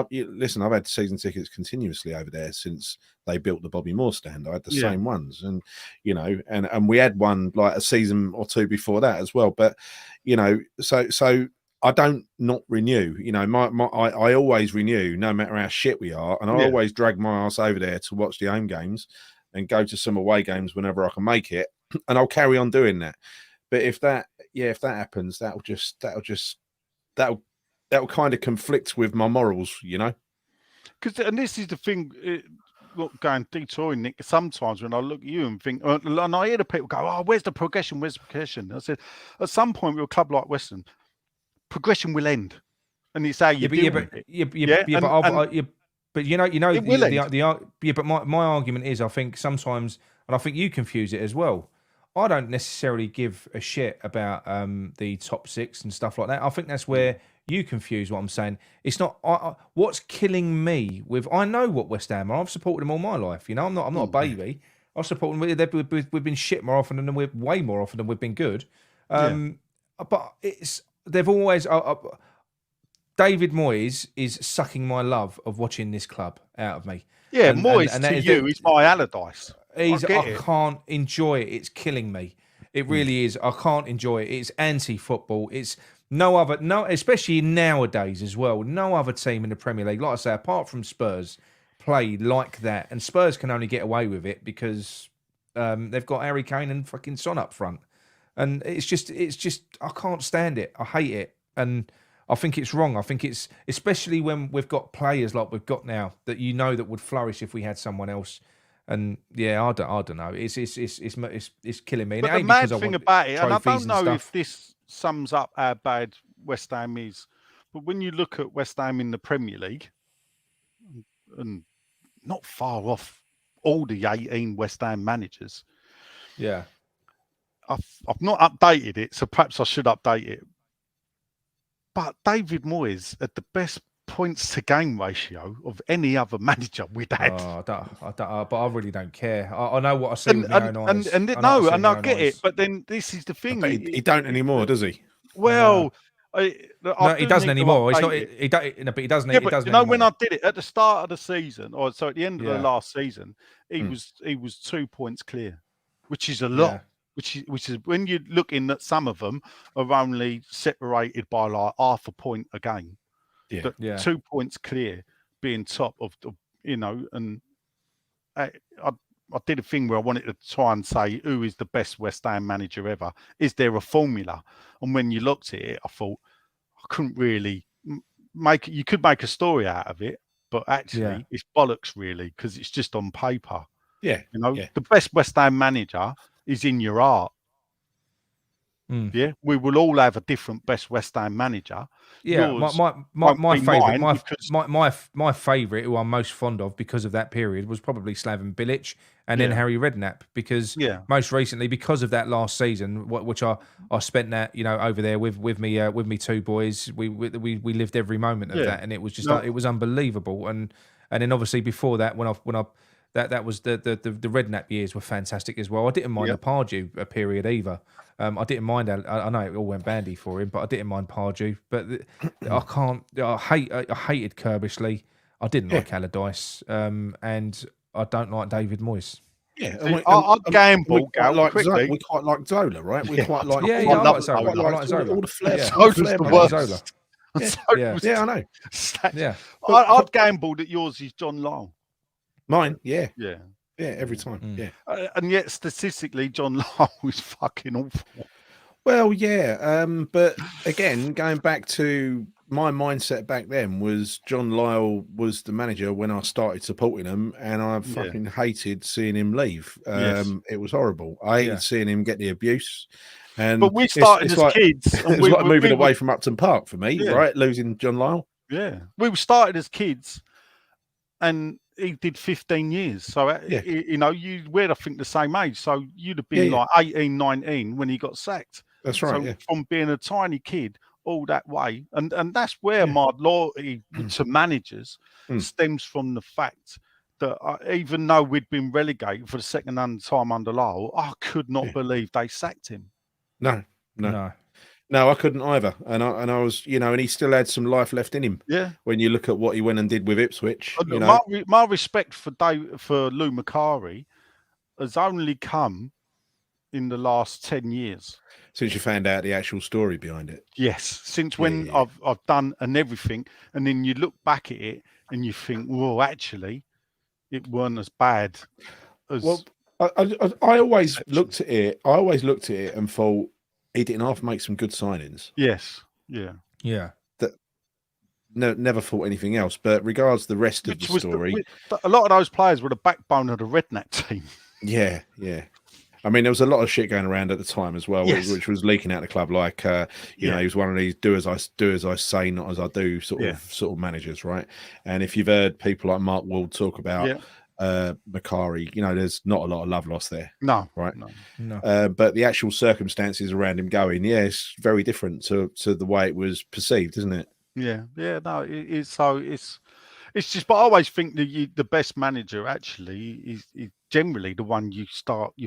listen, I've had season tickets continuously over there since they built the Bobby Moore stand. I had the same ones, and you know, and we had one like a season or two before that as well. But you know, so. I don't not renew, you know, I always renew no matter how shit we are. And I always drag my ass over there to watch the home games and go to some away games whenever I can make it. And I'll carry on doing that. But if that happens, that'll kind of conflict with my morals, you know? And this is the thing, going detouring, Nick, sometimes when I look at you and think, and I hear the people go, oh, where's the progression? Where's the progression? I said, at some point with a club like Western, progression will end, and it's how you deal with it. But you know, but my argument is, I think sometimes, and I think you confuse it as well. I don't necessarily give a shit about the top six and stuff like that. I think that's where you confuse what I'm saying. It's not what's killing me with. I know what West Ham are. I've supported them all my life. You know, I'm not a baby. I support them. We've been shit more often than way more often than we've been good. But they've always. David Moyes is sucking my love of watching this club out of me. Yeah, Moyes to you is my Allardyce. I can't enjoy it. It's killing me. It really is. I can't enjoy it. It's anti-football. It's especially nowadays as well. No other team in the Premier League, like I say, apart from Spurs, play like that. And Spurs can only get away with it because they've got Harry Kane and fucking Son up front. And it's just, I can't stand it. I hate it. And I think it's wrong. I think it's, especially when we've got players like we've got now that you know that would flourish if we had someone else. And yeah, I don't know. It's killing me. But the mad thing about it, and I don't know if this sums up how bad West Ham is, but when you look at West Ham in the Premier League, and not far off all the 18 West Ham managers. Yeah. I've not updated it, so perhaps I should update it. But David Moyes had the best points to game ratio of any other manager we'd had. But I really don't care. I know what I see with my own eyes. And I get it. But then this is the thing. He don't anymore, does he? Well, No, he doesn't anymore. It's not. But he doesn't. Yeah, He but doesn't you know, anymore. when I did it at the start of the season, or so at the end of the last season, he was 2 points clear, which is a lot. Yeah. Which is when you're looking at some of them are only separated by like half a point a game. Yeah. But 2 points clear, being top of the, and I did a thing where I wanted to try and say who is the best West Ham manager ever. Is there a formula? And when you looked at it, I thought I couldn't really make it. You could make a story out of it, but actually it's bollocks really, because it's just on paper. Yeah. The best West Ham manager is in your heart. Yeah, we will all have a different best West Ham manager. Yeah, my favourite, who I'm most fond of because of that period, was probably Slaven Bilic and then Harry Redknapp, because most recently, because of that last season, which I spent that over there with me two boys, we lived every moment of that, and it was just it was unbelievable. And then obviously before that, when I that was the Redknapp years were fantastic as well. I didn't mind the Pardew period either. I didn't mind. I know it all went bandy for him, but I didn't mind Pardew. But I hated Kerbishley. I didn't like Allardyce, and I don't like David Moyes. Yeah, I'll gamble. We quite like Zola, right? We quite like. I like Zola. I like Zola. All the flair. Zola's the worst. Yeah, I know. Yeah, I'd gamble that yours is John Lyle. Mine, yeah, every time, and yet statistically, John Lyle is fucking awful. Well, but again, going back to my mindset back then was John Lyle was the manager when I started supporting him, and I fucking hated seeing him leave. It was horrible. I hated seeing him get the abuse. But we started as kids. And it was like moving away from Upton Park for me, right? Losing John Lyle. Yeah, we started as kids, and he did 15 years. So, you were, I think, the same age. So you'd have been like 18, 19 when he got sacked. That's right. So from being a tiny kid all that way. And that's where my loyalty to managers stems from, the fact that even though we'd been relegated for the second time under Lyle, I could not believe they sacked him. No, I couldn't either, and I was, and he still had some life left in him. Yeah. When you look at what he went and did with Ipswich, my respect for Lou Macari has only come in the last 10 years. Since you found out the actual story behind it. Yes, since when I've done and everything, and then you look back at it and you think, well, actually, it weren't as bad as. Well, I always looked at it. I always looked at it and thought, he didn't have to make some good signings. Yes. Yeah. That never thought anything else. But regards the rest of the story, a lot of those players were the backbone of the Redknapp team. Yeah. I mean, there was a lot of shit going around at the time as well, which was leaking out the club. Like, he was one of these do as I say, not as I do sort of managers, right? And if you've heard people like Mark Wald talk about. Macari, there's not a lot of love lost there. No, right? No. But the actual circumstances around him going, it's very different to the way it was perceived, isn't it? Yeah. No, it's just. But I always think that the best manager actually is generally the one you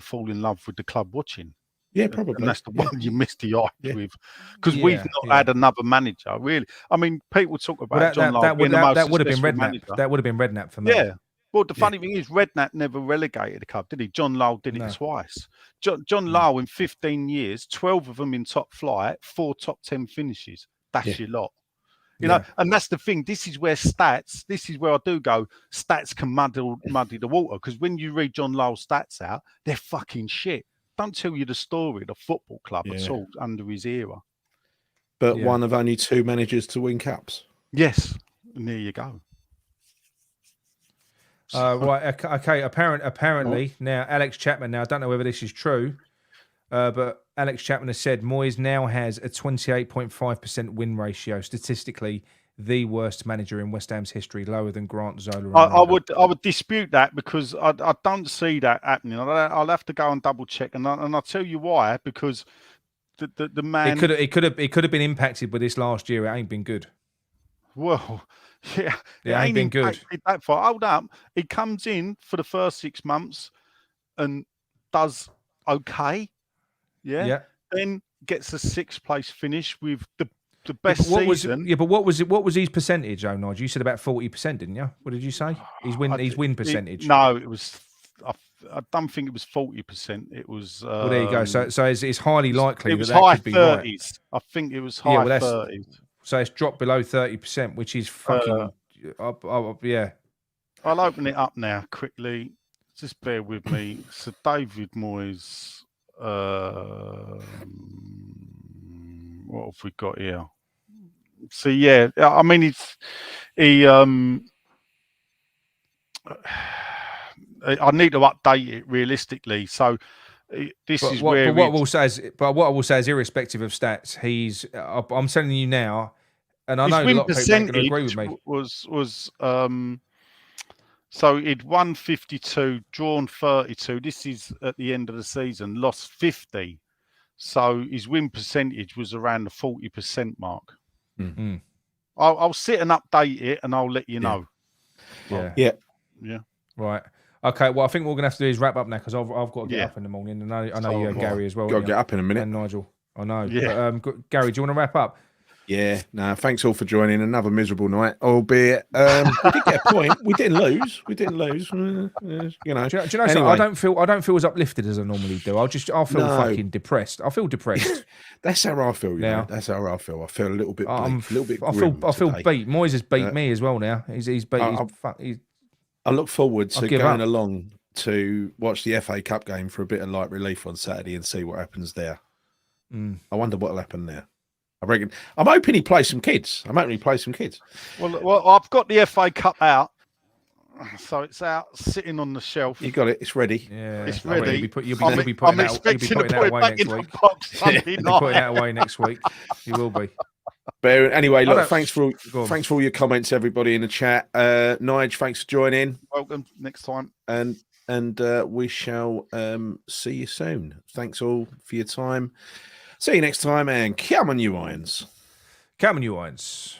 fall in love with the club watching. Yeah, probably. And that's the one you missed the eye with, because we've not had another manager really. I mean, people talk about John Lyle being the most that would have been Redknapp. Manager. That would have been Redknapp for me. Yeah. Well, the funny thing is, Redknapp never relegated the club, did he? John Lyle did it twice. John Lyle, in 15 years, 12 of them in top flight, 4 top 10 finishes. That's your lot. You know, and that's the thing. This is where I do go, stats can muddy the water. Because when you read John Lyle's stats out, they're fucking shit. Don't tell you the story of the football club at all under his era. But one of only 2 managers to win cups. Yes. And there you go. Right, okay. Apparently, now Alex Chapman. Now I don't know whether this is true, but Alex Chapman has said Moyes now has a 28.5% win ratio, statistically the worst manager in West Ham's history, lower than Grant Zola. I would dispute that, because I don't see that happening. I'll have to go and double check, and I'll tell you why. Because the man, it could have been impacted by this last year. It ain't been good. Well. Yeah, it ain't been good. That far. Hold up. He comes in for the first 6 months and does okay. Yeah. Then gets a 6th place finish with the best season. But what was his percentage, though, Nigel? You said about 40%, didn't you? What did you say? His win percentage. No, it was. I don't think it was 40%. It was. Well, there you go. So it's highly likely it was that high could be 30s. right. I think it was high 30s. So it's dropped below 30%, which is fucking. Yeah. I'll open it up now quickly. Just bear with me. So David Moyes. What have we got here? So yeah, I mean I need to update it realistically. So what I will say is, irrespective of stats, I'm telling you now, and I know a lot of people ain't going to agree with me. Was so he'd won 52, drawn 32. This is at the end of the season, lost 50. So his win percentage was around the 40% mark. Mm-hmm. I'll sit and update it, and I'll let you know. Yeah. Right. Okay. Well, I think what we're gonna have to do is wrap up now because I've got to get up in the morning, and I know you and Gary as well. Got to get up in a minute. And Nigel, I know. Yeah. But, Gary, do you want to wrap up? Yeah, no, thanks all for joining. Another miserable night, albeit we did get a point. We didn't lose. You know. Do you know something? Anyway. I don't feel as uplifted as I normally do. I feel fucking depressed. I feel depressed. That's how I feel. You know? That's how I feel. I feel a little bit bleak, a little bit. I feel beat. Moyes has beat me as well now. He's beat. I look forward to going along to watch the FA Cup game for a bit of light relief on Saturday and see what happens there. I wonder what'll happen there. I reckon. I'm hoping he plays some kids. Well, I've got the FA Cup out, so it's out sitting on the shelf. You got it. It's ready. Yeah, it's ready. You'll be putting that away next week. You'll be putting that away next week. You will be. But anyway, look, thanks for all your comments, everybody in the chat. Nige, thanks for joining. Welcome next time. And we shall see you soon. Thanks all for your time. See you next time, and come on, you irons. Come on, you irons.